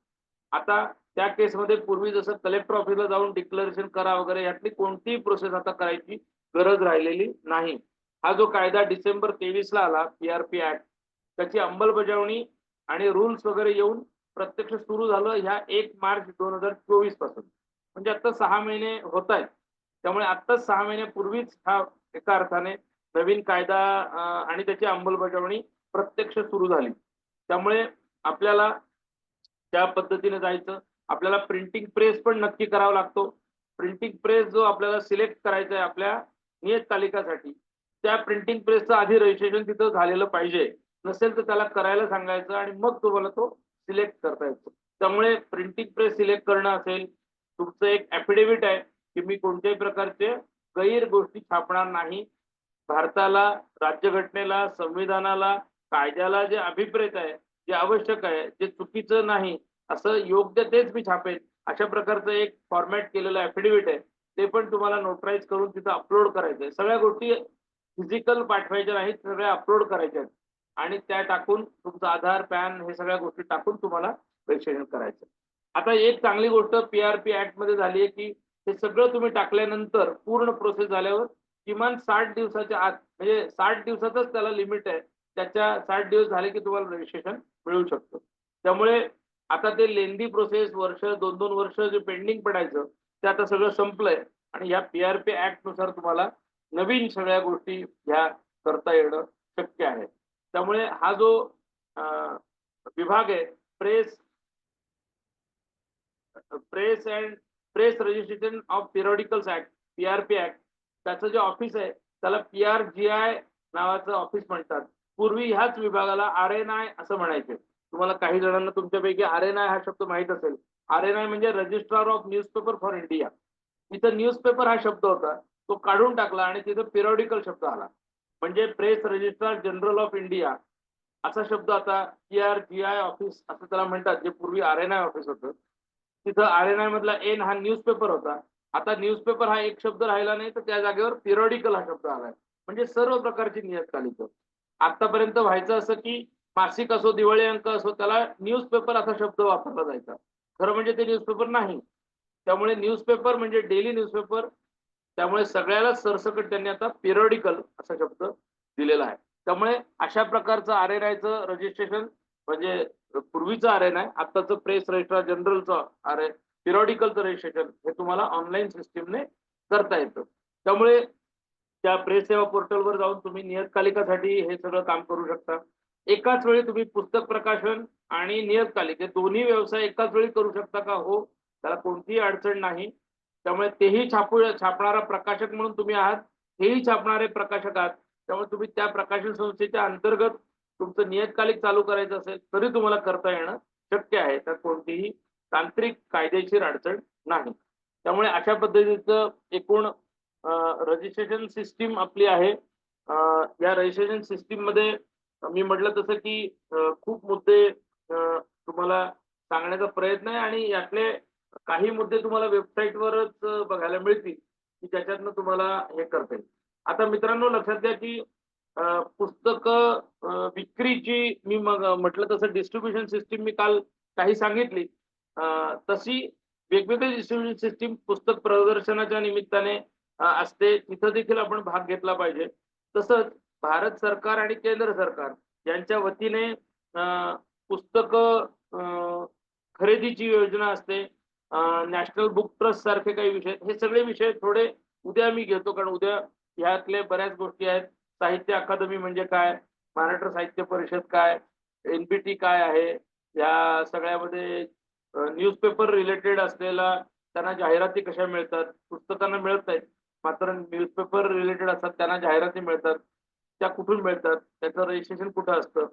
Speaker 2: आता त्या केसमध्ये पूर्वी जसं कलेक्टर ऑफिसला जाऊन डिक्लेरेशन करा वगैरे यातली कोणतीही प्रोसेस आता करायची गरज राहिलेली नाही. हा जो कायदा डिसेंबर 23 ला आला पी-आर-पी ऍक्ट, त्याची अंमलबजावणी आणि रूल्स वगैरे येऊन प्रत्यक्ष सुरू झालं ह्या 1 मार्च 2024 पासून. म्हणजे आता 6 महिने होत आहेत. त्यामुळे आत्ताच 6 महिन्यापूर्वीच हा एका अर्थाने नवीन कायदा आणि त्याची अंमलबजावणी प्रत्यक्ष सुरू झाली. त्यामुळे आपल्याला त्या पद्धतीने जायचं. आपल्याला प्रिंटिंग प्रेस पण नक्की करावा लागतो. प्रिंटिंग प्रेस जो आपल्याला सिलेक्ट करायचा आहे आपल्या नियतकालिकासाठी, त्या प्रिंटिंग प्रेसचं आधी रजिस्ट्रेशन तिथं झालेलं पाहिजे. नसेल तर त्याला करायला सांगायचं आणि मग तुम्हाला तो सिलेक्ट करता येतो. त्यामुळे प्रिंटिंग प्रेस सिलेक्ट करणं असेल तुमचं एक ऍफिडेव्हिट आहे की मी कोणत्याही प्रकारचे गैर गोष्टी छापणार नाही. भारताला, राज्यघटनेला, संविधानाला, कायद्याला जे अभिप्रेत आहे, जे आवश्यक आहे, जे चुकीचं नाही असं योग्य तेच मी छापेन, अशा प्रकारचं एक फॉर्मॅट केलेलं ऍफिडेव्हिट आहे. ते पण तुम्हाला नोटराईज करून तिथं अपलोड करायचं आहे. सगळ्या गोष्टी फिजिकल पाठवायच्या नाहीत, सगळ्या अपलोड करायच्या आहेत आणि त्या टाकून तुमचं आधार, पॅन हे सगळ्या गोष्टी टाकून तुम्हाला रजिस्ट्रेशन करायचं. आता एक चांगली गोष्ट PRP ऍक्ट मध्ये झाली आहे की हे सगळं तुम्ही टाकल्यानंतर पूर्ण प्रोसेस झाल्यावर किमान 60 दिवसाच्या आत, म्हणजे 60 दिवसातच त्याला लिमिट आहे. त्याच्या 60 दिवस झाले की तुम्हाला रजिस्ट्रेशन मिळू शकतं. त्यामुळे आता ते लेंदी प्रोसेस वर्ष 2-2 वर्ष जे पेंडिंग पडायचं ते आता सगळं संपलंय आणि या PRP ऍक्ट नुसार तुम्हाला नवीन सगळ्या गोष्टी ह्या करता येणं शक्य आहे. त्यामुळे हा जो विभाग आहे, press press and press registration of periodicals act, PRP act, त्याचं जे ऑफिस आहे त्याला PRGI नावाचं ऑफिस म्हणतात. पूर्वी ह्याच विभागाला RNI असं म्हणायचे. तुम्हाला काही जणांना तुमच्यापैकी RNI हा शब्द माहित असेल. RNI म्हणजे registrar of newspaper for India. इथं न्यूजपेपर हा शब्द होता, तो काढून टाकला आणि तिथं पिरियडिकल शब्द आला. म्हणजे press registrar general of India असा शब्द आता PRGI ऑफिस असं त्याला म्हणतात, जे पूर्वी RNI ऑफिस होतं. तिथं RNI मधला एन हा न्यूजपेपर होता. आता न्यूजपेपर हा एक शब्द राहिला नाही, तर त्या जागेवर पिरियडिकल हा शब्द आलाय. म्हणजे सर्व प्रकारची नियतकालिकं. आतापर्यंत व्हायचं असं की मासिक असो, दिवाळी अंक असो, त्याला न्यूजपेपर असा शब्द वापरला जायचा. खरं म्हणजे ते न्यूजपेपर नाही. त्यामुळे न्यूजपेपर म्हणजे डेली न्यूजपेपर. त्यामुळे सगळ्याला सरसकट त्यांनी आता पिरियडिकल असा शब्द दिलेला आहे. त्यामुळे अशा प्रकारचं RNIचं रजिस्ट्रेशन म्हणजे पूर्वीचं RNI, आताचं प्रेस रजिस्ट्रार जनरलचं पिरियडिकलचं रजिस्ट्रेशन हे तुम्हाला ऑनलाईन सिस्टीमने करता येतं. त्यामुळे त्या प्रेस सेवा पोर्टलवर जाऊन तुम्ही नियतकालिकासाठी हे सगळं काम करू शकता. एकाच वेळी तुम्ही पुस्तक प्रकाशन आणि नियतकालिक हे दोन्ही व्यवसाय एकाच वेळी करू शकता का? हो, त्याला कोणतीही अडचण नाही. त्यामुळे तेही छापणारा प्रकाशक म्हणून तुम्ही आहात, हेही छापणारे प्रकाशक आहात. त्यामुळे तुम्ही त्या प्रकाशन संस्थेच्या अंतर्गत तुमचं नियतकालिक चालू करायचं असेल तरी तुम्हाला करता येणं शक्य आहे. त्यात कोणतीही तांत्रिक कायदेशीर अडचण नाही. त्यामुळे अशा पद्धतीचं एकूण रजिस्ट्रेशन सिस्टीम आपली आहे. या रजिस्ट्रेशन सिस्टीम मध्ये मी म्हटलं तसं की खूप मुद्दे तुम्हाला सांगण्याचा प्रयत्न आहे आणि यातले काही मुद्दे तुम्हाला वेबसाईटवरच बघायला मिळतील की ज्याच्यातनं तुम्हाला हे करता येईल. आता मित्रांनो लक्षात घ्या की पुस्तकं विक्रीची मी मग म्हटलं तसं डिस्ट्रीब्युशन सिस्टीम मी काल काही सांगितली. तशी वेगवेगळी डिस्ट्रीब्युशन सिस्टीम पुस्तक प्रदर्शनाच्या निमित्ताने असते. तिथं देखील आपण भाग घेतला पाहिजे. तसंच भारत सरकार आणि केंद्र सरकार यांच्या वतीने पुस्तकं खरेदीची योजना असते. नॅशनल बुक ट्रस्ट सारखे काही विषय, हे सगळे विषय थोडे उद्या मी घेतो, कारण उद्या ह्यातले बऱ्याच गोष्टी आहेत. साहित्य अकादमी म्हणजे काय, महाराष्ट्र साहित्य परिषद काय, NBT काय आहे, या सगळ्यामध्ये न्यूजपेपर रिलेटेड असलेला त्यांना जाहिराती कशा मिळतात, पुस्तकांना मिळत नाहीत मात्र न्यूजपेपर रिलेटेड असतात त्यांना जाहिराती मिळतात, त्या कुठून मिळतात, त्याचं रजिस्ट्रेशन कुठं असतं,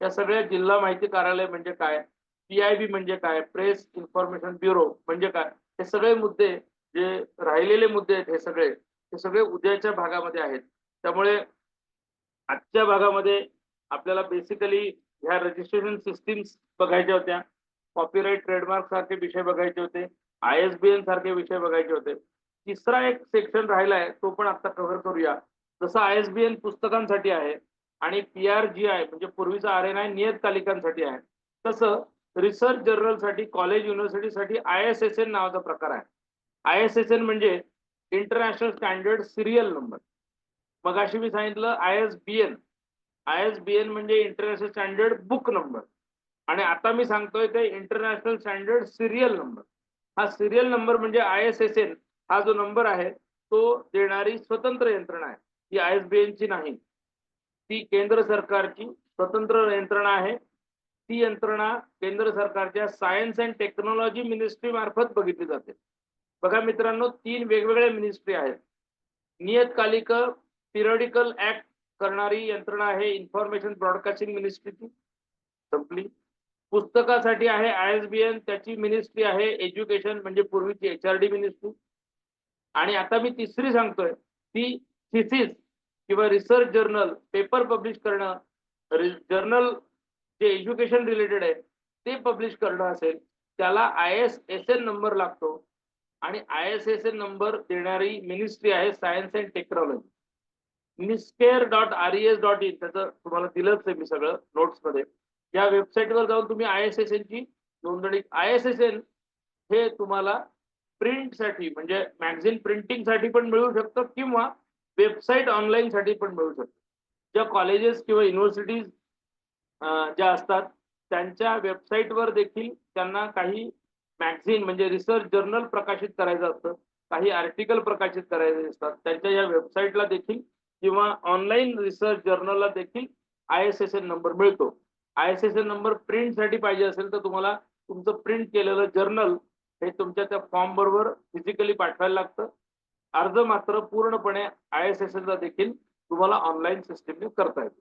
Speaker 2: या सगळ्या जिल्हा माहिती कार्यालय म्हणजे काय, PIB म्हणजे काय, प्रेस इन्फॉर्मेशन ब्युरो म्हणजे काय, हे सगळे मुद्दे जे राहिलेले मुद्दे आहेत हे सगळे उद्याच्या भागामध्ये आहेत. त्यामुळे आजच्या भागामध्ये आपल्याला बेसिकली ह्या रजिस्ट्रेशन सिस्टीम्स बघायच्या होत्या. कॉपीराईट, ट्रेडमार्क सारखे विषय बघायचे होते. ISBN सारखे विषय बघायचे होते. तिसरा एक सेक्शन राहिलाय, तो पण आता कव्हर करूया. जसं ISBN पुस्तकांसाठी आहे आणि PRGI म्हणजे पूर्वीचा RNI नियतकालिकांसाठी आहे, तसं रिसर्च जर्नलसाठी, कॉलेज युनिव्हर्सिटीसाठी ISSN नावाचा प्रकार आहे. ISSN म्हणजे इंटरनॅशनल स्टँडर्ड सिरियल नंबर. मगाशी मी सांगितलं ISBN म्हणजे इंटरनॅशनल स्टँडर्ड बुक नंबर आणि आता मी सांगतोय ते इंटरनॅशनल स्टँडर्ड सिरियल नंबर. हा सिरियल नंबर म्हणजे ISSN हा जो नंबर आहे तो देणारी स्वतंत्र यंत्रणा आहे. ही ISBN ची नाही, ती केंद्र सरकारची स्वतंत्र यंत्रणा आहे. ती यंत्रणा केंद्र सरकारच्या सायन्स अँड टेक्नॉलॉजी मिनिस्ट्री मार्फत बघितली जाते. बघा मित्रांनो, 3 वेगवेगळ्या मिनिस्ट्री आहेत. नियतकालिक पिरियडिकल ऍक्ट करणारी यंत्रणा आहे इन्फॉर्मेशन ब्रॉडकास्टिंग मिनिस्ट्रीची, संपली. पुस्तकासाठी आहे ISBN, त्याची मिनिस्ट्री आहे एज्युकेशन म्हणजे पूर्वीची HRD मिनिस्ट्री. आणि आता मी तिसरी सांगतोय ती थिसिस किंवा रिसर्च जर्नल पेपर पब्लिश करणं, जर्नल जे एज्युकेशन रिलेटेड आहे ते पब्लिश करणं असेल त्याला ISSN नंबर लागतो आणि ISSN नंबर देणारी मिनिस्ट्री आहे सायन्स अँड टेक्नॉलॉजी. niscare.res.in त्याचं तुम्हाला दिलंच आहे मी सगळं नोट्समध्ये. या वेबसाईटवर जाऊन तुम्ही ISSN ची नोंदणी ISSN हे तुम्हाला प्रिंटसाठी म्हणजे मॅगझिन प्रिंटिंगसाठी पण मिळू शकतं किंवा वेबसाईट ऑनलाईनसाठी पण मिळू शकतं. ज्या कॉलेजेस किंवा युनिव्हर्सिटीज ज्या असतात त्यांच्या वेबसाईटवर देखील त्यांना काही मॅगझिन म्हणजे रिसर्च जर्नल प्रकाशित करायचं असतं, काही आर्टिकल प्रकाशित करायचे असतात. त्यांच्या या वेबसाईटला देखील किंवा ऑनलाईन रिसर्च जर्नलला देखील ISSN नंबर मिळतो. ISSN नंबर प्रिंटसाठी पाहिजे असेल तर तुम्हाला तुमचं प्रिंट केलेलं जर्नल हे तुमच्या त्या फॉर्म बरोबर फिजिकली पाठवायला लागतं. अर्ज मात्र पूर्णपणे ISSN ला देखील तुम्हाला ऑनलाईन सिस्टीमने करता येतो.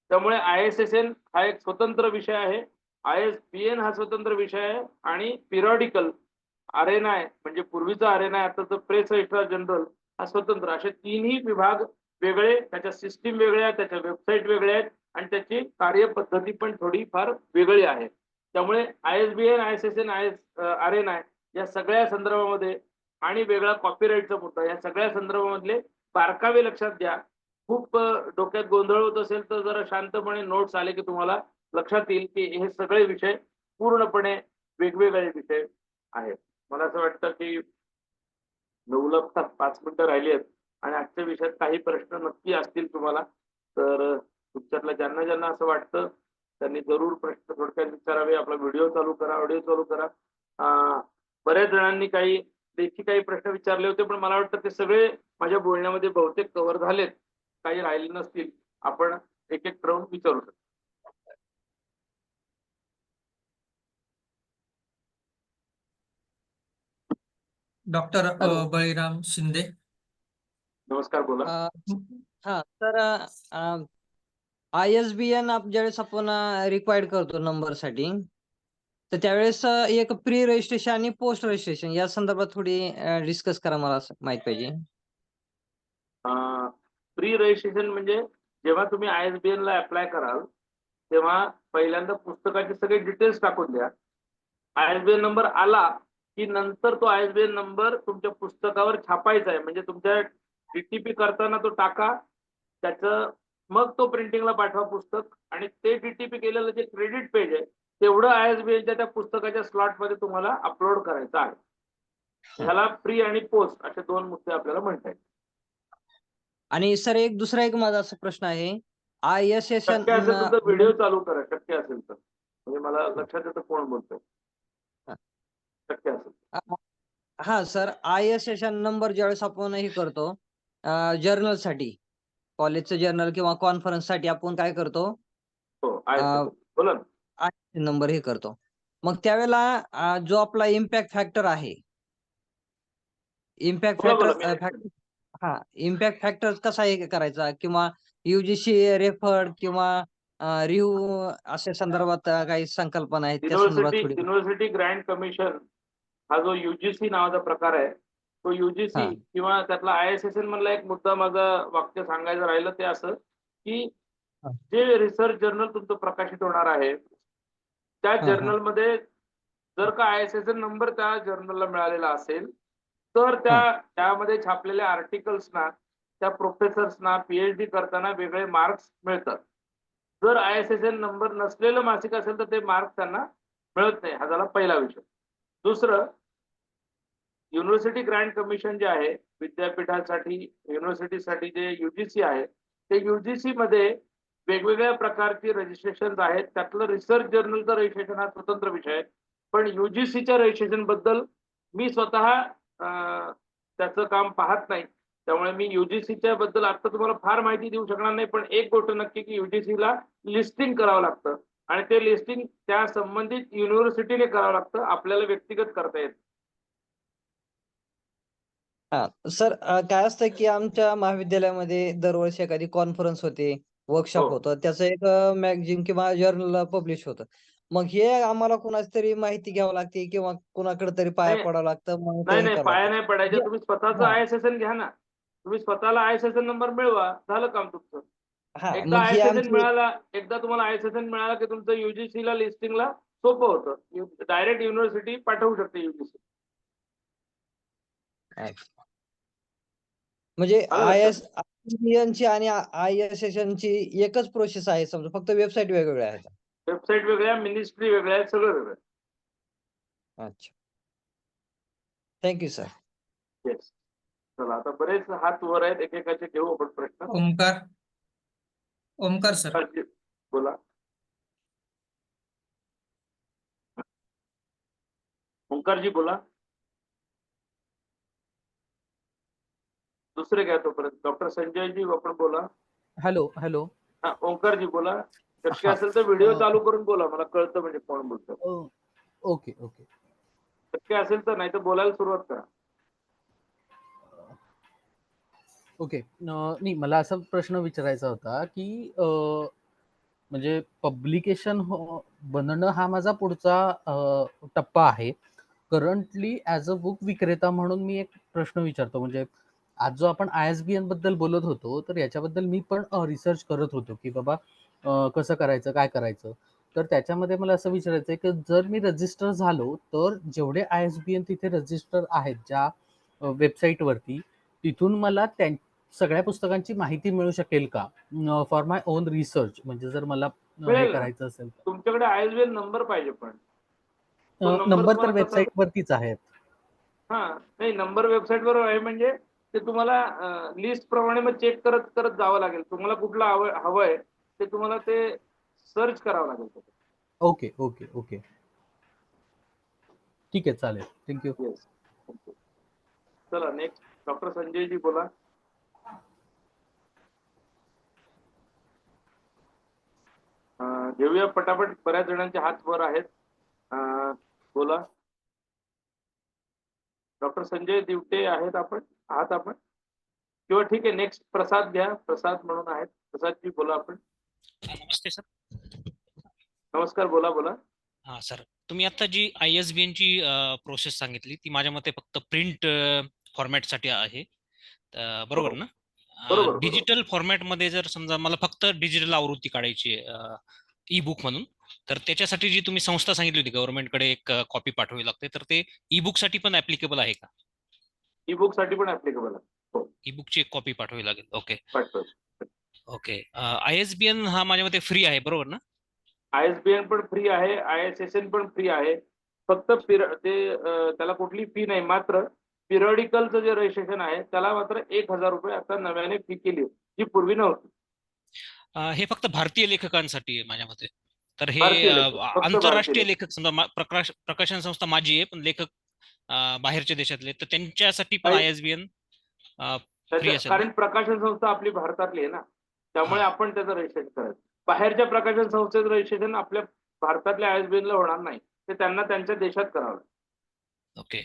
Speaker 2: त्यामुळे ISSN हा एक स्वतंत्र विषय आहे, ISBN हा स्वतंत्र विषय आहे आणि पिरियॉडिकल RNI म्हणजे पूर्वीचा RNI आताचं प्रेस रजिस्ट्रार जनरल हा स्वतंत्र. असे तिन्ही विभाग वेगळे, त्याच्या सिस्टीम वेगळ्या, त्याच्या वेबसाईट वेगळ्या आहेत आणि त्याची कार्यपद्धती पण थोडी फार वेगळी आहे. त्यामुळे ISBN, ISSN, RNI या सगळ्या संदर्भामध्ये आणि वेगळा कॉपीराईटचा मुद्दा या सगळ्या संदर्भामधले बारकावे लक्षात घ्या. खूप डोक्यात गोंधळ होत असेल तर जरा शांतपणे नोट्स आले की तुम्हाला लक्षात येईल की हे सगळे विषय पूर्णपणे वेगवेगळे विषय आहेत. मला असं वाटतं की 9ला 5 मिनिटं राहिली आहेत आणि आजच्या विषयात काही प्रश्न नक्की असतील तुम्हाला. तर तुमच्यातल्या ज्यांना ज्यांना असं वाटतं त्यांनी जरूर प्रश्न थोडक्यात विचारावे. आपला व्हिडिओ चालू करा, ऑडिओ चालू करा. बऱ्याच जणांनी काही लेखी काही प्रश्न विचारले होते पण मला वाटतं ते सगळे माझ्या बोलण्यामध्ये बहुतेक कव्हर झालेत. काही राहिले नसतील आपण एक एक करून विचारू शकतो.
Speaker 1: Doctor
Speaker 2: hello.
Speaker 1: बळीराम शिंदे.
Speaker 2: नमस्कार, बोला.
Speaker 3: हा तर ISBN ज्यावेळेस आपण रिक्वायर्ड करतो नंबरसाठी तर त्यावेळेस एक प्री रजिस्ट्रेशन आणि पोस्ट रजिस्ट्रेशन या संदर्भात थोडी डिस्कस करा, मला असं माहित पाहिजे.
Speaker 2: प्री रजिस्ट्रेशन म्हणजे जेव्हा तुम्ही ISBN ला अप्लाय कराल तेव्हा पहिल्यांदा पुस्तकाचे सगळे डिटेल्स टाकून द्या. ISBN नंबर आला की नंतर तो ISBN नंबर तुमच्या पुस्तकावर छापायचा आहे. म्हणजे तुमच्या DTP करताना तो टाका, त्याचं मग तो प्रिंटिंगला पाठवा पुस्तक आणि ते DTP केलेलं जे क्रेडिट पेज आहे तेवढं ISBNच्या त्या पुस्तकाच्या स्लॉटमध्ये तुम्हाला अपलोड करायचं आहे. ह्याला प्री आणि पोस्ट असे दोन मुद्दे आपल्याला म्हणता येतील.
Speaker 3: आणि सर एक दुसरा एक माझा असा प्रश्न आहे, ISSN
Speaker 2: शक्य असेल तुमचा व्हिडिओ चालू करा, शक्य असेल तर. म्हणजे मला लक्षात येतं कोण बोलतोय. शक्य असेल.
Speaker 3: हा सर, ISSN नंबर ज्यावेळेस आपण हे करतो जर्नलसाठी, कॉलेजचं जर्नल किंवा कॉन्फरन्ससाठी आपण काय करतो,
Speaker 2: हो, ISSN. बोला ना.
Speaker 3: ISSN नंबर हे करतो. मग त्यावेळेला जो आपला इम्पॅक्ट फॅक्टर आहे, इम्पॅक्ट
Speaker 2: बोला, बोला, मी
Speaker 3: फॅक्टर
Speaker 2: ऐकतोय.
Speaker 3: इम्पॅक्ट फॅक्टर कसा हे करायचा किंवा UGC रेफर्ड किंवा रिव्ह्यू अशा संदर्भात काही संकल्पना आहेत त्या संदर्भात थोडी.
Speaker 2: युनिव्हर्सिटी ग्रँट कमिशन हा जो UGC नावाचा प्रकार आहे तो UGC
Speaker 3: हा.
Speaker 2: किंवा त्यातला ISSN मधला एक मुद्दा माझं वाक्य सांगायचं राहिलं ते असं की
Speaker 3: हा.
Speaker 2: जे रिसर्च जर्नल तुमचं प्रकाशित होणार आहे त्या
Speaker 3: हा.
Speaker 2: जर्नलमध्ये जर का ISSN नंबर त्या जर्नलला मिळालेला असेल तर
Speaker 3: हा.
Speaker 2: त्यामध्ये छापलेल्या आर्टिकल्सना त्या प्रोफेसर्सना PhD करताना वेगळे मार्क्स मिळतात. जर ISSN नंबर नसलेलं मासिक असेल तर ते मार्क्स त्यांना मिळत नाही. हा झाला पहिला विषय. दुसरं, युनिव्हर्सिटी ग्रँट कमिशन जे आहे विद्यापीठासाठी युनिव्हर्सिटीसाठी जे UGC आहे ते UGC मध्ये वेगवेगळ्या प्रकारची रजिस्ट्रेशन आहेत. त्यातलं रिसर्च जर्नलचं रजिस्ट्रेशन हा स्वतंत्र विषय आहे. पण UGCच्या रजिस्ट्रेशन बद्दल मी स्वतः त्याचं काम पाहत नाही. त्यामुळे मी UGCच्या बद्दल आता तुम्हाला फार माहिती देऊ शकणार नाही. पण एक गोष्ट नक्की की UGC ला लिस्टिंग करावं लागतं आणि ते लिस्टिंग त्या संबंधित युनिव्हर्सिटीने करावं लागतं. आपल्याला व्यक्तिगत करता येत.
Speaker 3: सर काय असतं की आमच्या महाविद्यालयामध्ये दरवर्षी एखादी कॉन्फरन्स होते, वर्कशॉप
Speaker 2: हो.
Speaker 3: होतं, त्याचं एक मॅगझिन किंवा जर्नल पब्लिश होतं. मग हे आम्हाला कोणाची तरी माहिती घ्यावं लागते किंवा कोणाकडे तरी पाया
Speaker 2: नाही
Speaker 3: पडावं लागतं मग
Speaker 2: नाही
Speaker 3: ट्रेन
Speaker 2: नाही,
Speaker 3: करावं
Speaker 2: पाया
Speaker 3: लागतं.
Speaker 2: नाही पडायचं.
Speaker 3: जे
Speaker 2: तुम्ही स्वतःच
Speaker 3: हां,
Speaker 2: ISSN घ्या ना. तुम्ही स्वतःला ISSN नंबर मिळवा, झालं काम तुमचं.
Speaker 3: हां.
Speaker 2: एकदा
Speaker 3: मग ही
Speaker 2: ISSN
Speaker 3: आमची
Speaker 2: मिळाला, एकदा तुम्हाला ISSN मिळाला की तुमचं UGC ला लिस्टिंगला सोपं होतं. डायरेक्ट युनिव्हर्सिटी पाठवू शकते UGC.
Speaker 3: म्हणजे
Speaker 2: आलं लक्षात?
Speaker 3: ISSN आणि ISSN ची एकच प्रोसेस आहे समजा फक्त वेबसाईट वेगवेगळ्या आहेत.
Speaker 2: वेबसाईट वेगळ्या, मिनिस्ट्री वेगळ्या आहेत, सगळं वेगळं.
Speaker 3: अच्छा. Thank you sir.
Speaker 2: येस. चला आता बरेच हात वर आहेत, एकेकाचे घेऊ आपण प्रश्न.
Speaker 1: ओमकार सर.
Speaker 2: बोला. ओंकारजी बोला. दुसरे घ्या तोपर्यंत. डॉक्टर संजयजी आपण बोला.
Speaker 4: Hello hello.
Speaker 2: हा, ओंकारजी बोला. शक्य
Speaker 4: हा.
Speaker 2: असेल तर व्हिडिओ चालू करून बोला, मला कळतं म्हणजे कोण बोलतं.
Speaker 4: Okay okay.
Speaker 2: शक्य असेल तर, नाही तर बोलायला सुरुवात करा.
Speaker 4: ओके. नाही, मला असा प्रश्न विचारायचा होता की म्हणजे पब्लिकेशन बनणं हा माझा पुढचा टप्पा आहे. करंटली ॲज अ बुक विक्रेता म्हणून मी एक प्रश्न विचारतो. म्हणजे आज जो आपण ISBN बद्दल बोलत होतो, तर याच्याबद्दल मी पण रिसर्च करत होतो की बाबा कसं करायचं, काय करायचं. तर त्याच्यामध्ये मला असं विचारायचं आहे की जर मी रजिस्टर झालो, तर जेवढे ISBN तिथे रजिस्टर आहेत ज्या वेबसाईटवरती, तिथून मला सगळ्या पुस्तकांची माहिती मिळू शकेल का? फॉर माय ओन रिसर्च, म्हणजे जर मला हे
Speaker 2: मिळेल ना.
Speaker 4: करायचं असेल तर.
Speaker 2: तुमच्याकडे ISBN नंबर पाहिजे, पण तो नंबर
Speaker 4: नंबर तर
Speaker 2: तुम्हाला कसा?
Speaker 4: वेबसाईट वरतीच आहेत.
Speaker 2: हा, नाही, नंबर वेबसाईट वर आहे म्हणजे ते तुम्हाला लिस्ट प्रमाणे मग चेक करत करत जावं लागेल. तुम्हाला कुठलं हवंय ते तुम्हाला ते सर्च करावं लागेल.
Speaker 4: Okay okay okay. ठीक आहे, चालेल. थँक्यू.
Speaker 2: येस. चला नेक्स्ट. डॉक्टर संजयजी बोला. घेऊया पटापट, बऱ्याच जणांचे हात वर आहेत. बोला. डॉक्टर संजय दिवटे आहेत आपण किंवा ठीक आहे, नेक्स्ट प्रसाद घ्या. प्रसाद म्हणून आहेत. प्रसादजी बोला आपण.
Speaker 5: नमस्ते सर.
Speaker 2: नमस्कार, बोला बोला.
Speaker 5: हा सर, तुम्ही आता जी ISBN ची प्रोसेस सांगितली ती माझ्या मते फक्त प्रिंट फॉर्मॅटसाठी आहे, बरोबर
Speaker 2: हो,
Speaker 5: ना?
Speaker 2: बरोबर.
Speaker 5: डिजिटल फॉर्मॅटमध्ये जर समजा मला फक्त डिजिटल आवृत्ती काढायची ई बुक म्हणून, तर त्याच्यासाठी जी तुम्ही संस्था सांगितली होती गव्हर्नमेंटकडे एक कॉपी पाठवावी लागते, तर ते ई बुक साठी पण ऍप्लिकेबल आहे का?
Speaker 2: ई बुक साठी पण ऍप्लिकेबल आहे. हो,
Speaker 5: ई बुकची एक कॉपी पाठवावी लागेल. ओके
Speaker 2: पाठवा.
Speaker 5: ओके. ISBN हा माझ्या मते फ्री आहे, बरोबर ना?
Speaker 2: ISBN पण फ्री आहे, ISSN पण फ्री आहे. फक्त त्याला कुठली फी नाही. मात्र पिरियडिकलचं जे रजिस्ट्रेशन आहे त्याला मात्र 1,000 रुपये आता नव्याने फी केली, जी पूर्वी नव्हती.
Speaker 5: हे फक्त भारतीय लेखकांसाठी आहे माझ्या मते. तर हे
Speaker 2: भारतीय लेखक, फक्त भारतीय
Speaker 5: आंतरराष्ट्रीय
Speaker 2: लेखक.
Speaker 5: लेखक समजा प्रकाशन संस्था माझी आहे, पण लेखक बाहेरच्या देशातले, तर त्यांच्यासाठी पण
Speaker 2: काही
Speaker 5: ISBN फ्री असेल ना?
Speaker 2: कारण प्रकाशन संस्था आपली भारतातली आहे ना, त्यामुळे
Speaker 5: हा.
Speaker 2: आपण त्याचं रजिस्ट्रेशन करायचं. बाहेरच्या प्रकाशन संस्थेचं रजिस्ट्रेशन आपल्या भारतातल्या ISBN ला होणार नाही. ते त्यांना त्यांच्या देशात करावं.
Speaker 5: ओके.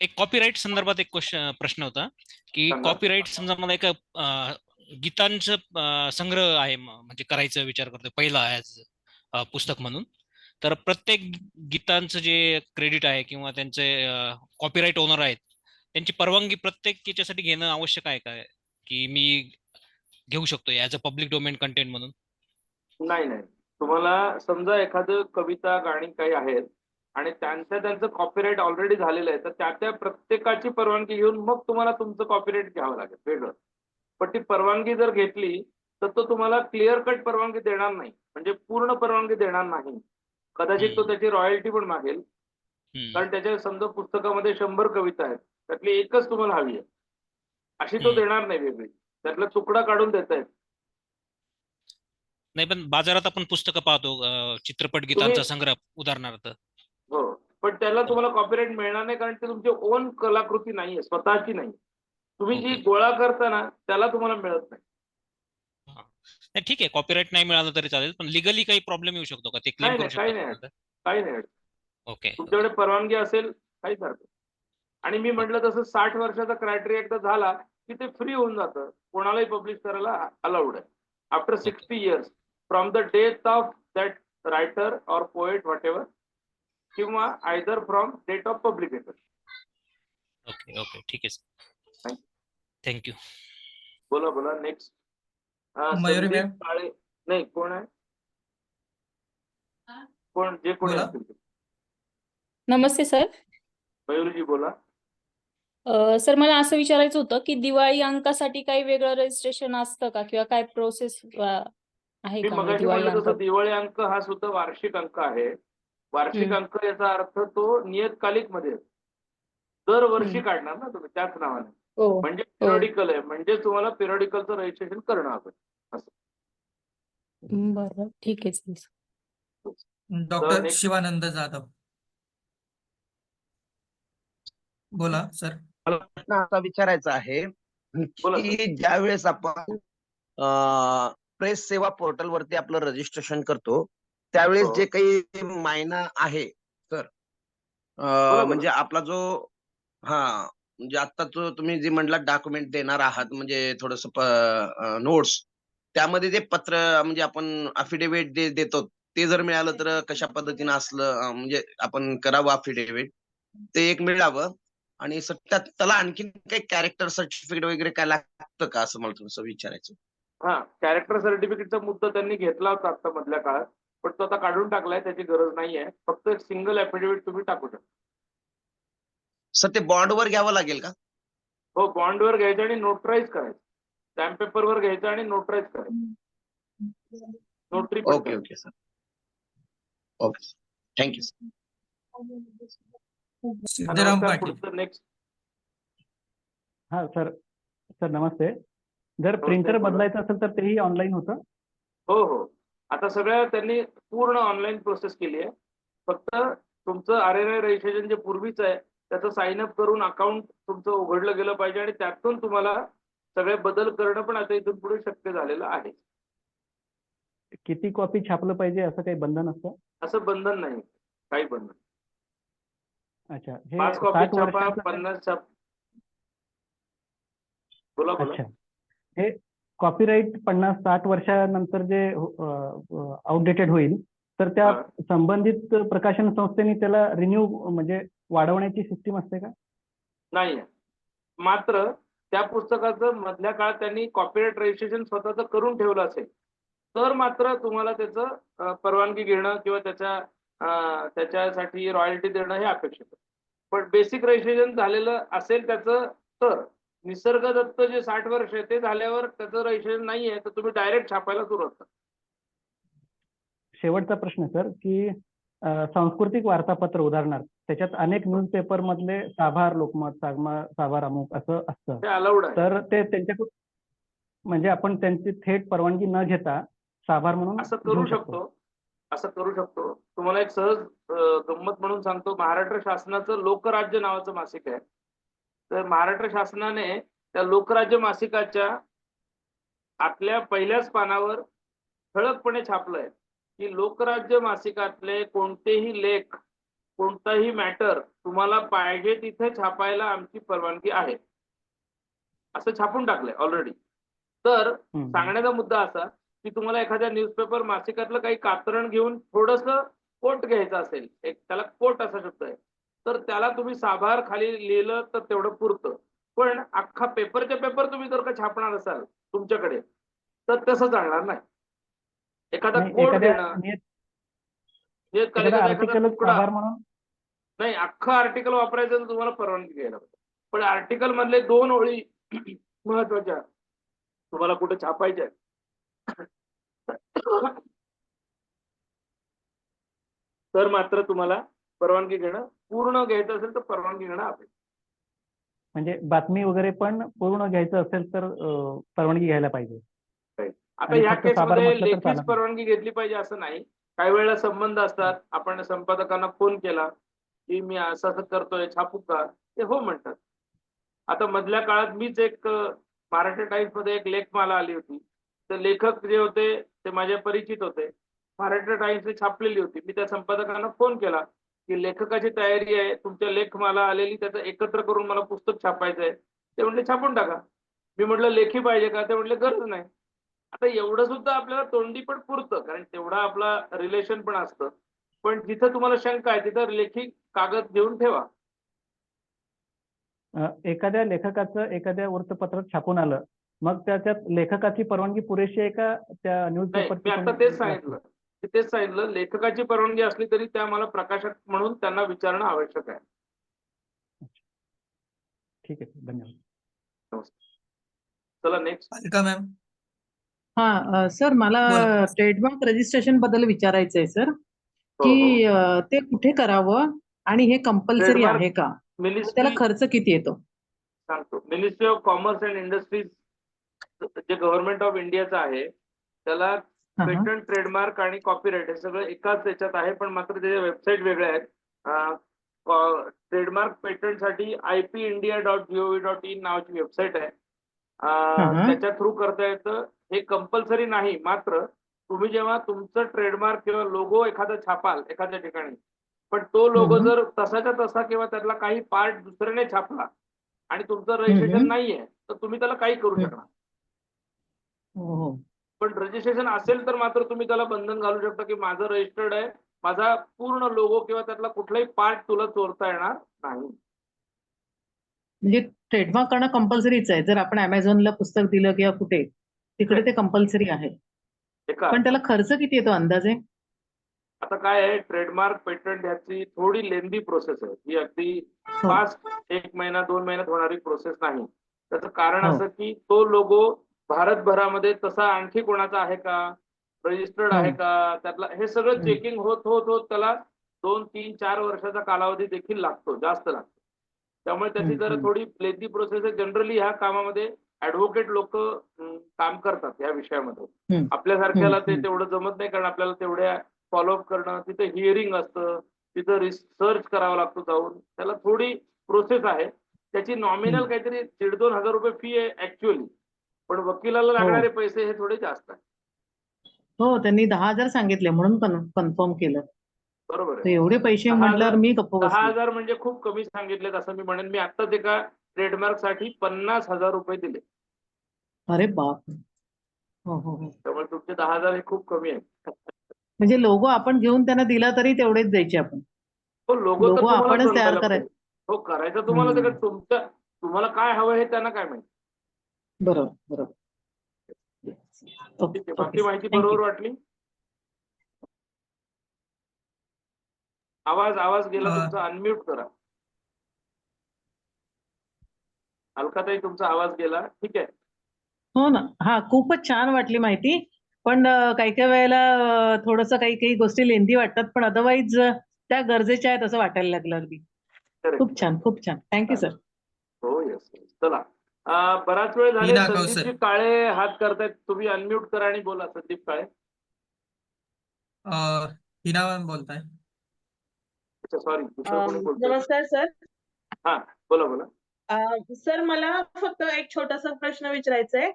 Speaker 5: एक कॉपीराईट संदर्भात एक प्रश्न होता की
Speaker 2: सांगा.
Speaker 5: कॉपीराईट समजा मला एक गीतांचं संग्रह आहे, म्हणजे करायचा विचार करतोय पहिला ॲज पुस्तक म्हणून. तर प्रत्येक गीतांचं जे क्रेडिट आहे किंवा त्यांचे कॉपीराईट ओनर आहेत, त्यांची परवानगी प्रत्येक याच्यासाठी घेणं आवश्यक आहे का, की मी घेऊ शकतो as a public domain content म्हणून?
Speaker 2: नाही नाही, तुम्हाला समजा एखादं कविता, गाणी काही आहेत आणि त्यांचं कॉपीराईट ऑलरेडी झालेलं आहे, तर त्या प्रत्येकाची परवानगी घेऊन मग तुम्हाला तुमचं कॉपीराईट घ्यावं लागेल वेगळं. पण ती परवानगी जर घेतली तर तो तुम्हाला क्लिअर कट परवानगी देणार नाही, म्हणजे पूर्ण परवानगी देणार नाही. कदाचित तो त्याची रॉयल्टी पण मागेल. कारण त्याच्या समजा पुस्तकामध्ये 100 कविता आहेत, त्यातली एकच तुम्हाला हवी आहे, अशी तो देणार नाही वेगळी. त्यातला तुकडा काढून देतायत.
Speaker 5: नाही, पण बाजारात आपण पुस्तकं पाहतो, चित्रपट गीतांचा संग्रह उदाहरणार्थ.
Speaker 2: हो, पण त्याला तुम्हाला कॉपीराईट मिळणार नाही, कारण ते तुमची ओन कलाकृती नाहीये, स्वतःची नाही. तुम्ही जी
Speaker 5: ओके.
Speaker 2: गोळा करता ना त्याला तुम्हाला मिळत नाही.
Speaker 5: नाही, ठीक आहे, कॉपीराईट नाही मिळालं तरी चालेल, पण लिगली काही प्रॉब्लेम येऊ शकतो का? ते क्लेम करू
Speaker 2: काही
Speaker 5: शकतात
Speaker 2: नाही,
Speaker 5: का?
Speaker 2: काही नाही.
Speaker 5: ओके.
Speaker 2: तुमच्याकडे परवानगी असेल काहीच हरकत नाही. आणि मी म्हटलं तसं 60 वर्षाचा क्रायटेरिया एकदा झाला की ते फ्री होऊन जातं, कोणालाही पब्लिश करायला अलाउड आहे. After 60 years from the date of that writer or poet whatever किंवा either from date of publication.
Speaker 5: Okay okay ठीक आहे सर.
Speaker 2: Thank
Speaker 5: thank you.
Speaker 2: बोला बोला नेक्स्ट.
Speaker 1: मयुरी
Speaker 2: संदीप
Speaker 1: मॅम.
Speaker 2: काळे नाही कोण आहे कोण जे कोणी
Speaker 1: बोला.
Speaker 2: असतील ते.
Speaker 6: नमस्ते सर.
Speaker 2: मयुरीजी बोला.
Speaker 6: सर मला असं विचारायचं होतं की दिवाळी अंकासाठी काही वेगळं रजिस्ट्रेशन असतं का किंवा काय प्रोसेस आहे
Speaker 2: मी
Speaker 6: का म्हणजे
Speaker 2: मगाशी
Speaker 6: दिवाळी
Speaker 2: म्हणलं
Speaker 6: अंक?
Speaker 2: तसं दिवाळी अंक हा सुद्धा वार्षिक अंक आहे. वार्षिक अंक याचा अर्थ तो नियतकालिक मध्ये आहे. दरवर्षी काढणार ना तुम्ही त्याच नावाने.
Speaker 6: हो
Speaker 2: म्हणजे पिरियडिकल आहे म्हणजे तुम्हाला पिरियडिकलचं रजिस्ट्रेशन करणं आपण असं.
Speaker 6: बरं ठीक आहे sir.
Speaker 1: Doctor
Speaker 2: next.
Speaker 1: Shivanand Jadhav. बोला सर.
Speaker 7: मला प्रश्न असा विचारायचा आहे
Speaker 2: बोला सर.
Speaker 7: की ज्यावेळेस आपण प्रेस सेवा पोर्टल वरती आपलं रजिस्ट्रेशन करतो त्यावेळेस
Speaker 2: हो.
Speaker 7: जे काही मायना आहे सर
Speaker 2: बोला.
Speaker 7: म्हणजे आपला जो म्हणजे आता जो तुम्ही जे म्हणला डॉक्युमेंट देणार आहात म्हणजे थोडस नोट्स त्यामध्ये जे पत्र म्हणजे आपण अफिडेव्हिट देतो ते जर मिळालं तर कशा पद्धतीनं असलं म्हणजे आपण करावं अफिडेव्हिट ते एक मिळावं आणि त्याला आणखीन काही कॅरेक्टर सर्टिफिकेट वगैरे काय लागतं का असं मला थोडंसं विचारायचं.
Speaker 2: हा कॅरेक्टर सर्टिफिकेटचा मुद्दा त्यांनी घेतला होता आता मधल्या काळात पण तो आता काढून टाकलाय त्याची गरज नाहीये. फक्त एक सिंगल ऍफिडेव्हिट तुम्ही टाकू शकता.
Speaker 7: सर ते बॉन्डवर घ्यावं लागेल का?
Speaker 2: हो बॉन्डवर घ्यायचं आणि नोटराईज करायचं. स्टॅम्प पेपरवर घ्यायचं आणि नोटराईज करायचं. नोटरी पण
Speaker 7: ओके
Speaker 2: करायचं.
Speaker 7: Okay sir. Okay thank you sir.
Speaker 1: Siddharam
Speaker 2: नमस्कार,
Speaker 1: पाटील.
Speaker 2: पुढचं नेक्स्ट.
Speaker 8: हा सर. सर नमस्ते. जर
Speaker 2: नमस्ते,
Speaker 8: प्रिंटर
Speaker 2: बोला.
Speaker 8: बदलायचं असेल तर तेही ऑनलाईन होतं?
Speaker 2: हो हो आता सगळ्या त्यांनी पूर्ण ऑनलाईन प्रोसेस केली आहे. फक्त तुमचं RNI रजिस्ट्रेशन जे पूर्वीच आहे त्याचं साइन अप करून अकाउंट तुमचं उघडलं गेलं पाहिजे आणि त्यातून तुम्हाला सगळे बदल करणं पण आता इथून पुढे शक्य झालेलं आहे.
Speaker 8: किती कॉपी छापलं पाहिजे असं काही बंधन असतं?
Speaker 2: असं बंधन नाही काही बंधन.
Speaker 8: अच्छा. हे
Speaker 2: 5 कॉपी
Speaker 8: 60
Speaker 2: छापा
Speaker 8: वर्षाचं
Speaker 2: 50 छाप. बोला बोला.
Speaker 8: अच्छा. हे कॉपीराईट 50-60 वर्षानंतर जे आउटडेटेड होईल तर त्या
Speaker 2: हा.
Speaker 8: संबंधित प्रकाशन संस्थेने त्याला रिन्यू म्हणजे वाढवण्याची सिस्टीम असते का?
Speaker 2: नाही मात्र त्या पुस्तकाचं मधल्या काळात त्यांनी कॉपीराइट रजिस्ट्रेशन स्वतःचं करून ठेवलं असेल तर मात्र तुम्हाला त्याचं परवानगी घेणं किंवा त्याच्यासाठी रॉयल्टी देणं हे अपेक्षित आहे. पण बेसिक रजिस्ट्रेशन झालेलं असेल त्याचं तर निसर्ग दत्त जे 60 वर्ष आहे ते झाल्यावर त्याचं रजिस्ट्रेशन नाही आहे तर तुम्ही डायरेक्ट छापायला सुरुवात करा.
Speaker 8: शेवटचा प्रश्न सर की सांस्कृतिक वार्तापत्र उदाहरणार्थ त्याच्यात अनेक न्यूजपेपर मधले साभार लोकमत साभार अमुक असं असतं
Speaker 2: ते अलाउड आहे.
Speaker 8: तर ते त्यांच्याकडून म्हणजे आपण त्यांची थेट परवानगी न घेता साभार म्हणून
Speaker 2: असं
Speaker 8: घेऊ
Speaker 2: करू शकतो. तुम्हाला एक सहज गंमत म्हणून सांगतो. महाराष्ट्र शासनाचं लोकराज्य नावाचं मासिक आहे. तर महाराष्ट्र शासनाने त्या लोकराज्य मासिकाच्या आपल्या पहिल्याच पानावर ठळकपणे छापलंय की लोकराज्य मासिकातले कोणतेही लेख कोणताही मॅटर तुम्हाला पाहिजे तिथे छापायला आमची परवानगी आहे असं छापून टाकलंय ऑलरेडी. तर सांगण्याचा मुद्दा असा की तुम्हाला एखाद्या न्यूजपेपर मासिकातलं काही कात्रण घेऊन थोडंसं कोट घ्यायचं असेल एक त्याला कोट असा शब्द आहे तर त्याला तुम्ही साभार खाली लिहिलं तर तेवढं पुरतं. पण अख्खा पेपरच्या पेपर तुम्ही जर का छापणार असाल तुमच्याकडे तर तसं चालणार नाही. एखादा कोट देणं नियतकालिकाचा एखादा तुकडा
Speaker 8: साभार म्हणून
Speaker 2: नाही अख्खं आर्टिकल वापरायचं तर तुम्हाला परवानगी घ्यायला पाहिजे. पण आर्टिकल मधले 2 ओळी महत्वाच्या तुम्हाला कुठे छापायच्या तर मात्र तुम्हाला परवानगी घेणं पूर्ण घ्यायचं असेल तर परवानगी घेणं अपेक्षित.
Speaker 8: म्हणजे बातमी वगैरे पण पूर्ण घ्यायचं असेल तर परवानगी घ्यायला पाहिजे.
Speaker 2: आता
Speaker 8: आणि
Speaker 2: ह्या
Speaker 8: फक्त साभार
Speaker 2: केसमध्ये
Speaker 8: म्हटलं तर
Speaker 2: लेखीच
Speaker 8: चालत नाही.
Speaker 2: परवानगी घेतली पाहिजे असं नाही. काही वेळेला संबंध असतात. आपण संपादकांना फोन केला की मी असं असं करतोय छापू का ते हो म्हणतात. आता मधल्या काळात मीच एक महाराष्ट्र टाइम्स मध्ये एक लेख मला आली होती. तर लेखक जे होते ते माझे परिचित होते. महाराष्ट्र टाइम्सने छापलेली होती. मी त्या संपादकांना फोन केला की लेखकाची तयारी आहे तुमच्या लेख मला आलेली त्याचं एकत्र करून मला पुस्तक छापायचं आहे. ते म्हणले छापून टाका. मी म्हटलं लेखी पाहिजे का ते म्हटले गरज नाही. आता एवढं सुद्धा आपल्याला तोंडी पण पुरतं, कारण तेवढा आपला रिलेशन पण असतं. पण जिथं तुम्हाला शंका आहे तिथं लेखी कागद घेऊन ठेवा.
Speaker 8: एखाद्या लेखकाचं एखाद्या वृत्तपत्रात छापून आलं, मग त्याच्यात लेखकाची परवानगी पुरेशी आहे का त्या
Speaker 2: नाही,
Speaker 8: न्यूजपेपरची
Speaker 2: मी आता
Speaker 8: पण
Speaker 2: तेच
Speaker 8: लागते?
Speaker 2: सांगितलं. लेखकाची परवानगी असली तरी त्या मला प्रकाशक म्हणून त्यांना विचारणं आवश्यक आहे.
Speaker 8: ठीक आहे, धन्यवाद.
Speaker 2: नमस्कार. चला नेक्स्ट.
Speaker 1: अलका मॅम
Speaker 9: सर मला
Speaker 1: बोला.
Speaker 9: ट्रेडमार्क रजिस्ट्रेशन बद्दल विचारायचं आहे सर,
Speaker 2: हो,
Speaker 9: की ते कुठे करावं आणि हे कंपल्सरी
Speaker 2: ट्रेडमार्क
Speaker 9: आहे का? त्याला
Speaker 2: मिनिस्ट्री
Speaker 9: खर्च किती येतो?
Speaker 2: सांगतो. Ministry of commerce and industries जे गव्हर्नमेंट ऑफ इंडियाचं आहे, त्याला
Speaker 9: हा, हा.
Speaker 2: पेटंट, ट्रेडमार्क आणि कॉपीराईट हे सगळं एकाच याच्यात आहे, पण मात्र त्याच्या वेबसाईट वेगळ्या आहेत. ट्रेडमार्क पेटंटसाठी ipindia.gov.in नावाची वेबसाईट आहे.
Speaker 9: हा.
Speaker 2: त्याच्या थ्रू करता येतं. हे कंपल्सरी नाही, मात्र तुम्ही जेव्हा तुमचं ट्रेडमार्क किंवा लोगो एखादा छापाल एखाद्या ठिकाणी, पण तो लोगो
Speaker 9: हम्म.
Speaker 2: जर तसाच्या तसा किंवा त्यातला काही पार्ट दुसऱ्याने छापला आणि तुमचं
Speaker 9: हम्म.
Speaker 2: रजिस्ट्रेशन नाहीये, तर तुम्ही त्याला काही करू
Speaker 9: हम्म.
Speaker 2: शकणार.
Speaker 9: हो.
Speaker 2: पण रजिस्ट्रेशन असेल तर मात्र तुम्ही त्याला बंधन घालू शकता की माझं रजिस्टर्ड आहे, माझा पूर्ण लोगो किंवा त्यातला कुठलाही पार्ट तुला चोरता येणार नाही.
Speaker 9: म्हणजे ट्रेडमार्क करणं कंपल्सरीच आहे. जर आपण Amazonला पुस्तक दिलं किंवा कुठे, तिकडे ते कंपल्सरी आहे.
Speaker 2: एका
Speaker 9: पण त्याला खर्च किती येतो अंदाजे?
Speaker 2: आता काय आहे, ट्रेडमार्क पेटंट ह्याची थोडी लेंदी प्रोसेस आहे. ही अगदी
Speaker 9: हो.
Speaker 2: फास्ट 1 महिना 2 महिन्यात होणारी प्रोसेस नाही. त्याचं कारण
Speaker 9: हो.
Speaker 2: असं की तो लोगो भारतभरामध्ये तसा आणखी कोणाचा आहे का, रजिस्टर्ड आहे का, त्यातला हे सगळं चेकिंग होत होत होत त्याला 2, 3, 4 वर्षाचा कालावधी देखील लागतो, जास्त लागतो. त्यामुळे त्याची जरा थोडी लेंदी प्रोसेस आहे. जनरली ह्या कामामध्ये ऍडव्होकेट लोक काम करतात या विषयामध्ये. आपल्यासारख्याला ते तेवढं जमत नाही, कारण आपल्याला तेवढ्या फॉलोअप करणं, तिथे हिअरिंग असतं, तिथं रिसर्च करावा लागतो जाऊन. त्याला थोडी प्रोसेस आहे. त्याची नॉमिनल काहीतरी 1,500-2 हजार रुपये फी आहे ऍक्च्युअली, पण वकिलाला लागणारे पैसे हे थोडे जास्त आहेत.
Speaker 9: हो, त्यांनी 10,000 सांगितले म्हणून कन्फर्म केलं.
Speaker 2: बरोबर
Speaker 9: तर
Speaker 2: आहे.
Speaker 9: एवढे पैसे म्हटल्यावर मी गप्प बसले.
Speaker 2: 10,000 म्हणजे खूप कमी सांगितलेत असं मी म्हणेन. मी आत्ताच एका ट्रेडमार्क साठी 50,000 रुपये दिले.
Speaker 9: अरे बाप! हो.
Speaker 2: त्यामुळे तुमचे 10,000 हे खूप कमी आहे.
Speaker 9: म्हणजे लोगो आपण घेऊन त्यांना दिला तरी तेवढेच द्यायचे आपण.
Speaker 2: तो लोगो तर
Speaker 9: लोगो
Speaker 2: तुम्हालाच
Speaker 9: आपणच तयार
Speaker 2: बनवायला
Speaker 9: करायचा.
Speaker 2: पाहिजे. हो, करायचं तुम्हाला, ते तुम्हाला काय हवं हे त्यांना काय माहिती.
Speaker 9: बरोबर.
Speaker 2: ठीक आहे. बाकी
Speaker 9: ओके.
Speaker 2: माहिती
Speaker 9: थँक
Speaker 2: बरोबर
Speaker 9: यू.
Speaker 2: वाटली? आवाज गेला
Speaker 1: अं,
Speaker 2: तुमचा, अनम्यूट करा. अलकाताई तुमचा आवाज गेला. ठीक आहे.
Speaker 9: हो ना. हा, खूपच छान वाटली माहिती. पण काही वेळेला थोडंसं काही गोष्टी लेंदी वाटतात, पण अदरवाईज त्या गरजेच्या आहेत असं वाटायला लागलं अगदी. खूप छान. Thank you sir.
Speaker 2: हो, येस. चला, बराच वेळ झाले.
Speaker 1: हिना
Speaker 2: संदीपजी
Speaker 1: कौशल.
Speaker 2: काळे हात करतायत. तुम्ही अनम्यूट करा आणि बोला. संदीप काळे.
Speaker 1: हिना मॅम बोलताय.
Speaker 2: अच्छा, सॉरी, दुसरं कोणी बोलतोय.
Speaker 10: नमस्कार सर.
Speaker 2: हा, बोला.
Speaker 10: सर मला फक्त एक छोटासा प्रश्न विचारायचा आहे.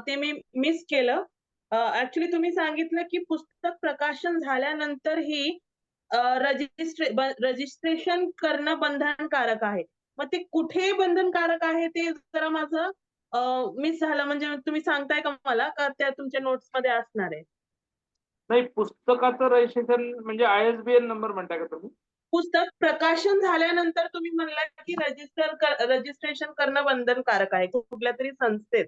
Speaker 10: ते मी मिस केलं. ऍक्च्युली तुम्ही सांगितलं की पुस्तक प्रकाशन झाल्यानंतरही रजिस्ट्रेशन करणं बंधनकारक आहे. मग ते कुठे बंधनकारक आहे ते जरा माझं मिस झालं. म्हणजे तुम्ही सांगताय का मला, का त्या तुमच्या नोट्स मध्ये असणार आहे?
Speaker 2: नाही, पुस्तकाचं रजिस्ट्रेशन म्हणजे ISBN नंबर म्हणताय का तुम्ही?
Speaker 10: पुस्तक प्रकाशन झाल्यानंतर तुम्ही म्हणला की रजिस्ट्रेशन करणं बंधनकारक आहे कुठल्या तरी संस्थेत.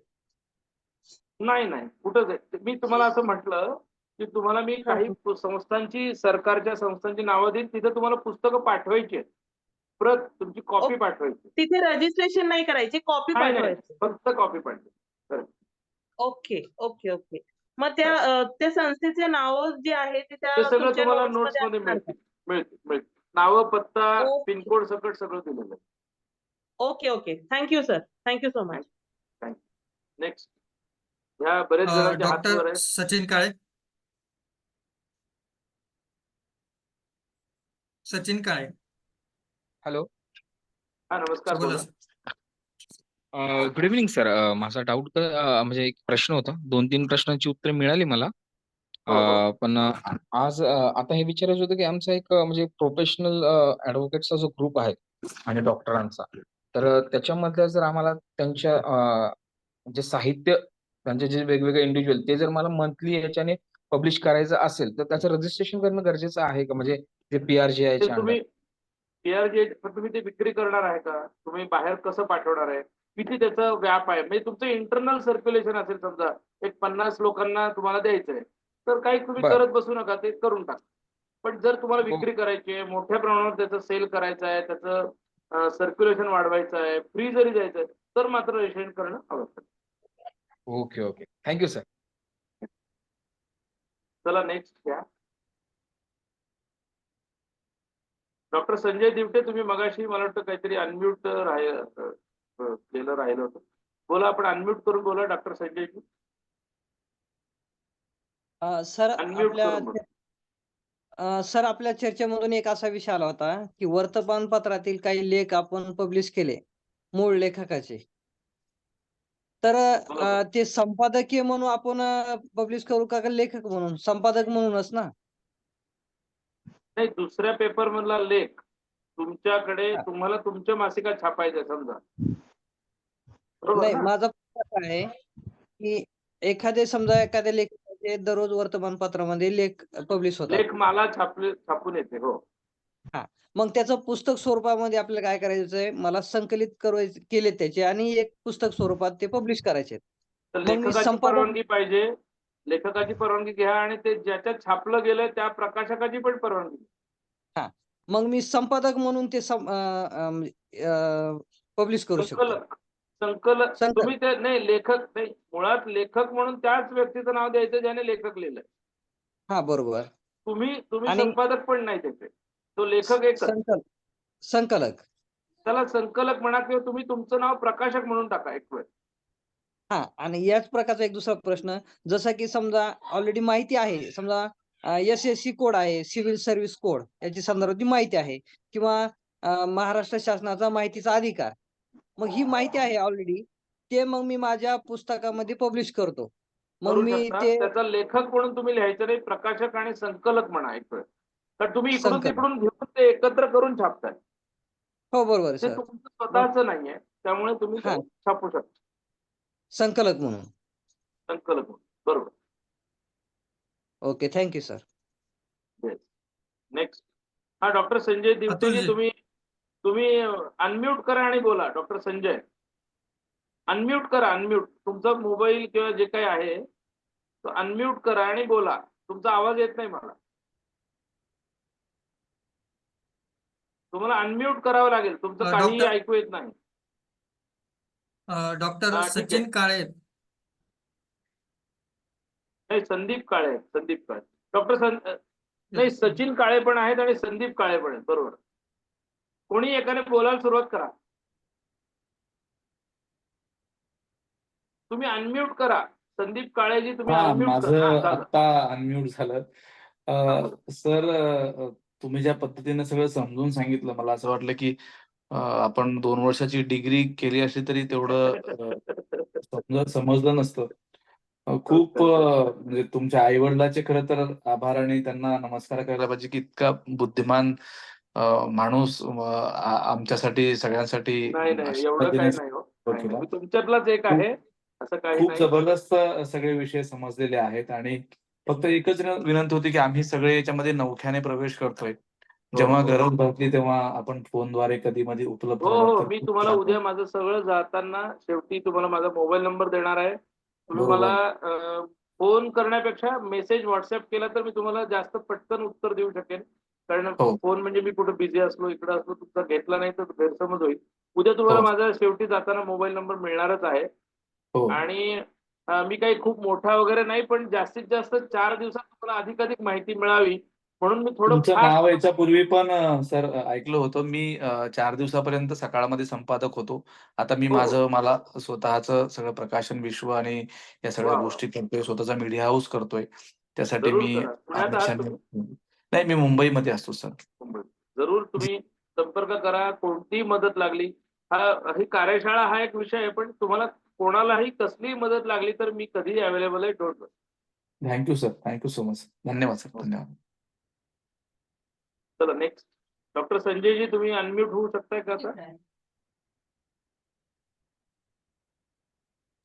Speaker 2: नाही, कुठंच आहे. मी तुम्हाला असं म्हटलं की तुम्हाला मी काही संस्थांची, सरकारच्या संस्थांची नावं देईन, तिथे तुम्हाला पुस्तकं पाठवायची आहेत. प्रत, तुमची कॉपी पाठवायची.
Speaker 10: तिथे रजिस्ट्रेशन नाही करायची, कॉपी
Speaker 2: नाही,
Speaker 10: पाठवायची.
Speaker 2: फक्त कॉपी पाठवायची.
Speaker 10: ओके. मग त्या संस्थेचे नाव जे आहे ते त्या
Speaker 2: ते सगळं
Speaker 10: तुमच्या
Speaker 2: तुम्हाला
Speaker 10: नोट्स
Speaker 2: नोट्स मध्ये
Speaker 10: मध्ये असणार का?
Speaker 2: मिळतील. नावं, पत्ता,
Speaker 10: ओके.
Speaker 2: पिनकोड सकट सगळं दिलेलं आहे.
Speaker 10: Okay. Thank you sir. Thank you so much.
Speaker 2: Next. ह्या बरेच जणांचे हात वर
Speaker 1: डॉक्टर
Speaker 2: आहेत.
Speaker 1: सचिन काळे. सचिन काळे.
Speaker 11: हॅलो.
Speaker 2: हा, नमस्कार,
Speaker 1: बोला
Speaker 2: बोला.
Speaker 1: सर.
Speaker 11: Good evening sir. माझा डाऊट म्हणजे एक प्रश्न होता. 2-3 प्रश्नांची उत्तरे मिळाली मला.
Speaker 2: हो.
Speaker 11: पण आज आता हे विचारायचं होतं की आमचा एक म्हणजे प्रोफेशनल ऍडव्होकेटचा जो ग्रुप आहे आणि डॉक्टरांचा, तर त्याच्यामधल्या जर आम्हाला त्यांच्या जे साहित्य त्यांचे जे वेगवेगळे इंडिव्हिज्युअल ते जर मला मंथली याच्याने पब्लिश करायचं असेल तर त्याचं रजिस्ट्रेशन करणं गरजेचं आहे का? म्हणजे जे PRGI
Speaker 2: ते
Speaker 11: च्या अंडर.
Speaker 2: तुम्ही PRGI तुम्ही ते विक्री करणार आहे का? तुम्ही बाहेर कसं पाठवणार आहे? किती त्याचा व्याप आहे? म्हणजे तुमचं इंटरनल सर्क्युलेशन असेल, समजा एक 50 लोकांना तुम्हाला द्यायचंय, तर काही तुम्ही
Speaker 11: बर.
Speaker 2: करत बसू नका, ते करून टाका. पण जर तुम्हाला
Speaker 11: हो.
Speaker 2: विक्री करायची आहे, मोठ्या प्रमाणावर त्याचं सेल करायचं आहे, त्याचं सर्क्युलेशन वाढवायचं आहे, फ्री जरी द्यायचं आहे, तर मात्र रजिस्ट्रेशन करणं आवश्यक.
Speaker 11: Okay okay, thank you sir.
Speaker 2: चला नेक्स्ट घ्या. डॉक्टर संजय दिवटे, तुम्ही मगाशी मला वाटतं काहीतरी अनम्यूट केलं राहिलं होतं. बोला, आपण अनम्यूट करून बोला डॉक्टर संजयजी.
Speaker 3: सर
Speaker 2: अनम्यूट
Speaker 3: आपल्या
Speaker 2: करून बोला.
Speaker 3: सर आपल्या चर्चेमधून एक असा विषय आला होता की वर्तमानपत्रातील काही लेख आपण पब्लिश केले मूळ लेखकाचे, तर
Speaker 2: बरोबर.
Speaker 3: ते संपादकीय म्हणून आपण पब्लिश करू का लेखक म्हणून? संपादक म्हणूनच ना.
Speaker 2: नाही, दुसऱ्या पेपर मधला लेख तुमच्याकडे,
Speaker 3: हा.
Speaker 2: तुम्हाला तुमच्या मासिकात छापायचं समजा, बरोबर
Speaker 3: नाही,
Speaker 2: ना?
Speaker 3: माझा प्रश्न असा आहे की एखाद्या लेखकाचे दररोज वर्तमानपत्रामध्ये लेख पब्लिश होतात.
Speaker 2: लेख मला छापून येते. हो,
Speaker 3: हा, मग त्याचं पुस्तक स्वरूपामध्ये आपल्याला काय करायचंय? मला संकलित केले त्याचे आणि एक पुस्तक स्वरूपात ते पब्लिश करायचे.
Speaker 2: तर
Speaker 3: मग मी
Speaker 2: लेखकाची
Speaker 3: संपादक
Speaker 2: परवानगी पाहिजे. लेखकाची परवानगी घ्या आणि ते ज्याच्यात छापलं गेलं त्या प्रकाशकाची पण परवानगी घ्या.
Speaker 3: हा, मग मी संपादक म्हणून ते पब्लिश करू शकतो.
Speaker 2: संकलक
Speaker 3: संकलक.
Speaker 2: तुम्ही ते नाही, लेखक नाही, मुळात लेखक म्हणून त्याच व्यक्तीचं नाव द्यायचं ज्याने लेखक लिहिलंय.
Speaker 3: हा, बरोबर.
Speaker 2: तुम्ही
Speaker 3: आणि
Speaker 2: संपादक पण नाही त्याचे, तो लेखक एकच.
Speaker 3: संकलक.
Speaker 2: त्याला संकलक म्हणा किंवा तुम्ही तुमचं नाव प्रकाशक म्हणून टाका एक वेळ.
Speaker 3: हा, आणि याच प्रकारचा एक दुसरा प्रश्न, जसा की समजा ऑलरेडी माहिती आहे, समजा SSC कोड आहे, सिव्हिल सर्व्हिस कोड, याची संदर्भातली माहिती आहे, किंवा महाराष्ट्र शासनाचा माहितीचा अधिकार. मग ही माहिती आहे ऑलरेडी, ते मग मी माझ्या पुस्तकामध्ये पब्लिश करतो. मग
Speaker 2: करू
Speaker 3: मी
Speaker 2: शकता.
Speaker 3: ते
Speaker 2: त्याचा लेखक म्हणून तुम्ही लिहायचं नाही, प्रकाशक आणि संकलक म्हणा एक वेळ. तर तुम्ही इकडून
Speaker 3: संकलक.
Speaker 2: तिकडून घेऊन ते एकत्र करून छापताय.
Speaker 3: हो, बरोबर
Speaker 2: ते
Speaker 3: सर.
Speaker 2: तुमचं स्वतःचं नाहीये, त्यामुळे तुम्ही
Speaker 3: हा,
Speaker 2: ते छापू शकता
Speaker 3: संकलक म्हणून.
Speaker 2: संकलक म्हणून. बरोबर.
Speaker 3: Okay, thank you sir.
Speaker 2: नेक्स्ट. हा, डॉक्टर संजय दिवटेजी,
Speaker 1: अतुलजी.
Speaker 2: तुम्ही अनम्यूट करा आणि बोला. डॉक्टर संजय, अनम्यूट करा. अनम्यूट तुमचा मोबाईल किंवा जे काही आहे तो अनम्यूट करा आणि बोला. तुमचा आवाज येत नाही मला. तुम्हाला अनम्यूट करावं लागेल. तुमचं काहीही
Speaker 1: डॉक्टर
Speaker 2: ऐकू येत नाही.
Speaker 1: डॉक्टर
Speaker 2: हा, ठीक आहे.
Speaker 1: सचिन काळे.
Speaker 2: नाही, संदीप काळे आहेत. संदीप काळे. नाही, सचिन काळे पण आहेत आणि संदीप काळे पण आहेत. बरोबर. कोणी एकाने बोलायला सुरुवात करा. तुम्ही अनम्यूट करा. संदीप काळेजी, तुम्ही
Speaker 12: हा,
Speaker 2: अनम्यूट करा.
Speaker 12: माझं
Speaker 2: झालं.
Speaker 12: आता अनम्यूट झालं.
Speaker 2: हा, बोला.
Speaker 12: सर, तुम्ही ज्या पद्धतीने सगळं समजून सांगितलं, मला असं वाटलं की आपण 2 वर्षाची डिग्री केली असली तरी तेवढं समजलं नसतं. खूप म्हणजे तुमच्या आई-वडिलांचे खरं तर आभार आणि त्यांना नमस्कार करायला पाहिजे की इतका बुद्धिमान माणूस आमच्यासाठी सगळ्यांसाठी
Speaker 2: नाही नाही,
Speaker 12: अशा
Speaker 2: एवढं काही
Speaker 12: पद्धतीने
Speaker 2: नाही हो. नाही,
Speaker 12: केला.
Speaker 2: मी तुमच्यातलाच एक
Speaker 12: खूप
Speaker 2: आहे, असं काही
Speaker 12: खूप
Speaker 2: नाही.
Speaker 12: जबरदस्त सगळे विषय समजलेले आहेत आणि फक्त एकच विनंती होती की आम्ही सगळे याच्यामध्ये नवख्याने प्रवेश करतोय.
Speaker 2: हो,
Speaker 12: जेव्हा
Speaker 2: हो.
Speaker 12: गरज भासली तेव्हा आपण फोनद्वारे कधी-मधी उपलब्ध
Speaker 2: हो
Speaker 12: राहिलात
Speaker 2: हो,
Speaker 12: तर
Speaker 2: मी
Speaker 12: खूप
Speaker 2: तुम्हाला
Speaker 12: छान
Speaker 2: उद्या
Speaker 12: होईल.
Speaker 2: माझं सगळं जाताना शेवटी तुम्हाला माझा मोबाईल नंबर देणार आहे. तुम्ही
Speaker 12: बरोबर.
Speaker 2: मला फोन करण्यापेक्षा मेसेज व्हॉट्सअप केला तर मी तुम्हाला जास्त पटकन उत्तर देऊ शकेन. कारण
Speaker 12: हो,
Speaker 2: फोन म्हणजे मी कुठे बिझी असलो, इकडे असलो, तुमचा घेतला नाही तर गैरसमज होईल. उद्या तुम्हाला
Speaker 12: हो,
Speaker 2: माझा शेवटी जाताना मोबाईल नंबर मिळणारच आहे.
Speaker 12: हो.
Speaker 2: आणि मी काही खूप मोठा वगैरे नाही, पण जास्तीत जास्त 4 दिवसात तुम्हाला अधिकाधिक माहिती मिळावी म्हणून मी थोडं
Speaker 12: तुमचं नाव
Speaker 2: फास्ट.
Speaker 12: याच्यापूर्वी पण सर ऐकलं होतं मी. 4 दिवसापर्यंत सकाळमध्ये संपादक होतो. आता मी
Speaker 2: हो हो,
Speaker 12: मला स्वतःचं सगळं प्रकाशन विश्व आणि या सगळ्या
Speaker 2: वा वा,
Speaker 12: गोष्टी करतोय. स्वतःचा मीडिया हाऊस करतोय. त्यासाठी
Speaker 2: जरूर
Speaker 12: मी
Speaker 2: करा. पुण्यात आहात
Speaker 12: अध्यक्षाने
Speaker 2: तुम्ही?
Speaker 12: नाही, मी मुंबईमध्ये असतो सर.
Speaker 2: मुंबईत. जरूर
Speaker 12: जी.
Speaker 2: तुम्ही संपर्क करा. कोणतीही मदत लागली, ही कार्यशाळा हा एक विषय आहे, पण तुम्हाला कोणालाही कसलीही मदत लागली तर मी कधीही अवेलेबल आहे. Don't worry.
Speaker 12: Thank sir. Thank so much. धन्यवाद सर. धन्यवाद.
Speaker 2: चला नेक्स्ट. डॉक्टर संजयजी, तुम्ही अनम्यूट होऊ शकताय का आता?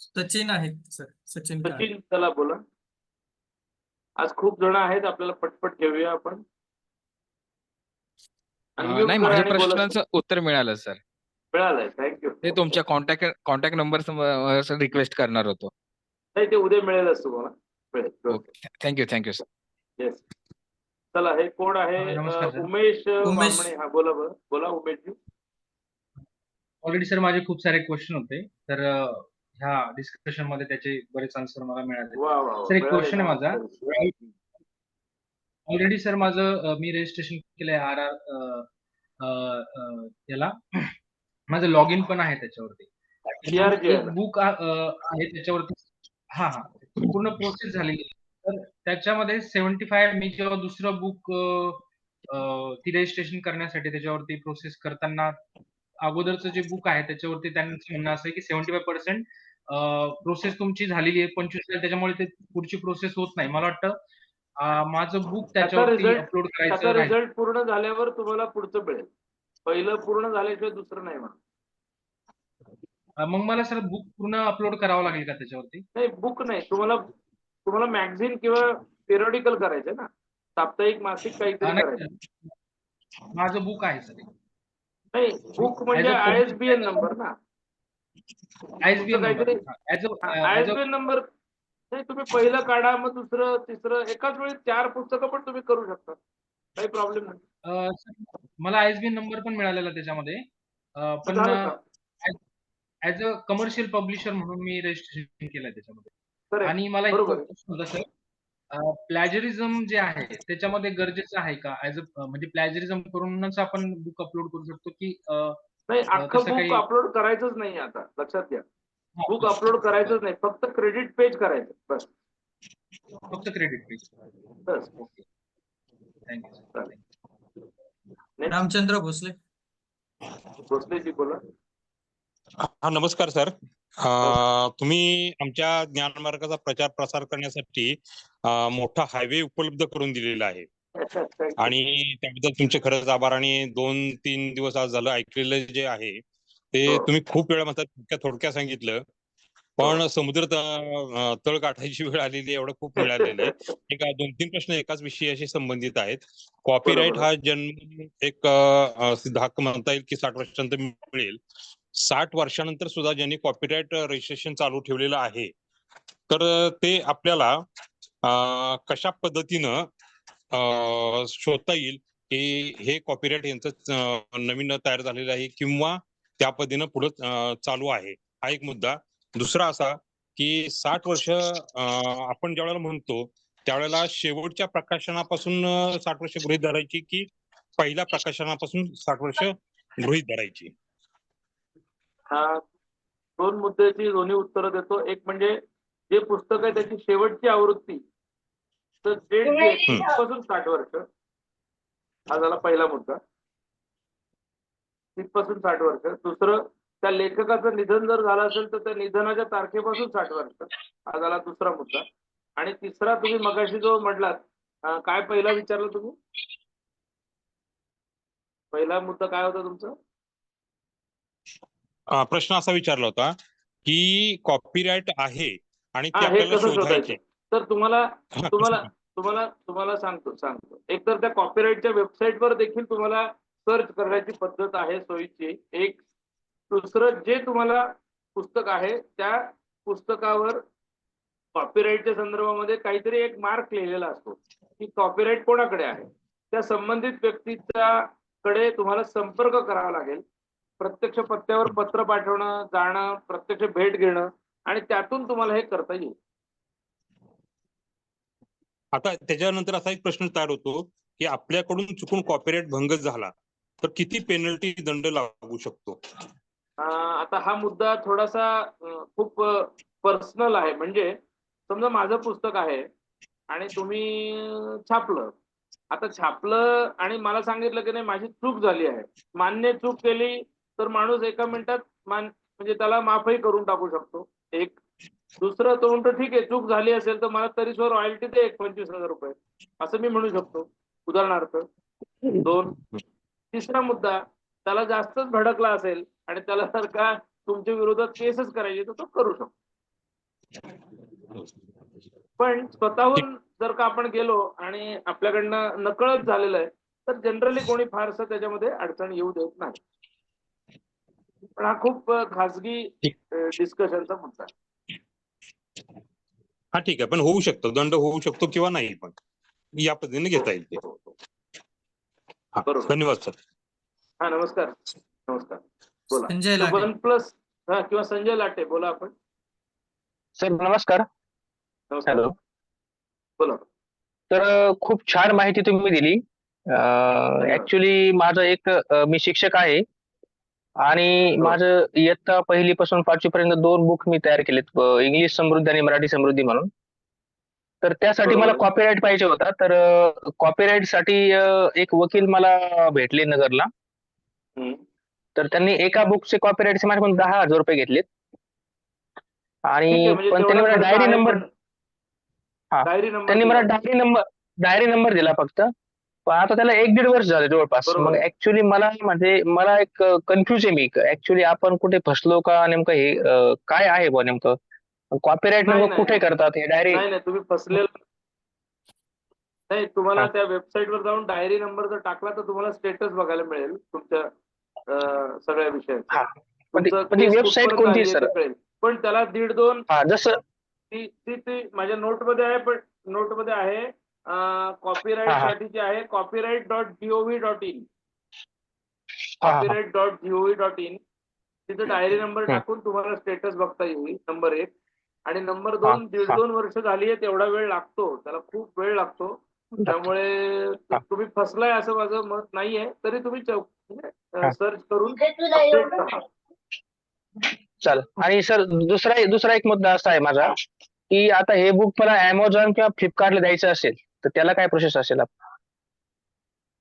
Speaker 1: सचिन आहेत सर, सचिन काळे.
Speaker 2: सचिन, चला बोला. आज खूप जण आहेत, आपल्याला पटपट घेऊया आपण. Unmute
Speaker 11: नाही,
Speaker 2: करा
Speaker 11: माझ्या
Speaker 2: आणि बोला.
Speaker 11: प्रश्नाचं उत्तर मिळालं सर.
Speaker 2: मिळालंय, थँक्यू.
Speaker 11: ते तुमच्या कॉन्टॅक्ट नंबर रिक्वेस्ट करणार होतो.
Speaker 2: नाही, ते उद्या मिळेलच तुम्हाला. मिळेल.
Speaker 11: Okay, thank you sir.
Speaker 2: येस. चला, हे कोण आहे?
Speaker 4: नमस्कार सर.
Speaker 2: उमेश
Speaker 1: उमेश.
Speaker 2: वामणे. हा, बोला बोला उमेशजी.
Speaker 4: ऑलरेडी सर माझे खूप सारे क्वेश्चन होते, तर ह्या डिस्कशन मध्ये त्याचे बरेच आन्सर मला मिळाले.
Speaker 2: वा वा वा.
Speaker 4: सर एक
Speaker 2: मिळाले
Speaker 4: क्वेश्चन आहे
Speaker 2: ना?
Speaker 4: माझा. ऑलरेडी सर माझं मी रजिस्ट्रेशन केलंय याला. माझं लॉग इन पण आहे त्याच्यावरती.
Speaker 2: PRG
Speaker 4: एक बुक आहे त्याच्यावरती. हा पूर्ण प्रोसेस झालेली आहे. तर त्याच्यामध्ये 75 मी जेव्हा दुसरं बुक ती रजिस्ट्रेशन करण्यासाठी त्याच्यावरती प्रोसेस करताना अगोदरचं जे बुक आहे त्याच्यावरती त्यांचं म्हणणं असं आहे की 75% प्रोसेस तुमची झालेली आहे 25, त्याच्यामुळे ते पुढची प्रोसेस होत नाही. मला वाटतं माझं बुक त्याच्यावरती अपलोड
Speaker 2: त्याचा
Speaker 4: करायचं राहील.
Speaker 2: रिझल्ट पूर्ण झाल्यावर तुम्हाला पुढचं मिळेल. पहिलं पूर्ण झाल्याशिवाय दुसरं नाही म्हणा.
Speaker 4: मग मला सर बुक पूर्ण अपलोड करावं लागेल का त्याच्यावरती?
Speaker 2: नाही, बुक नाही, तुम्हाला मॅगझिन किंवा पेरियडिकल करायचं ना, साप्ताहिक मासिक काहीतरी करायचं.
Speaker 4: माझं बुक आहे सर.
Speaker 2: नाही, बुक म्हणजे ISBN नंबर ना.
Speaker 4: ISBN
Speaker 2: काहीतरी
Speaker 4: नंबर.
Speaker 2: ISBN number. नाही, तुम्ही पहिलं काढा, मग दुसरं तिसरं, एकाच वेळी 4 पुस्तकं पण तुम्ही करू शकता. काही प्रॉब्लेम नाही.
Speaker 4: मला ISBN नंबर पण मिळालेला त्याच्यामध्ये. पण
Speaker 2: झालं का?
Speaker 4: ऍज अ कमर्शियल पब्लिशर म्हणून मी रजिस्ट्रेशन केलंय त्याच्यामध्ये.
Speaker 2: Correct.
Speaker 4: आणि मला एक
Speaker 2: बरोबर.
Speaker 4: प्रश्न होता सर, प्लॅजरिझम जे आहे त्याच्यामध्ये गरजेचं आहे का? ऍज अ म्हणजे प्लॅजरिझम करूनच आपण बुक अपलोड करू शकतो की
Speaker 2: नाही, अख्खं
Speaker 4: तसं
Speaker 2: बुक
Speaker 4: काही?
Speaker 2: अपलोड करायचंच नाही आता, लक्षात घ्या. बुक अपलोड करायचंच नाही, फक्त क्रेडिट पेज करायचं बस.
Speaker 4: फक्त क्रेडिट पेज.
Speaker 2: बस.
Speaker 4: Okay, thank you sir.
Speaker 2: Next.
Speaker 1: Ramchandra Bhosale.
Speaker 2: भोसलेजी बोला.
Speaker 13: हा, नमस्कार सर. तुम्ही आमच्या ज्ञानमार्गाचा प्रचार प्रसार करण्यासाठी मोठा हायवे उपलब्ध करून दिलेला आहे आणि त्याबद्दल तुमचे खरंच आभार. आणि 2-3 दिवस आज झालं ऐकलेलं जे आहे ते तुम्ही खूप वेळा म्हणतात थोडक्यात सांगितलं, पण समुद्र तळ गाठायची वेळ आलेली, एवढं खूप मिळालेलं आहे. एक 2-3 प्रश्न एकाच विषयाशी संबंधित आहेत. कॉपीराईट हा जन्म एक सिद्ध हक्क म्हणता येईल की 60 वर्षानंतर मिळेल. 60 वर्षानंतर सुद्धा ज्यांनी कॉपीराईट रजिस्ट्रेशन चालू ठेवलेलं आहे, तर ते आपल्याला कशा पद्धतीनं शोधता येईल की हे कॉपीराईट यांचं नवीन तयार झालेलं आहे किंवा त्या पद्धतीनं पुढे चालू आहे? हा एक मुद्दा. दुसरा असा की 60 वर्ष आपण ज्यावेळेला म्हणतो त्यावेळेला शेवटच्या प्रकाशनापासून 60 वर्ष गृहीत धरायची की पहिल्या प्रकाशनापासून 60 वर्ष गृहीत धरायची?
Speaker 2: 2 मुद्द्याची दोन्ही उत्तरं देतो. एक म्हणजे जे पुस्तक आहे त्याची शेवटची आवृत्ती, तर डेट जी आहे तिथपासून 60 वर्ष. हा झाला पहिला मुद्दा, तिथपासून 60 वर्ष. दुसरं, त्या लेखकाचं निधन जर झालं असेल तर त्या निधनाच्या तारखेपासून 60 वर्ष. हा झाला दुसरा मुद्दा. आणि तिसरा, तुम्ही मगाशी जो म्हटलात, काय पहिला विचारलं तुम्ही? पहिला मुद्दा काय होता तुमचा?
Speaker 13: प्रश्न असा विचारला होता की कॉपीराईट आहे आणि ते आपल्याला शोधायचे.
Speaker 2: तर तुम्हाला सांगतो. एक तर त्या कॉपीराईटच्या वेबसाईटवर देखील तुम्हाला सर्च करण्याची पद्धत आहे सोयीची. एक. दुसरं, जे तुम्हाला पुस्तक आहे त्या पुस्तकावर कॉपीराईटच्या संदर्भामध्ये काहीतरी एक मार्क लिहिलेला असतो की कॉपीराईट कोणाकडे आहे. त्या संबंधित व्यक्तीच्या कडे तुम्हाला संपर्क करावा लागेल. प्रत्यक्ष पत्त्यावर पत्र पाठवणं, जाणं, प्रत्यक्ष भेट घेणं, आणि त्यातून तुम्हाला हे करता येईल.
Speaker 13: आता त्याच्यानंतर असा एक प्रश्न तयार होतो की आपल्याकडून चुकून कॉपीराईट भंग झाला तर किती पेनल्टी, दंड लागू शकतो?
Speaker 2: आता हा मुद्दा थोडासा खूप पर्सनल आहे. म्हणजे समजा माझं पुस्तक आहे आणि तुम्ही छापलं. आता छापलं आणि मला सांगितलं की नाही माझी चूक झाली आहे, मान्य चूक केली, तर माणूस एका मिनिटात म्हणजे त्याला माफही करून टाकू शकतो. एक. दुसरं, तो म्हणतो ठीक आहे चूक झाली असेल तर मला तरी रॉयल्टी दे 25,000 रुपये, असं मी म्हणू शकतो उदाहरणार्थ. 2. तिसरा मुद्दा, त्याला जास्तच भडकला असेल आणि त्याला जर का तुमच्या विरोधात केसच करायची तर तो करू शकतो. पण स्वतःहून जर का आपण गेलो आणि आपल्याकडनं नकळत झालेलं आहे तर जनरली कोणी फारसं त्याच्यामध्ये अडचण येऊ देत नाही. पण हा खूप खाजगी डिस्कशनचा मुद्दा आहे.
Speaker 13: हा ठीक आहे, पण होऊ शकतो, दंड होऊ शकतो किंवा नाही, पण या पद्धतीने घेता येईल ते. हा,
Speaker 2: बरोबर.
Speaker 13: धन्यवाद सर.
Speaker 2: हा नमस्कार. नमस्कार, बोला.
Speaker 1: संजय लाटे.
Speaker 2: OnePlus किंवा संजय लाटे बोला आपण.
Speaker 14: सर नमस्कार.
Speaker 2: नमस्कार.
Speaker 14: हॅलो.
Speaker 2: बोला.
Speaker 14: तर खूप छान माहिती तुम्ही दिली. ऍक्च्युली माझं एक मी शिक्षक आहे आणि माझं इयत्ता 1ली पासून 5वी पर्यंत 2 बुक मी तयार केलेत, इंग्लिश समृद्धी आणि मराठी समृद्धी म्हणून. तर त्यासाठी मला कॉपीराइट पाहिजे होता. तर कॉपीराइट साठी एक वकील मला भेटले नगरला. तर त्यांनी एका बुकचे कॉपीराइटचे माझ्याकडून 10,000 रुपये घेतलेत आणि पण त्यांनी मला डायरी नंबर त्यांनी मला डायरी नंबर दिला फक्त. पण आता त्याला 1-1.5 वर्ष झाले जवळपास. मग ऍक्च्युली मला म्हणजे मला एक कन्फ्युज आहे मी, ऍक्च्युली आपण कुठे फसलो का, नेमकं हे काय आहे बुवा नेमकं कॉपीराइट नेमकं कुठे करतात हे डायरी?
Speaker 2: नाही तुम्ही फसलेलं नाही. तुम्हाला त्या वेबसाईट वर जाऊन डायरी नंबर जर टाकला तर तुम्हाला स्टेटस बघायला मिळेल तुमच्या सगळ्या विषयांचा.
Speaker 14: वेबसाईट कोणती सर?
Speaker 2: पण त्याला 1.5-2
Speaker 14: जसं
Speaker 2: ती माझ्या नोटमध्ये आहे, पण नोटमध्ये आहे कॉपीराईट साठीची आहे copyright.gov.in. copyright.gov.in. तिथं डायरी नंबर टाकून तुम्हाला स्टेटस बघता येईल, नंबर 1. आणि नंबर 2, 1.5-2 वर्ष झाली आहे, तेवढा वेळ लागतो, त्याला खूप वेळ लागतो. त्यामुळे तुम्ही फसलाय असं माझं मत नाहीये. तरी तुम्ही सर्च करून
Speaker 14: चल. आणि सर दुसरा एक मुद्दा असा आहे माझा की आता हे बुक मला Amazon किंवा फ्लिपकार्टला द्यायचं असेल तर त्याला काय प्रोसेस असेल?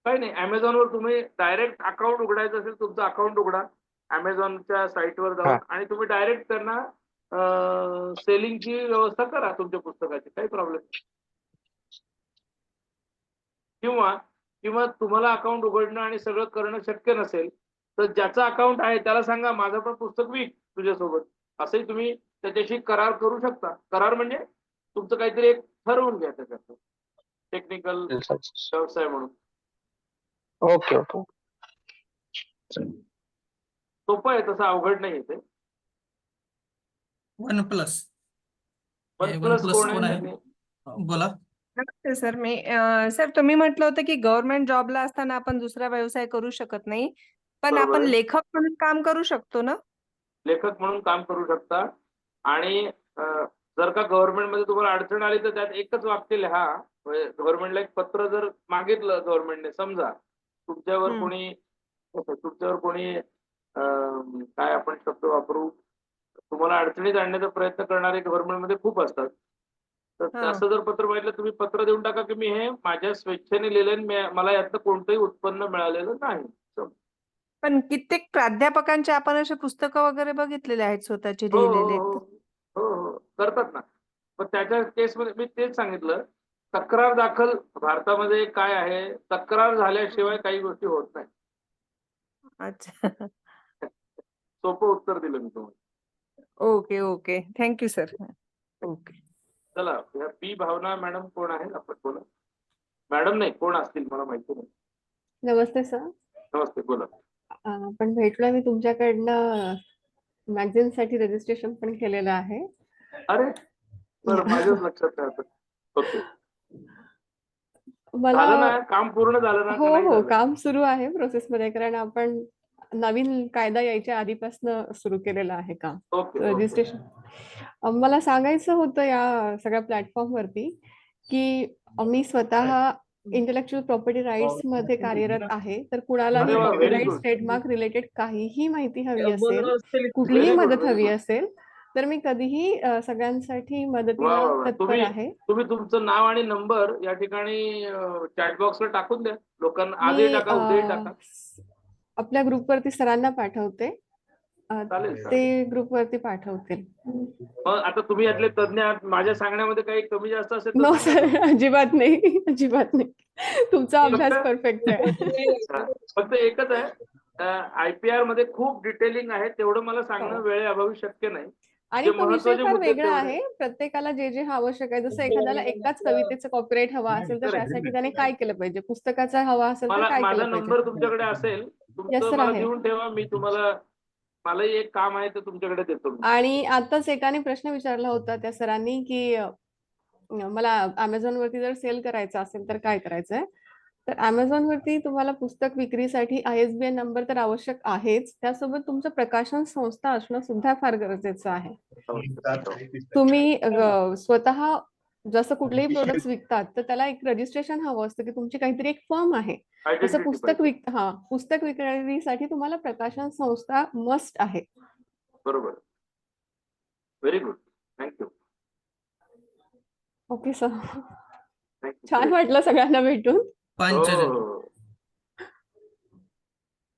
Speaker 2: काही नाही, Amazonवर तुम्ही डायरेक्ट अकाउंट उघडायचं असेल, तुमचं अकाउंट उघडा Amazonच्या साईटवर जाऊन आणि तुम्ही डायरेक्ट त्यांना सेलिंगची व्यवस्था करा तुमच्या पुस्तकाची, काही प्रॉब्लेम नाही. किंवा तुम्हाला अकाउंट उघडणं आणि सगळं करणं शक्य नसेल तर ज्याचं अकाउंट आहे त्याला सांगा माझं पण पुस्तक विक तुझ्यासोबत, असंही तुम्ही त्याच्याशी करार करू शकता. करार म्हणजे तुमचं काहीतरी एक ठरवून घ्या त्याच्यात, टेक्निकल व्यवसाय म्हणून.
Speaker 14: ओके.
Speaker 2: सोपं आहे, तसं अवघड नाही ते.
Speaker 1: OnePlus
Speaker 2: कोण आहे?
Speaker 1: बोला.
Speaker 15: नमस्ते सर. सर तुम्ही म्हटलं होतं की गव्हर्नमेंट जॉबला असताना आपण दुसरा व्यवसाय करू शकत नाही, पण आपण लेखक म्हणून काम करू शकतो ना?
Speaker 2: लेखक म्हणून काम करू शकता. आणि जर का गव्हर्नमेंट मध्ये तुम्हाला अडचण आली तर त्यात एकच वाक्य लिहा. गव्हर्नमेंटला एक पत्र जर मागितलं गव्हर्नमेंटने, समजा तुमच्यावर कोणी काय आपण शब्द वापरू, तुम्हाला अडचणीत आणण्याचा प्रयत्न करणारे गव्हर्नमेंटमध्ये खूप असतात. तर असं जर पत्र मागितलं, तुम्ही पत्र देऊन टाका की मी हे माझ्या स्वेच्छेने लिहिलं, मला यातलं कोणतंही उत्पन्न मिळालेलं नाही.
Speaker 15: पण कित्येक प्राध्यापकांचे आपण असे पुस्तकं वगैरे बघितलेले आहेत स्वतःचे लिहिलेले.
Speaker 2: हो करतात ना. पण त्याच्या केसमध्ये मी तेच सांगितलं, तक्रार दाखल भारतामध्ये काय आहे, तक्रार झाल्याशिवाय काही गोष्टी होत नाही.
Speaker 15: अच्छा.
Speaker 2: सोपं उत्तर दिलं मी तुम्हाला.
Speaker 15: ओके. Thank you sir. ओके.
Speaker 2: चला, ह्या पी भावना मॅडम कोण आहेत आपण बोला. मॅडम नाही, कोण असतील मला माहिती नाही.
Speaker 16: नमस्ते सर.
Speaker 2: नमस्ते, बोला.
Speaker 16: पण भेटलोय मी तुमच्याकडनं, मॅगझिन साठी रजिस्ट्रेशन पण केलेलं आहे.
Speaker 2: अरे बरं, माझ्याच लक्षात नाही. ओके.
Speaker 16: मला
Speaker 2: काम पूर्ण झालं ना?
Speaker 16: हो, काम सुरू आहे प्रोसेस मध्ये, कारण आपण नवीन कायदा यायच्या आधीपासून सुरू केलेलं आहे काम रजिस्ट्रेशन. मला सांगायचं होतं या सगळ्या प्लॅटफॉर्म वरती की मी स्वतः इंटेलेक्च्युअल प्रॉपर्टी राईट्स मध्ये कार्यरत आहे. तर कुणालाही कॉपीराइट, ट्रेडमार्क रिलेटेड काहीही माहिती हवी असेल, कुठलीही मदत हवी असेल, तर मी कधीही सगळ्यांसाठी मदतीला तत्पर आहे.
Speaker 2: तुम्ही तुमचं नाव आणि नंबर या ठिकाणी चॅट बॉक्सला टाकून द्या लोकांना. आजही टाका, उद्याही टाका.
Speaker 16: आपल्या ग्रुपवरती सरांना पाठवते, ते ग्रुपवरती पाठवतील.
Speaker 2: आता तुम्ही यातले तज्ञ आहात, माझ्या सांगण्यामध्ये काही कमी जास्त असेल?
Speaker 16: नो सर, अजिबात नाही. तुमचा अभ्यास परफेक्ट आहे.
Speaker 2: फक्त एकच आहे, IPR मध्ये खूप डिटेलिंग आहे, तेवढं मला सांगणं वेळेअभावी शक्य नाही.
Speaker 16: आणि
Speaker 2: जे
Speaker 16: तो विषय
Speaker 2: महत्वाचे
Speaker 16: फार
Speaker 2: मुद्दे
Speaker 16: वेगळा
Speaker 2: तेवढे.
Speaker 16: आहे. प्रत्येकाला जे जे आवश्यक आहे, जसं एखाद्याला एकाच कवितेचं कॉपीराइट हवा असेल, तर
Speaker 2: Correct.
Speaker 16: त्यासाठी त्याने काय केलं पाहिजे? पुस्तकाचा हवा असेल तर
Speaker 2: मला
Speaker 16: काय
Speaker 2: माझा
Speaker 16: केलं पाहिजे?
Speaker 2: नंबर तुमच्याकडे असेल,
Speaker 16: येस
Speaker 2: तुमचं
Speaker 16: सर
Speaker 2: मला
Speaker 16: आहे.
Speaker 2: देऊन ठेवा, मी तुम्हाला, मलाही एक काम आहे ते तुमच्याकडे देतो मी.
Speaker 16: आणि आताच एकाने प्रश्न विचारला होता त्या सरांनी, की मला Amazon वरती जर सेल करायचं असेल तर काय करायचंय? तर Amazon वरती तुम्हाला पुस्तक विक्रीसाठी ISBN नंबर तर आवश्यक आहेच. त्यासोबत तुमचं प्रकाशन संस्था असणं सुद्धा फार गरजेचं आहे. तुम्ही स्वतः जसं कुठलेही प्रोडक्ट्स विकतात, तर त्याला एक रजिस्ट्रेशन हवं असतं, की तुमची काहीतरी एक फर्म आहे. तसं
Speaker 2: Identity पाहिजे.
Speaker 16: पुस्तक विक्रीसाठी तुम्हाला प्रकाशन संस्था मस्ट आहे.
Speaker 2: बरोबर. Very good. Thank you.
Speaker 16: Okay sir. छान वाटलं सगळ्यांना भेटून.
Speaker 2: हो.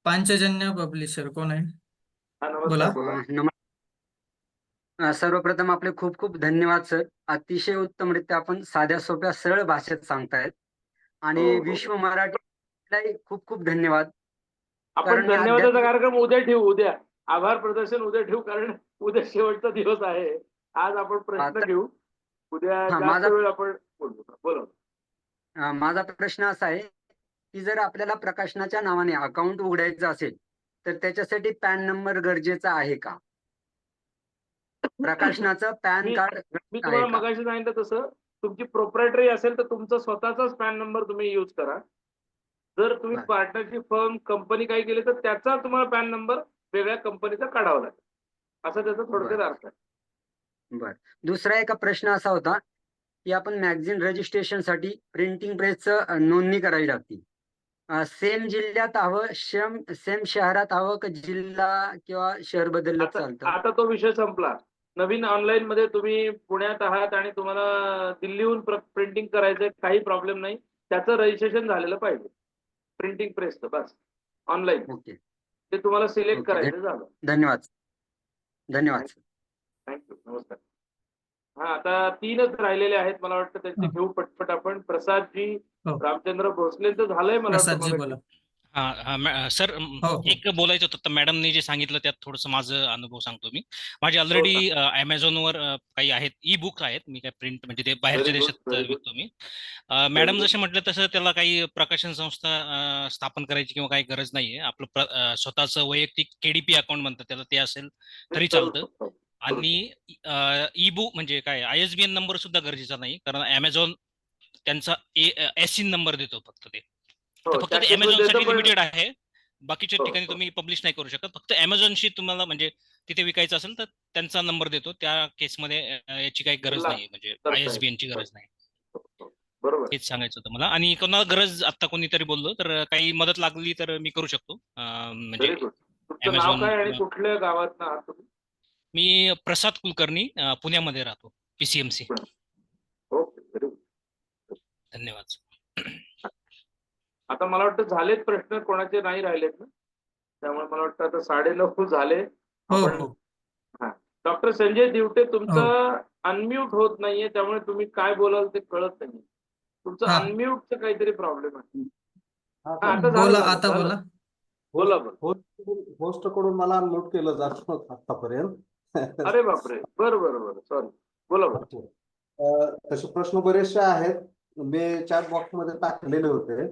Speaker 1: पांचजन्य पब्लिशर कोण आहे?
Speaker 2: हा,
Speaker 1: बोला.
Speaker 2: नमस्कार, बोला.
Speaker 17: सर्वप्रथम आपले खूप खूप धन्यवाद सर. अतिशय उत्तमरित्या आपण साध्या सोप्या सरळ भाषेत सांगतायत आणि
Speaker 2: हो, हो.
Speaker 17: विश्व मराठी खूप खूप धन्यवाद.
Speaker 2: आपण
Speaker 17: कारण या
Speaker 2: धन्यवादाचा कार्यक्रम उद्या ठेवू. उद्या आभार प्रदर्शन उद्या ठेवू, कारण उद्या शेवटचा दिवस आहे. आज आपण प्रश्न
Speaker 17: आता-
Speaker 2: घेऊ, उद्या
Speaker 17: हा,
Speaker 2: जास्त
Speaker 17: माझा-
Speaker 2: वेळ आपण बोलू. बोला.
Speaker 17: माझा प्रश्न असा आहे की जर आपल्याला प्रकाशनाच्या नावाने अकाउंट उघडायचं असेल तर त्याच्यासाठी पॅन नंबर गरजेचा आहे का? प्रकाशनाचं पॅन
Speaker 2: मी
Speaker 17: कार्ड
Speaker 2: मी
Speaker 17: आहे
Speaker 2: तुम्हाला
Speaker 17: का?
Speaker 2: मगाशी सांगितलं तसं, तुमची प्रोप्रायटरी असेल तर तुमचा स्वतःचाच पॅन नंबर तुम्ही यूज करा. जर तुम्ही
Speaker 17: बरं.
Speaker 2: पार्टनरशिप फर्म कंपनी काही केली तर त्याचा तुम्हाला पॅन नंबर वेगळ्या कंपनीचा काढावा लागेल, असं त्याचा थोडक्यात अर्थ आहे.
Speaker 17: बर. दुसरा एक प्रश्न असा होता की आपण मॅगझिन रजिस्ट्रेशन साठी प्रिंटिंग प्रेसचं नोंदणी करावी लागते. सेम जिल्ह्यात हवं, सेम शहरात हवं का जिल्हा किंवा शहर बदललं चालतं?
Speaker 2: आता तो विषय संपला. नवीन ऑनलाईन मध्ये तुम्ही पुण्यात आहात आणि तुम्हाला दिल्लीहून प्रिंटिंग करायचंय, काही प्रॉब्लेम नाही. त्याचं रजिस्ट्रेशन झालेलं पाहिजे प्रिंटिंग प्रेसचं, बस. Online
Speaker 17: okay.
Speaker 2: ते तुम्हाला सिलेक्ट
Speaker 17: ओके.
Speaker 2: करायचं झालं.
Speaker 17: धन्यवाद. धन्यवाद.
Speaker 2: थँक्यू. नमस्कार. हा, आता 3च राहिलेले आहेत. मला वाटतं त्यांचे घेऊ पटपट आपण. प्रसादजी, रामचंद्र भोसलेंचं झालंय मला वाटतं
Speaker 1: प्रसादजी
Speaker 2: मगाशी.
Speaker 1: बोला.
Speaker 5: सर, एक बोलायचं होतं. तर मॅडमनी जे सांगितलं त्यात थोडंसं माझं अनुभव सांगतो मी. माझे ऑलरेडी Amazonवर काही आहेत, ई बुक आहेत. मी काय प्रिंट म्हणजे ते बाहेरच्या
Speaker 2: Very good,
Speaker 5: देशात
Speaker 2: very good.
Speaker 5: विकतो मी. Madam
Speaker 2: good.
Speaker 5: जसे म्हटलं तसं त्याला काही प्रकाशन संस्था स्थापन करायची किंवा काही गरज नाहीये. आपलं स्वतःचं वैयक्तिक KDP अकाउंट म्हणतात त्याला, ते असेल तरी चालतं. आणि ई बुक म्हणजे काय, ISBN नंबर सुद्धा गरजेचा नाही, कारण Amazon त्यांचा SIN नंबर देतो फक्त ते. तर फक्त ते Amazon साठी लिमिटेड आहे. बाकीच्या ठिकाणी तुम्ही पब्लिश नाही करू शकत. फक्त Amazonशी तुम्हाला म्हणजे तिथे विकायचं असेल तर त्यांचा नंबर देतो. त्या केसमध्ये याची काही गरज नाही, म्हणजे ISBN ची गरज नाही.
Speaker 2: बरोबर.
Speaker 5: हेच सांगायचं होतं मला. आणि कोणाला गरज आता कोणीतरी बोललो तर काही मदत लागली तर मी करू शकतो. म्हणजे
Speaker 2: Very good. तुमचं नाव काय आणि कुठल्या गावात आहात तुम्ही?
Speaker 5: मी प्रसाद कुलकर्णी, पुण्यामध्ये राहतो, PCMC.
Speaker 2: ओके. Very good.
Speaker 5: धन्यवाद.
Speaker 2: आता मला वाटतं झालेत प्रश्न, कोणाचे नाही राहिलेत ना, त्यामुळे मला वाटतं आता 9:30 झाले. डॉक्टर संजय दिवटे, तुमचं अनम्यूट होत नाहीये, त्यामुळे तुम्ही काय बोलाल ते कळत नाही. तुमचं अनम्यूटचं काहीतरी प्रॉब्लेम आहे. आता
Speaker 1: बोला, आता बोला.
Speaker 2: बोला.
Speaker 18: होस्ट कडून मला अनम्यूट केलं जात नव्हतं आतापर्यंत.
Speaker 2: अरे बापरे. बरं सॉरी. बोला.
Speaker 18: तसे प्रश्न बरेचसे आहेत. मी चॅट बॉक्स मध्ये टाकलेले होते,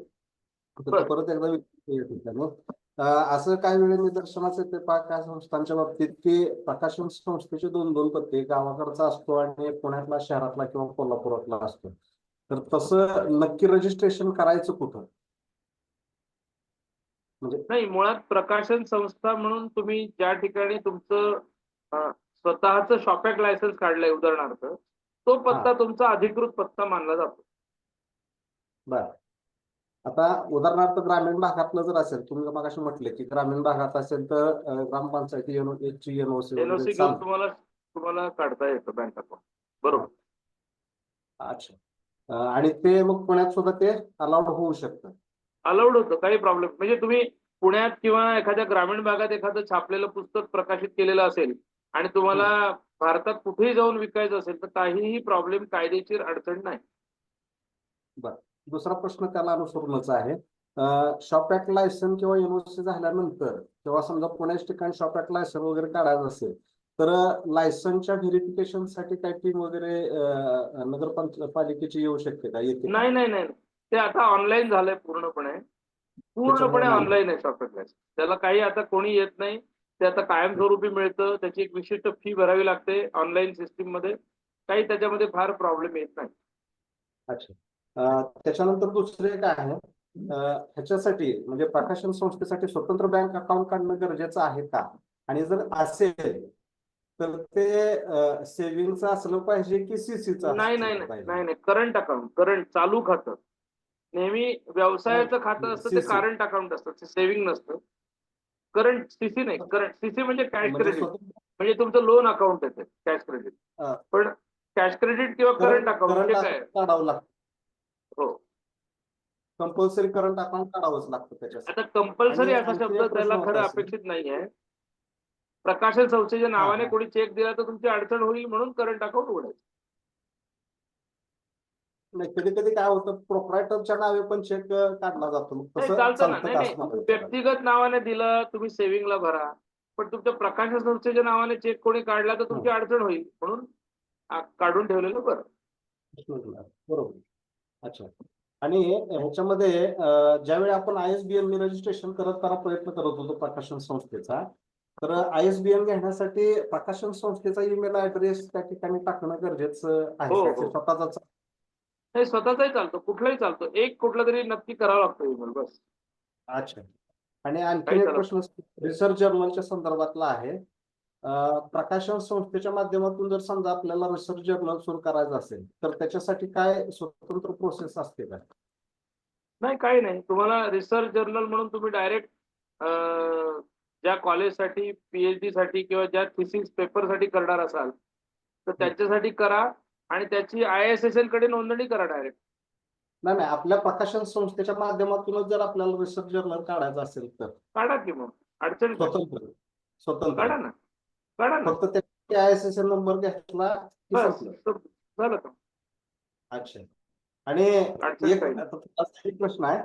Speaker 18: परत एकदा येत होत्या. असं काही वेळी निदर्शनास येते त्या संस्थांच्या बाबतीत की प्रकाशन संस्थेचे 2-2 पत्ते, गावाकडचा असतो आणि पुण्यातला, शहरातला किंवा कोल्हापुरातला असतो. तर तसं नक्की रजिस्ट्रेशन करायचं कुठं? म्हणजे
Speaker 2: नाही, मुळात प्रकाशन संस्था म्हणून तुम्ही ज्या ठिकाणी तुमचं स्वतःचं शॉपॅक लायसन्स काढलंय उदाहरणार्थ, तो पत्ता तुमचा अधिकृत पत्ता मानला जातो.
Speaker 18: बरं. आता उदाहरणार्थ ग्रामीण भागातलं जर असेल, तुम्ही मगाशी म्हटले की ग्रामीण भागात असेल तर ग्रामपंचायती
Speaker 2: एनओसी घेऊन तुम्हाला काढता येतं बँक अकाउंट. बरोबर.
Speaker 18: अच्छा. आणि ते मग पुण्यात सुद्धा ते अलाउड होऊ शकतं?
Speaker 2: अलाउड होतं, काही प्रॉब्लेम. म्हणजे तुम्ही पुण्यात किंवा एखाद्या ग्रामीण भागात एखादं छापलेलं पुस्तक प्रकाशित केलेलं असेल आणि तुम्हाला भारतात कुठेही जाऊन विकायचं असेल तर काहीही प्रॉब्लेम, कायदेशीर अडचण नाही.
Speaker 18: बरं. दुसरा प्रश्न त्याला अनुसरूनच आहे. शॉपॅक लायसन किंवा एनओसी झाल्यानंतर किंवा समजा पुण्याच्या ठिकाणी शॉपॅक लायसन वगैरे काढायचं असेल तर लायसन्सच्या व्हेरिफिकेशनसाठी काय टीम वगैरे नगरपालिकेची येऊ शकते का? येते का?
Speaker 2: नाही नाही नाही ते आता ऑनलाईन झालंय पूर्णपणे
Speaker 18: नाही.
Speaker 2: ऑनलाईन आहे सॉफ्टवेअर क्लास. त्याला काही आता कोणी येत नाही. ते आता कायमस्वरूपी मिळतं. त्याची एक विशिष्ट फी भरावी लागते ऑनलाईन सिस्टीम मध्ये. काही त्याच्यामध्ये फार प्रॉब्लेम येत नाही.
Speaker 18: अच्छा. त्याच्यानंतर दुसरे काय आहे, ह्याच्यासाठी म्हणजे प्रकाशन संस्थेसाठी स्वतंत्र बँक अकाउंट काढणं गरजेचं आहे का? आणि जर असेल तर ते सेव्हिंगचं असलं पाहिजे की सीसीचं
Speaker 2: नाही नाही
Speaker 18: असलं
Speaker 2: नाही
Speaker 18: पाहिजे?
Speaker 2: नाही नाही करंट अकाउंट, करंट चालू खातं. नेहमी व्यवसायाचं खातं असतं ते
Speaker 18: CC.
Speaker 2: करंट अकाउंट असतं, ते सेव्हिंग नसतं. करंट सीसी नाही, करंट सीसी म्हणजे कॅश
Speaker 18: म्हणजे
Speaker 2: क्रेडिट, म्हणजे तुमचं लोन अकाउंट येते कॅश क्रेडिट. पण कॅश क्रेडिट किंवा करंट अकाउंट
Speaker 18: करंट
Speaker 2: म्हणजे काय?
Speaker 18: काढावं लागतं.
Speaker 2: हो.
Speaker 18: कंपल्सरी करंट अकाउंट काढावंच लागतं त्याच्यासाठी.
Speaker 2: आता कंपल्सरी
Speaker 18: आणि
Speaker 2: असा
Speaker 18: आणखी
Speaker 2: शब्द
Speaker 18: एक प्रश्न
Speaker 2: त्याला खरं
Speaker 18: होता सर.
Speaker 2: अपेक्षित नाहीये. प्रकाशन संस्थेच्या नावाने
Speaker 18: हा.
Speaker 2: कोणी चेक दिला तर तुमची अडचण होईल म्हणून करंट अकाउंट उघडायचं.
Speaker 18: नाही, कधी कधी काय होतं, प्रोप्रायटरच्या नावे पण चेक काढला जातो. मग
Speaker 2: नाही
Speaker 18: तसं
Speaker 2: चालतं ना.
Speaker 18: चालतं
Speaker 2: नाही
Speaker 18: का
Speaker 2: नाही
Speaker 18: असं मला विचारायचं.
Speaker 2: व्यक्तिगत नावाने दिलं तुम्ही सेव्हिंगला भरा. पण तुमच्या प्रकाशन संस्थेच्या नावाने चेक कोणी काढला तर तुमची अडचण होईल म्हणून काढून ठेवलेलं बरं.
Speaker 18: बरोबर. अच्छा. आणि ह्याच्यामध्ये ज्यावेळी आपण ISBN रजिस्ट्रेशन करायचा प्रयत्न करत होतो प्रकाशन संस्थेचा, तर ISBN घेण्यासाठी प्रकाशन संस्थेचा ईमेल ऍड्रेस त्या ठिकाणी टाकणं गरजेचं आहे
Speaker 2: हो,
Speaker 18: का?
Speaker 2: हो.
Speaker 18: की स्वतःचा?
Speaker 2: नाही स्वतःचाही चालतो, कुठलाही चालतो. एक कुठला तरी नक्की करावा लागतो ईमेल बस.
Speaker 18: अच्छा. आणि आणखीन
Speaker 2: काही
Speaker 18: एक
Speaker 2: त्याला
Speaker 18: प्रश्न रिसर्च जर्नलच्या संदर्भातला आहे. प्रकाशन संस्थेच्या माध्यमातून जर समजा आपल्याला रिसर्च जर्नल सुरू करायचं असेल तर त्याच्यासाठी काय स्वतंत्र प्रोसेस असते का?
Speaker 2: नाही काही नाही. तुम्हाला रिसर्च जर्नल म्हणून तुम्ही डायरेक्ट ज्या कॉलेजसाठी PhD साठी किंवा ज्या थिसिस पेपरसाठी करणार असाल तर त्यांच्यासाठी करा आणि त्याची ISSN कडे नोंदणी करा डायरेक्ट.
Speaker 18: नाही नाही, आपल्या प्रकाशन संस्थेच्या माध्यमातूनच जर आपल्याला रिसर्च जर्नल काढायचं असेल तर
Speaker 2: काढा की मग अडचण काय?
Speaker 18: स्वतंत्र
Speaker 2: काढा ना, काढा ना.
Speaker 18: फक्त त्या ISSN नंबर घेतला की
Speaker 2: बस
Speaker 18: संपलं.
Speaker 2: झालं का?
Speaker 18: अच्छा. आणि
Speaker 2: अडचण
Speaker 18: एक
Speaker 2: काही नाही.
Speaker 18: आता तुला एक प्रश्न आहे.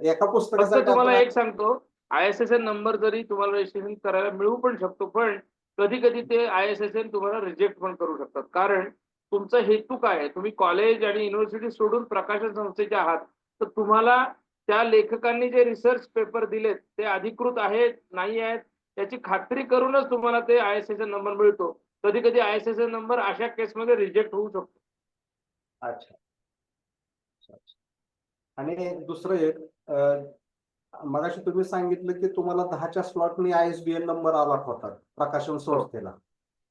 Speaker 18: एका
Speaker 2: फक्त
Speaker 18: पुस्तकासाठी
Speaker 2: तुम्हाला
Speaker 18: आपण
Speaker 2: एक सांगतो, ISSN नंबर जरी तुम्हाला रजिस्ट्रेशन करायला मिळू पण शकतो, पण कधी कधी ते ISSN तुम्हाला रिजेक्ट पण करू शकतात. कारण तुमचा हेतू काय आहे? तुम्ही कॉलेज आणि युनिव्हर्सिटी सोडून प्रकाशन संस्थेचे आहात, तर तुम्हाला त्या लेखकांनी जे रिसर्च पेपर दिलेत ते अधिकृत आहेत नाही आहेत याची खात्री करूनच तुम्हाला ते ISSN नंबर मिळतो. कधी कधी ISSN नंबर अशा केसमध्ये रिजेक्ट होऊ शकतो.
Speaker 18: अच्छा. आणि दुसरं एक, मगाशी तुम्ही सांगितलं की तुम्हाला 10च्या स्लॉटनी ISBN नंबर अलॉट होतात प्रकाशन संस्थेला.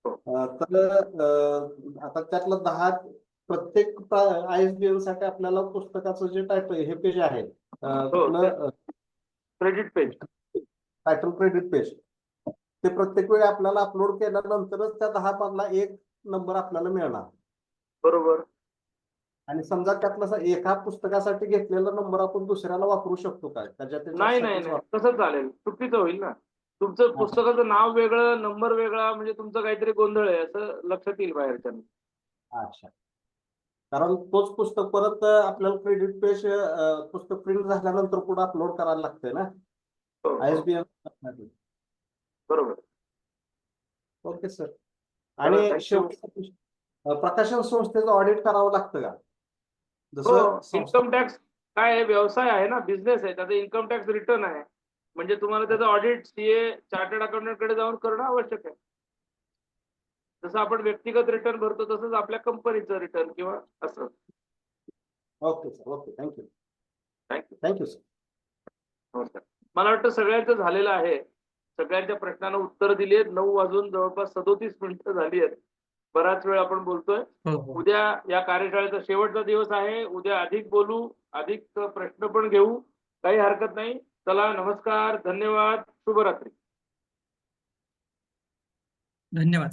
Speaker 18: तर आता त्यातलं 10 प्रत्येक ISBN साठी आपल्याला पुस्तकाचं जे टायटल हे पेज आहे
Speaker 2: credit page,
Speaker 18: title credit page, ते प्रत्येक वेळी आपल्याला अपलोड केल्यानंतरच त्या 10 मधला एक नंबर आपल्याला मिळणार.
Speaker 2: बरोबर.
Speaker 18: आणि समजा त्यातला एका पुस्तकासाठी घेतलेला नंबर आपण दुसऱ्याला वापरू शकतो काय?
Speaker 2: नाही नाही नाही तसं चालेल, चुकीचं होईल ना. तुमचं पुस्तकाचं नाव वेगळं, नंबर वेगळा, म्हणजे तुमचं काहीतरी गोंधळ आहे असं लक्षात येईल बाहेरच्या.
Speaker 18: अच्छा. कारण तोच पुस्तक परत आपल्याला क्रेडिट पेज पुस्तक प्रिंट झाल्यानंतर पुढे अपलोड करायला लागतंय ना ISBN.
Speaker 2: बरोबर.
Speaker 18: Okay sir. आणि शेवटी प्रकाशन संस्थेचं ऑडिट करावं लागतं का? जसं
Speaker 2: इन्कम टॅक्स काय आहे, व्यवसाय आहे ना, बिझनेस आहे, त्याचा इन्कम टॅक्स रिटर्न आहे, म्हणजे तुम्हाला त्याचं ऑडिट CA चार्टर्ड अकाउंटंट कडे जाऊन करणं आवश्यक आहे. जसं आपण व्यक्तिगत रिटर्न भरतो तसंच आपल्या कंपनीचं रिटर्न किंवा असं.
Speaker 18: Okay sir. Okay. Thank you.
Speaker 2: Thank you sir. नमस्कार. मला वाटतं सगळ्यांचं झालेलं आहे. सगळ्यांच्या प्रश्नांना उत्तर दिली आहेत. 9 वाजून जवळपास 37 मिनिटं झाली आहेत. बराच वेळ आपण बोलतोय. उद्या या कार्यशाळेचा शेवटचा दिवस आहे. उद्या अधिक बोलू, अधिक प्रश्न पण घेऊ, काही हरकत नाही. चला, नमस्कार, धन्यवाद, शुभरात्री.
Speaker 1: धन्यवाद.